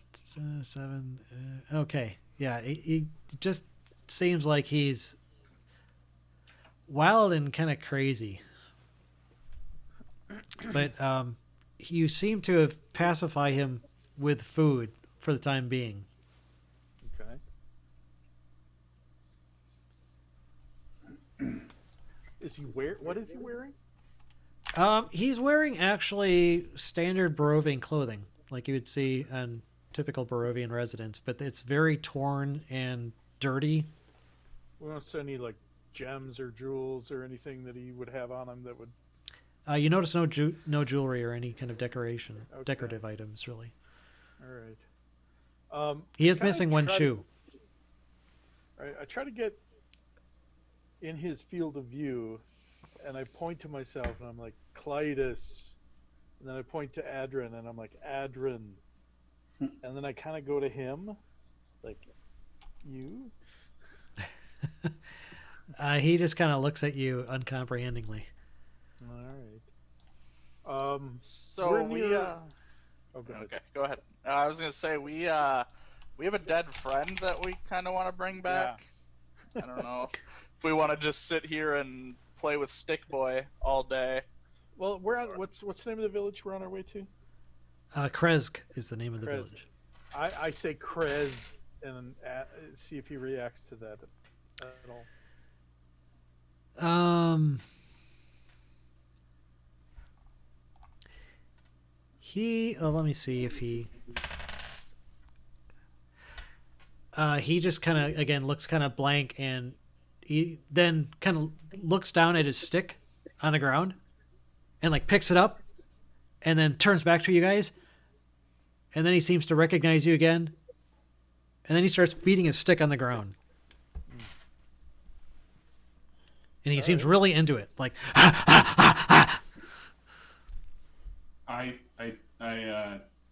7. Okay, yeah, he just seems like he's wild and kind of crazy. But you seem to have pacified him with food for the time being. Okay. What is he wearing? He's wearing actually standard Barovian clothing, like you would see on typical Barovian residents, but it's very torn and dirty. We don't see any like gems or jewels or anything that he would have on him that would. You notice no jewelry or any kind of decoration, Okay. decorative items, really. All right. He is missing one shoe. All right, I try to get in his field of view, and I point to myself, and I'm like, Clytus. And then I point to Adrin, and I'm like, Adrin. And then I kind of go to him, like, you? He just kind of looks at you uncomprehendingly. All right. So we Oh, go ahead. okay, go ahead. I was gonna say we have a dead friend that we kind of want to bring back. I don't know if we want to just sit here and play with Stick Boy all day. Well, we're on. What's the name of the village we're on our way to? Krezk is the name of the Krezk. village. I say Krez, and see if he reacts to that at all. Let me see if he just kind of again looks kind of blank, and he then kind of looks down at his stick on the ground and like picks it up and then turns back to you guys, and then he seems to recognize you again, and then he starts beating his stick on the ground, and he seems really into it, like I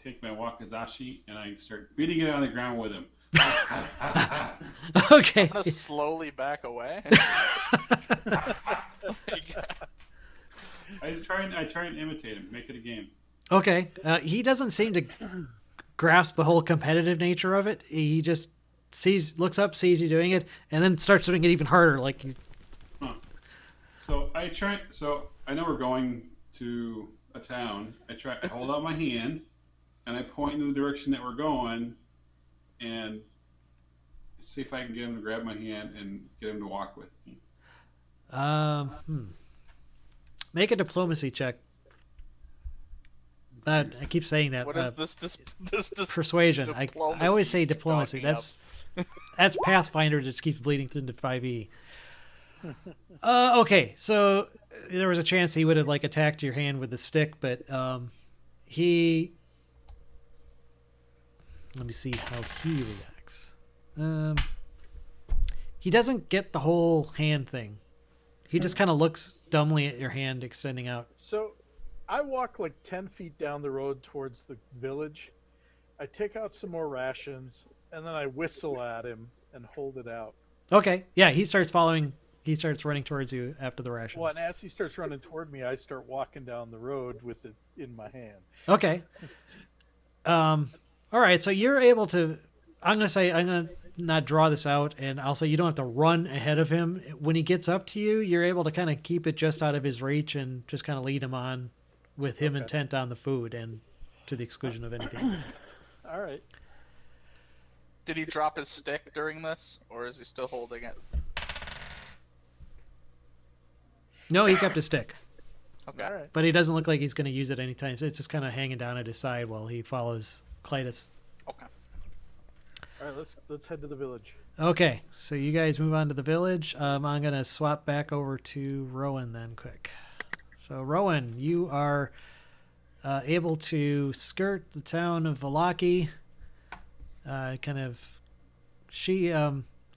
take my wakizashi and I start beating it on the ground with him. Okay. I'm gonna slowly back away. I try and imitate him, make it a game. Okay. He doesn't seem to grasp the whole competitive nature of it. He just looks up, sees you doing it, and then starts doing it even harder. Like, So I know we're going to a town. I hold out my hand, and I point in the direction that we're going, and see if I can get him to grab my hand and get him to walk with me. Make a diplomacy check. I keep saying that. What is this Persuasion. I always say diplomacy. talking That's Pathfinder. Just keeps bleeding into 5e. Okay, so there was a chance he would have like attacked your hand with the stick, but he. Let me see how he reacts. He doesn't get the whole hand thing. He just kind of looks dumbly at your hand extending out. So I walk like 10 feet down the road towards the village. I take out some more rations, and then I whistle at him and hold it out. Okay. Yeah, he starts following. He starts running towards you after the rations. Well, and as he starts running toward me, I start walking down the road with it in my hand. Okay. All right. So you're able to. I'm gonna not draw this out, and I'll say you don't have to run ahead of him. When he gets up to you, you're able to kind of keep it just out of his reach and just kind of lead him on, with him intent on the food and to the exclusion of anything. All right. Did he drop his stick during this, or is he still holding it? No, he kept his stick, Okay. All right. but he doesn't look like he's going to use it anytime. So it's just kind of hanging down at his side while he follows Clytus. Okay. All right. Let's head to the village. Okay, so you guys move on to the village. I'm going to swap back over to Rowan then quick. So Rowan, you are able to skirt the town of Valaki.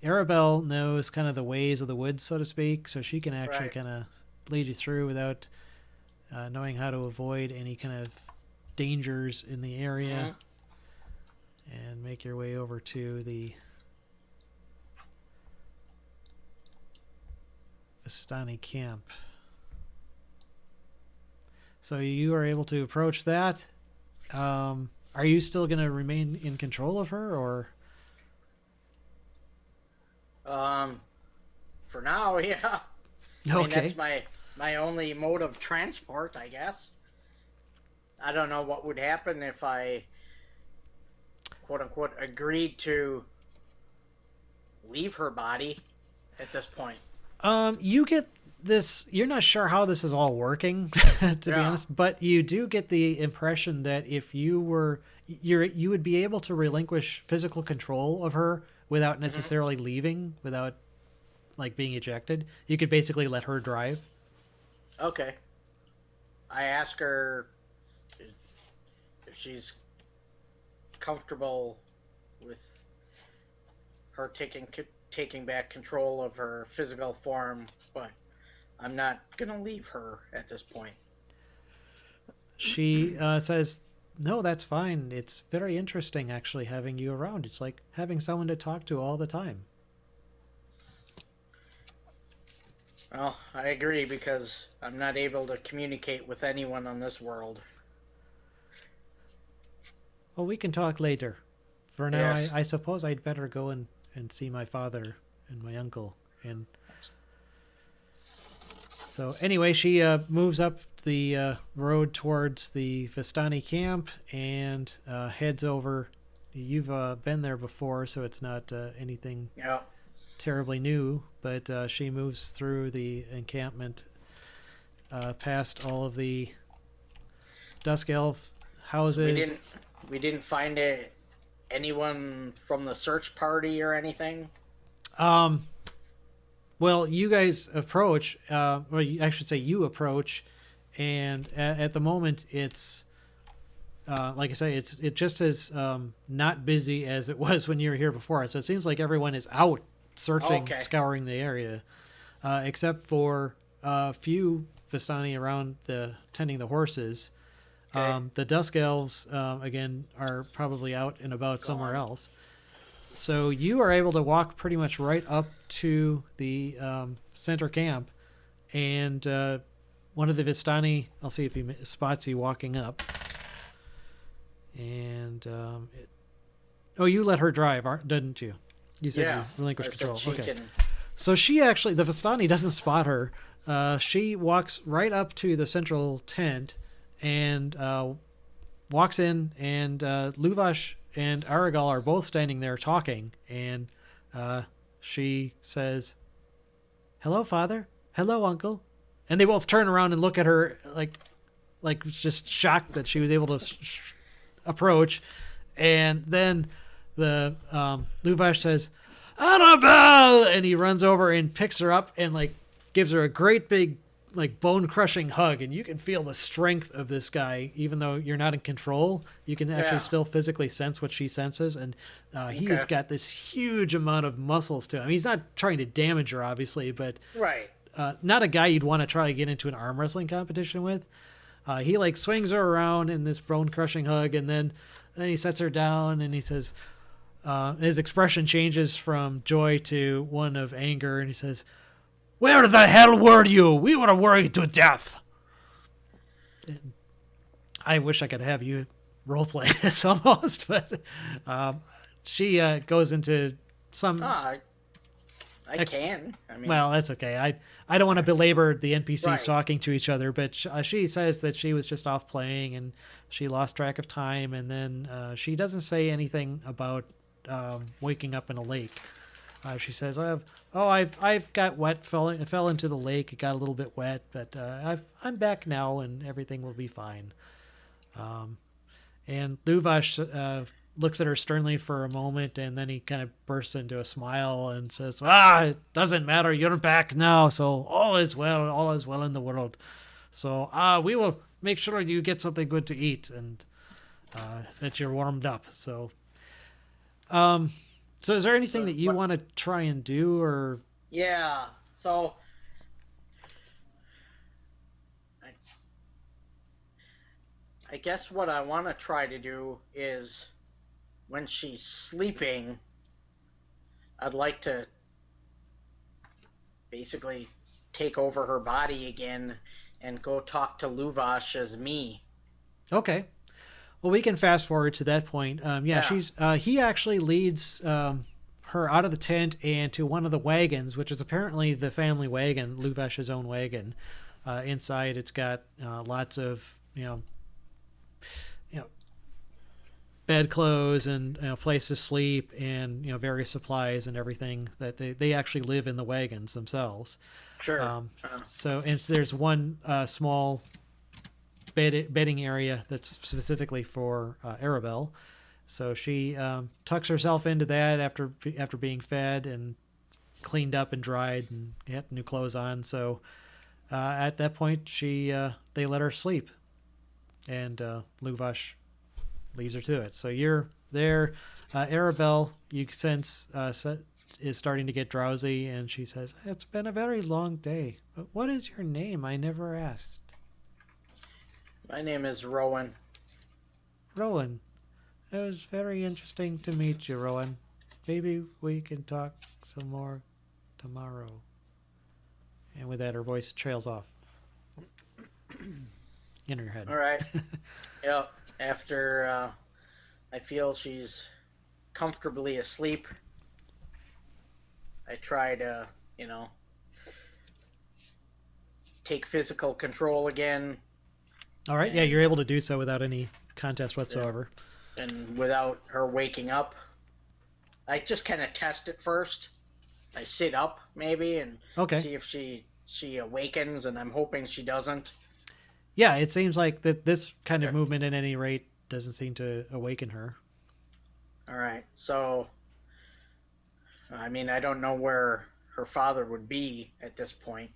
Arabelle knows kind of the ways of the woods, so to speak, so she can actually Right. kind of lead you through without knowing how to avoid any kind of dangers in the area, and make your way over to the Vistani camp. So you are able to approach that. Are you still going to remain in control of her, or? For now, yeah. I mean, Okay. that's my only mode of transport, I guess. I don't know what would happen if I, quote unquote, agreed to leave her body at this point. You get this. You're not sure how this is all working, to be Yeah. honest, but you do get the impression that if you would be able to relinquish physical control of her without necessarily leaving, without like being ejected. You could basically let her drive. Okay. I ask her if she's comfortable with her taking back control of her physical form, but I'm not gonna leave her at this point. She says, "No, that's fine. It's very interesting, actually, having you around. It's like having someone to talk to all the time." Well, I agree because I'm not able to communicate with anyone on this world. Well, we can talk later. For now, Yes. I suppose I'd better go and see my father and my uncle. And so, anyway, she moves up the road towards the Vistani camp and heads over. You've been there before, so it's not anything Yeah. terribly new, but she moves through the encampment, past all of the Dusk Elf houses. We didn't find anyone from the search party or anything. Well, you guys approach, I should say you approach, and at the moment it's, like I say, it's just as not busy as it was when you were here before. So it seems like everyone is out searching, Okay. scouring the area, except for a few Vistani around tending the horses. Okay. The Dusk Elves, again, are probably out and about somewhere else. So you are able to walk pretty much right up to the center camp, and one of the Vistani, I'll see if he spots you walking up. And you let her drive, didn't you? You said Yeah. you relinquished I said control. she Okay. can- So she actually, the Vistani doesn't spot her. She walks right up to the central tent and walks in, and Luvash and Aragal are both standing there talking, and she says, "Hello, Father. Hello, Uncle." And they both turn around and look at her like just shocked that she was able to approach. And then the Luvash says, "Annabelle!" And he runs over and picks her up and like gives her a great big like bone crushing hug, and you can feel the strength of this guy. Even though you're not in control, you can actually Yeah. still physically sense what she senses, and he's Okay. got this huge amount of muscles to him. He's not trying to damage her, obviously, but Right. not a guy you'd want to try to get into an arm wrestling competition with. He like swings her around in this bone crushing hug, and then he sets her down, and he says, his expression changes from joy to one of anger, and he says, "Where the hell were you? We were worried to death." I wish I could have you roleplay this almost, but she goes into some. I can. I mean, Well, that's okay. I don't want to belabor the NPCs Right. talking to each other, but she says that she was just off playing and she lost track of time, and then she doesn't say anything about waking up in a lake. She says, I've got wet, fell into the lake. It got a little bit wet, but I'm back now, and everything will be fine." And Luvash looks at her sternly for a moment, and then he kind of bursts into a smile and says, "It doesn't matter. You're back now, so all is well in the world. So we will make sure you get something good to eat and that you're warmed up." So, so is there anything that you want to try and do, or? yeah. So I guess what I want to try to do is, when she's sleeping, I'd like to basically take over her body again and go talk to Luvash as me. Okay. Well, we can fast forward to that point. Yeah. She's he actually leads her out of the tent and to one of the wagons, which is apparently the family wagon, Luvash's own wagon. Inside, it's got lots of bedclothes and place to sleep and various supplies and everything that they actually live in the wagons themselves. Sure. So and there's one small bedding area that's specifically for Arabelle. So she tucks herself into that after being fed and cleaned up and dried and had new clothes on. So at that point, they let her sleep, and Luvash leaves her to it. So you're there. Arabelle, you sense, is starting to get drowsy, and she says, "It's been a very long day. But what is your name? I never asked." My name is Rowan. "Rowan. It was very interesting to meet you, Rowan. Maybe we can talk some more tomorrow." And with that, her voice trails off in her head. All right. Yep. After I feel she's comfortably asleep, I try to, take physical control again. All right. Yeah, you're able to do so without any contest whatsoever. And without her waking up. I just kind of test it first. I sit up maybe and see if she awakens, and I'm hoping she doesn't. Yeah, it seems like that this kind of movement at any rate doesn't seem to awaken her. All right. So, I mean, I don't know where her father would be at this point.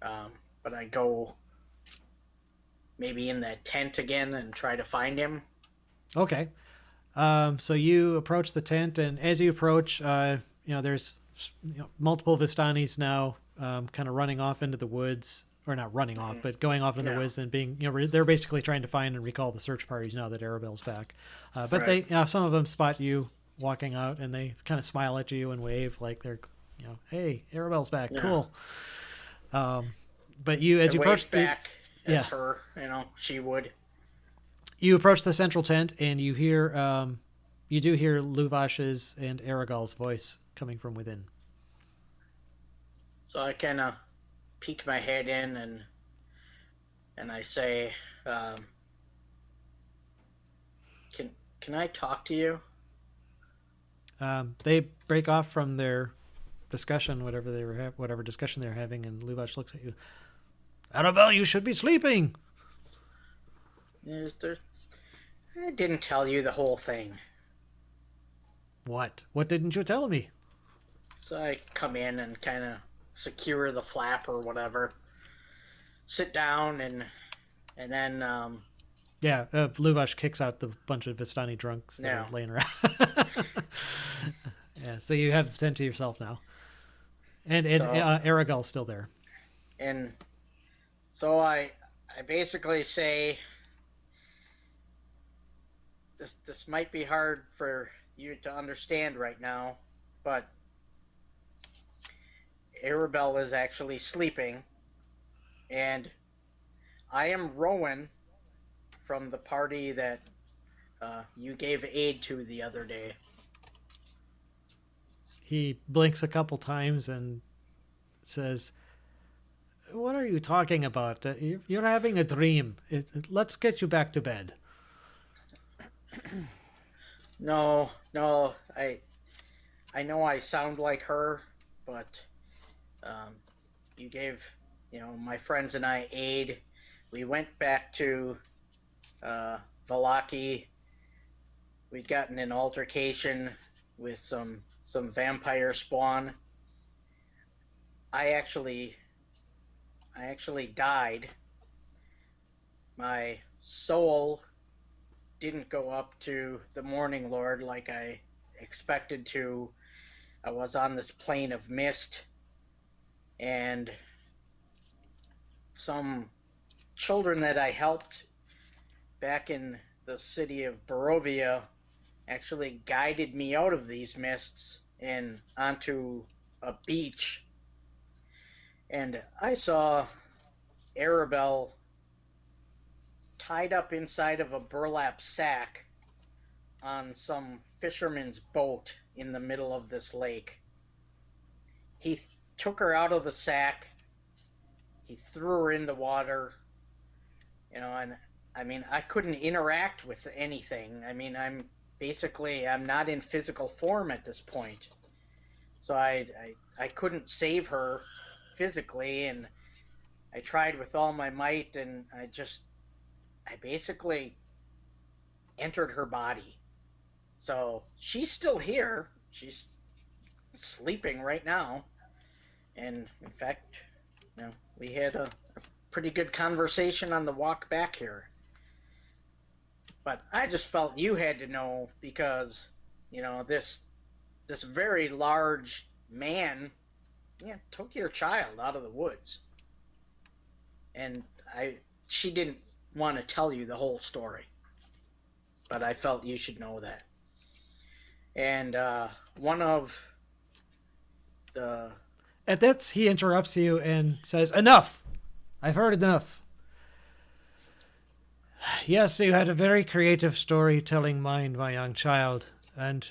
But I go maybe in that tent again and try to find him. Okay. So you approach the tent, and as you approach, there's multiple Vistanis now kind of running off into the woods. Or not running off, but going off in the woods and being, they're basically trying to find and recall the search parties now that Arabelle's back. But they, some of them spot you walking out, and they kind of smile at you and wave like they're, "Hey, Arabelle's back, cool." But you, as you approach back as her, she would. You approach the central tent, and you hear, you do hear Luvash's and Aragal's voice coming from within. So I kind of peek my head in and I say, can I talk to you? They break off from their discussion, whatever discussion they were having, and Luvash looks at you. "Arabelle, you should be sleeping." I didn't tell you the whole thing. What? What didn't you tell me? So I come in and kind of secure the flap or whatever, sit down, and then Luvash kicks out the bunch of Vistani drunks that are laying around. So you have the tent to yourself now. And So- Aragel's still there. And so I basically say this might be hard for you to understand right now, but Arabelle is actually sleeping, and I am Rowan from the party that you gave aid to the other day. He blinks a couple times and says, "What are you talking about? You're having a dream. Let's get you back to bed." No, I know I sound like her, but you gave, my friends and I aid. We went back to Valaki. We'd gotten an altercation with some vampire spawn. I actually died. My soul didn't go up to the Morning Lord like I expected to. I was on this plane of mist, and some children that I helped back in the city of Barovia actually guided me out of these mists and onto a beach. And I saw Arabelle tied up inside of a burlap sack on some fisherman's boat in the middle of this lake. He took her out of the sack. He threw her in the water. And I mean, I couldn't interact with anything. I mean, I'm not in physical form at this point. So I couldn't save her physically, and I tried with all my might, and I basically entered her body. So she's still here. She's sleeping right now. And in fact, we had a pretty good conversation on the walk back here. But I just felt you had to know because, this very large man, took your child out of the woods. And she didn't want to tell you the whole story. But I felt you should know that. And one of the... At that, he interrupts you and says, "Enough! I've heard enough. Yes, you had a very creative storytelling mind, my young child. And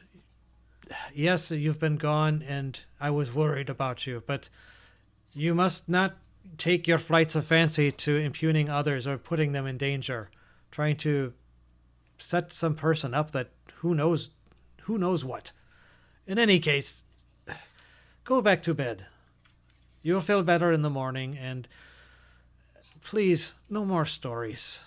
yes, you've been gone, and I was worried about you. But you must not take your flights of fancy to impugning others or putting them in danger, trying to set some person up that who knows what. In any case, go back to bed. You'll feel better in the morning, and please, no more stories."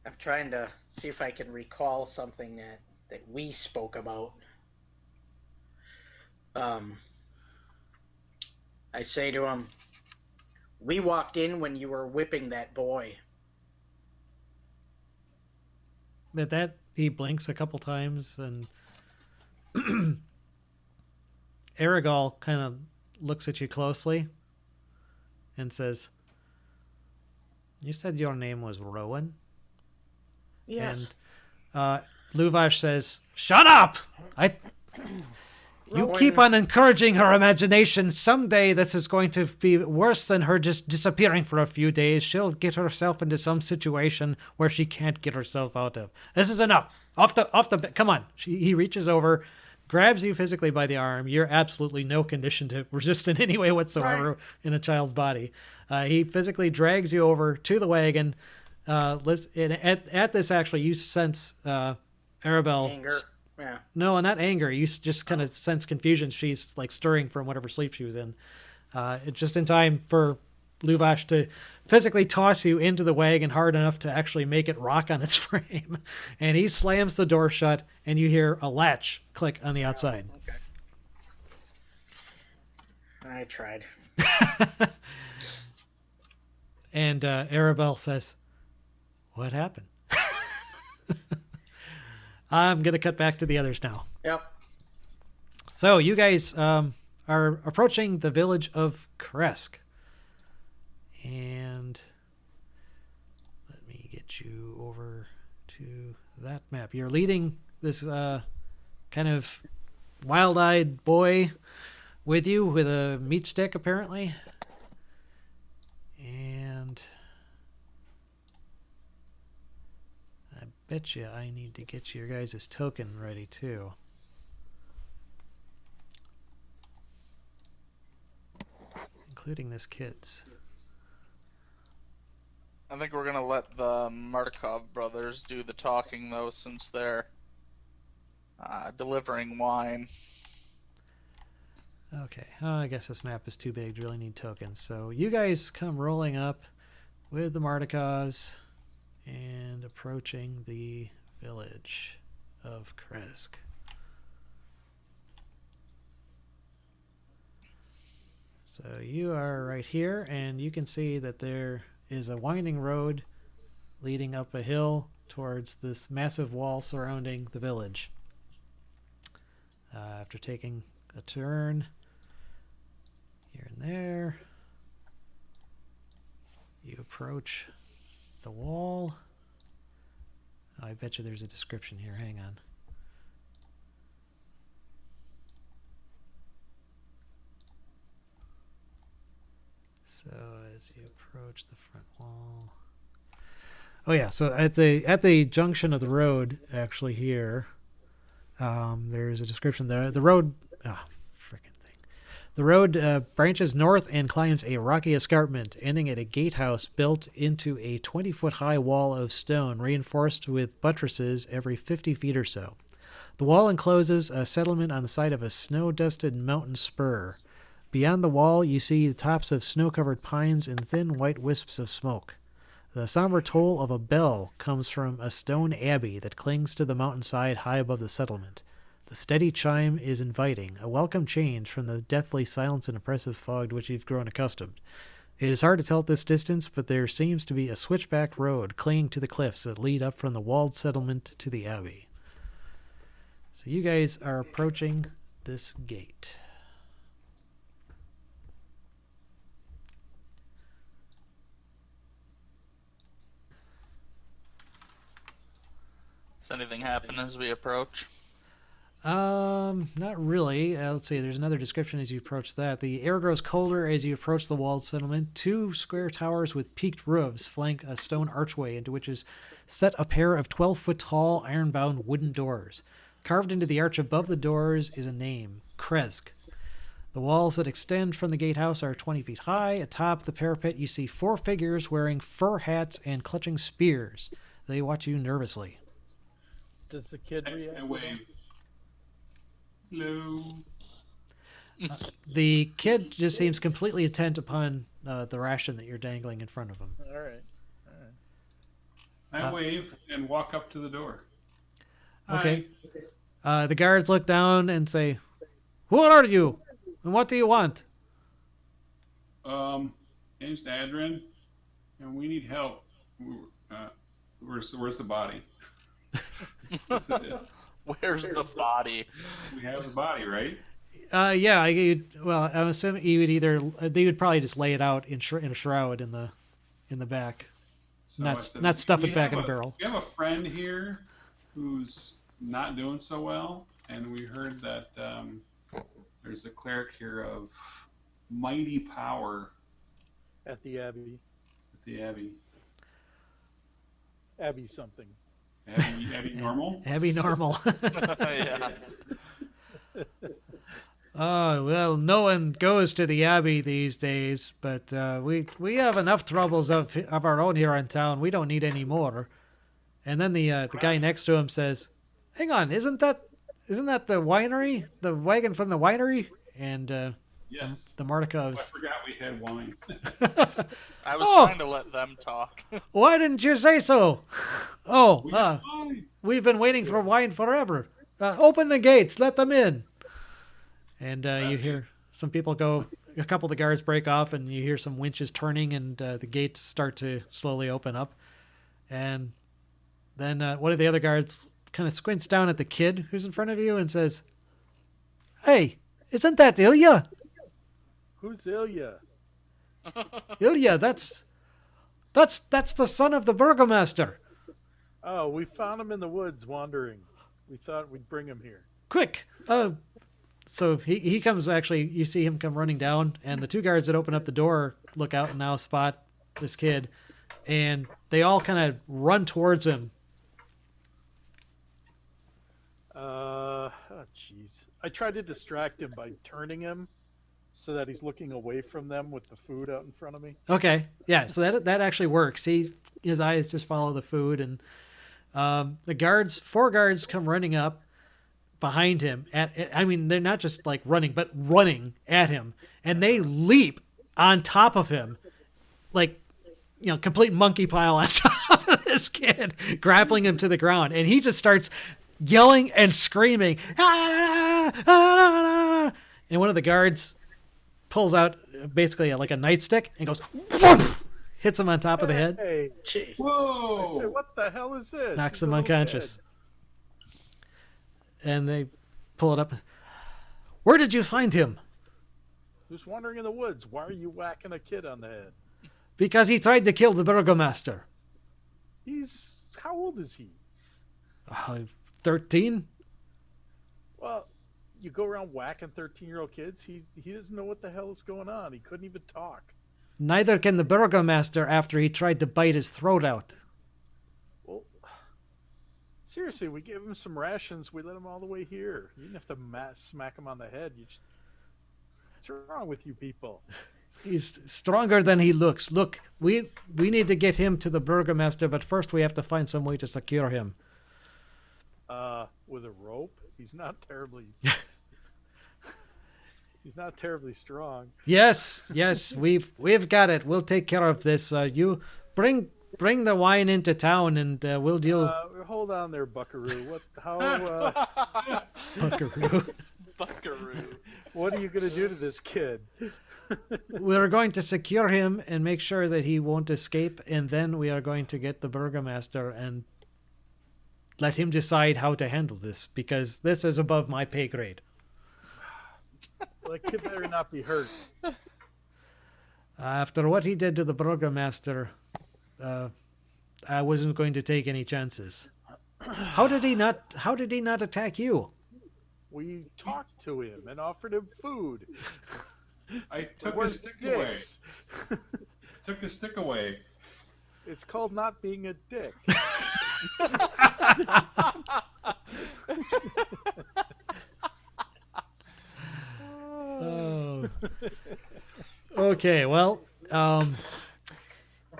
I'm trying to see if I can recall something that we spoke about. I say to him, "We walked in when you were whipping that boy." At that, he blinks a couple times, and Aragal kind of looks at you closely and says, "You said your name was Rowan?" Yes. And Luvash says, "Shut up! You Rowan- keep on encouraging her imagination. Someday this is going to be worse than her just disappearing for a few days. She'll get herself into some situation where she can't get herself out of. This is enough. Off the bed. Come on." He reaches over, grabs you physically by the arm. You're absolutely no condition to resist in any way whatsoever in a child's body. He physically drags you over to the wagon. At this, actually, you sense Arabelle. Anger. Yeah. No, not anger. You just kind of sense confusion. She's like stirring from whatever sleep she was in. It's just in time for Luvash to physically toss you into the wagon hard enough to actually make it rock on its frame. And he slams the door shut, and you hear a latch click on the outside. Okay. I tried. And Arabelle says, "What happened?" I'm going to cut back to the others now. Yep. So you guys are approaching the village of Krezk. And let me get you over to that map. You're leading this kind of wild-eyed boy with you with a meat stick, apparently. And I bet you I need to get your guys' token ready, too. Including this kid's. I think we're gonna let the Markov brothers do the talking, though, since they're delivering wine. Okay, I guess this map is too big to really need tokens. So you guys come rolling up with the Mardikovs and approaching the village of Krezk. So you are right here, and you can see that there is a winding road leading up a hill towards this massive wall surrounding the village. After taking a turn here and there, you approach the wall. Oh, I bet you there's a description here. Hang on. So as you approach the front wall. Oh yeah, so at the junction of the road, actually here, there's a description there. The road, frickin' thing. The road branches north and climbs a rocky escarpment, ending at a gatehouse built into a 20-foot-high wall of stone, reinforced with buttresses every 50 feet or so. The wall encloses a settlement on the side of a snow-dusted mountain spur. Beyond the wall, you see the tops of snow-covered pines and thin white wisps of smoke. The somber toll of a bell comes from a stone abbey that clings to the mountainside high above the settlement. The steady chime is inviting, a welcome change from the deathly silence and oppressive fog to which you've grown accustomed. It is hard to tell at this distance, but there seems to be a switchback road clinging to the cliffs that lead up from the walled settlement to the abbey. So you guys are approaching this gate. Does anything happen as we approach? Not really. Let's see. There's another description as you approach that. The air grows colder as you approach the walled settlement. 2 square towers with peaked roofs flank a stone archway into which is set a pair of 12-foot-tall, iron-bound wooden doors. Carved into the arch above the doors is a name, Krezk. The walls that extend from the gatehouse are 20 feet high. Atop the parapet, you see 4 figures wearing fur hats and clutching spears. They watch you nervously. Does the kid react? I wave. Hello. The kid just seems completely intent upon the ration that you're dangling in front of him. All right. I wave and walk up to the door. Okay. The guards look down and say, "Who are you? And what do you want?" Name's Adrian, and we need help. Where's the body? Where's the body? We have the body, right? Yeah. I'm assuming you would either they would probably just lay it out in a shroud in the back, So not stuff we it back in have a barrel. We have a friend here who's not doing so well, and we heard that there's a cleric here of mighty power At the Abbey. at the Abbey. Abbey something. Abbey normal? Abby normal. Yeah. Oh, well, no one goes to the Abbey these days, but we have enough troubles of our own here in town. We don't need any more. And then the guy next to him says, "Hang on, isn't that the winery? The wagon from the winery?" And Yes. the I Mardikovs. forgot we had wine. I was Oh! trying to let them talk. Why didn't you say so? Oh, We got wine. we've been waiting for wine forever. Open the gates, let them in. And you hear some people go, a couple of the guards break off, and you hear some winches turning, and the gates start to slowly open up. And then one of the other guards kind of squints down at the kid who's in front of you and says, Hey, isn't that Ilya? Who's Ilya? Ilya, that's the son of the burgomaster. Oh, we found him in the woods wandering. We thought we'd bring him here. Quick! So he comes, actually, you see him come running down, and the two guards that open up the door look out and now spot this kid, and they all kind of run towards him. Jeez. I tried to distract him by turning him so that he's looking away from them with the food out in front of me. Okay, yeah, so that actually works. His eyes just follow the food, and the four guards come running up behind him. They're not just like running, but running at him, and they leap on top of him, like, complete monkey pile on top of this kid, grappling him to the ground, and he just starts yelling and screaming. "Ah, ah, ah, ah," and one of the guards pulls out basically like a nightstick and goes, whoosh, hits him on top of the head. Hey, Whoa! I said, what the hell is this? Knocks He's him a little unconscious. kid. And they pull it up. Where did you find him? Who's wandering in the woods? Why are you whacking a kid on the head? Because he tried to kill the burgomaster. How old is he? 13? Well, you go around whacking 13-year-old kids. He doesn't know what the hell is going on. He couldn't even talk. Neither can the burgomaster after he tried to bite his throat out. Well, seriously, we gave him some rations. We let him all the way here. You didn't have to smack him on the head. What's wrong with you people? He's stronger than he looks. Look, we need to get him to the burgomaster, but first we have to find some way to secure him. With a rope? He's not terribly strong. Yes, we've got it. We'll take care of this. You bring the wine into town, and we'll deal. Hold on there, Buckaroo. Buckaroo. Buckaroo. What are you gonna do to this kid? We're going to secure him and make sure that he won't escape, and then we are going to get the burgomaster and let him decide how to handle this, because this is above my pay grade. Well, the kid better not be hurt. After what he did to the burgomaster, I wasn't going to take any chances. How did he not attack you? We talked to him and offered him food. I took We're his stick away. dicks. Took his stick away. It's called not being a dick. Oh. Okay, well,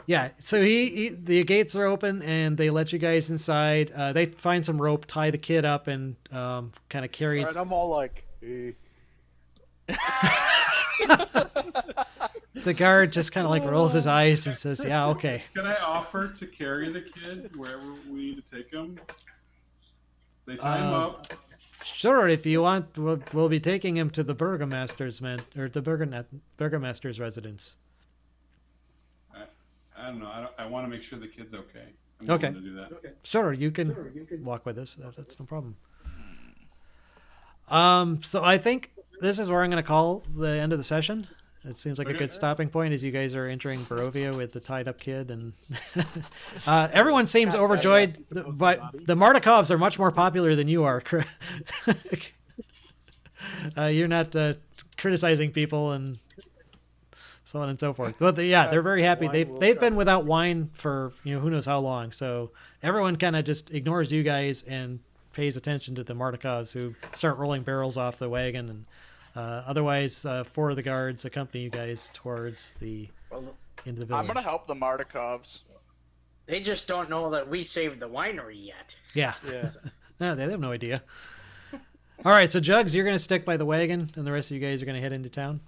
yeah. So the gates are open and they let you guys inside. They find some rope, tie the kid up, and kind of carry. All right, I'm all like, hey. The guard just kind of like rolls his eyes and says, "Yeah, okay." Can I offer to carry the kid wherever we need to take him? They tie him up. Sure, if you want, we'll be taking him to the burgomaster's burgomaster's residence. I don't know. I want to make sure the kid's okay. I'm Okay. willing to do that. Okay. Sure, you can walk with us. That's no problem. So I think this is where I'm going to call the end of the session. It seems like a good stopping point as you guys are entering Barovia with the tied up kid, and everyone seems overjoyed. But the Mardikovs are much more popular than you are. You're not criticizing people and so on and so forth. But they're very happy. They've been without wine for who knows how long. So everyone kind of just ignores you guys and pays attention to the Mardikovs, who start rolling barrels off the wagon, and otherwise, four of the guards accompany you guys towards into the village. I'm gonna help the Mardikovs. They just don't know that we saved the winery yet. Yeah. Yeah. No, they have no idea. All right, so Jugs, you're going to stick by the wagon, and the rest of you guys are going to head into town.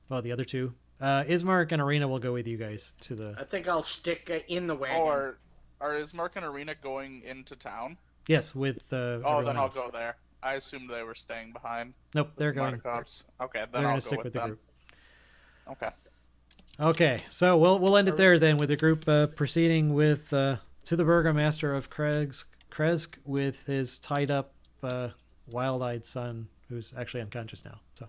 Well, the other two. Ismark and Arena will go with you guys to the... I think I'll stick in the wagon. Or are Ismark and Arena going into town? Yes, with Oh, everyone then I'll else. go there. I assumed they were staying behind. Nope, they're the going. Mardikovs. Okay, They're then going I'll to go stick with the them. group. Okay. Okay, so we'll end it there then, with the group proceeding with to the Burgomaster of Krezk with his tied up, wild-eyed son, who's actually unconscious now. So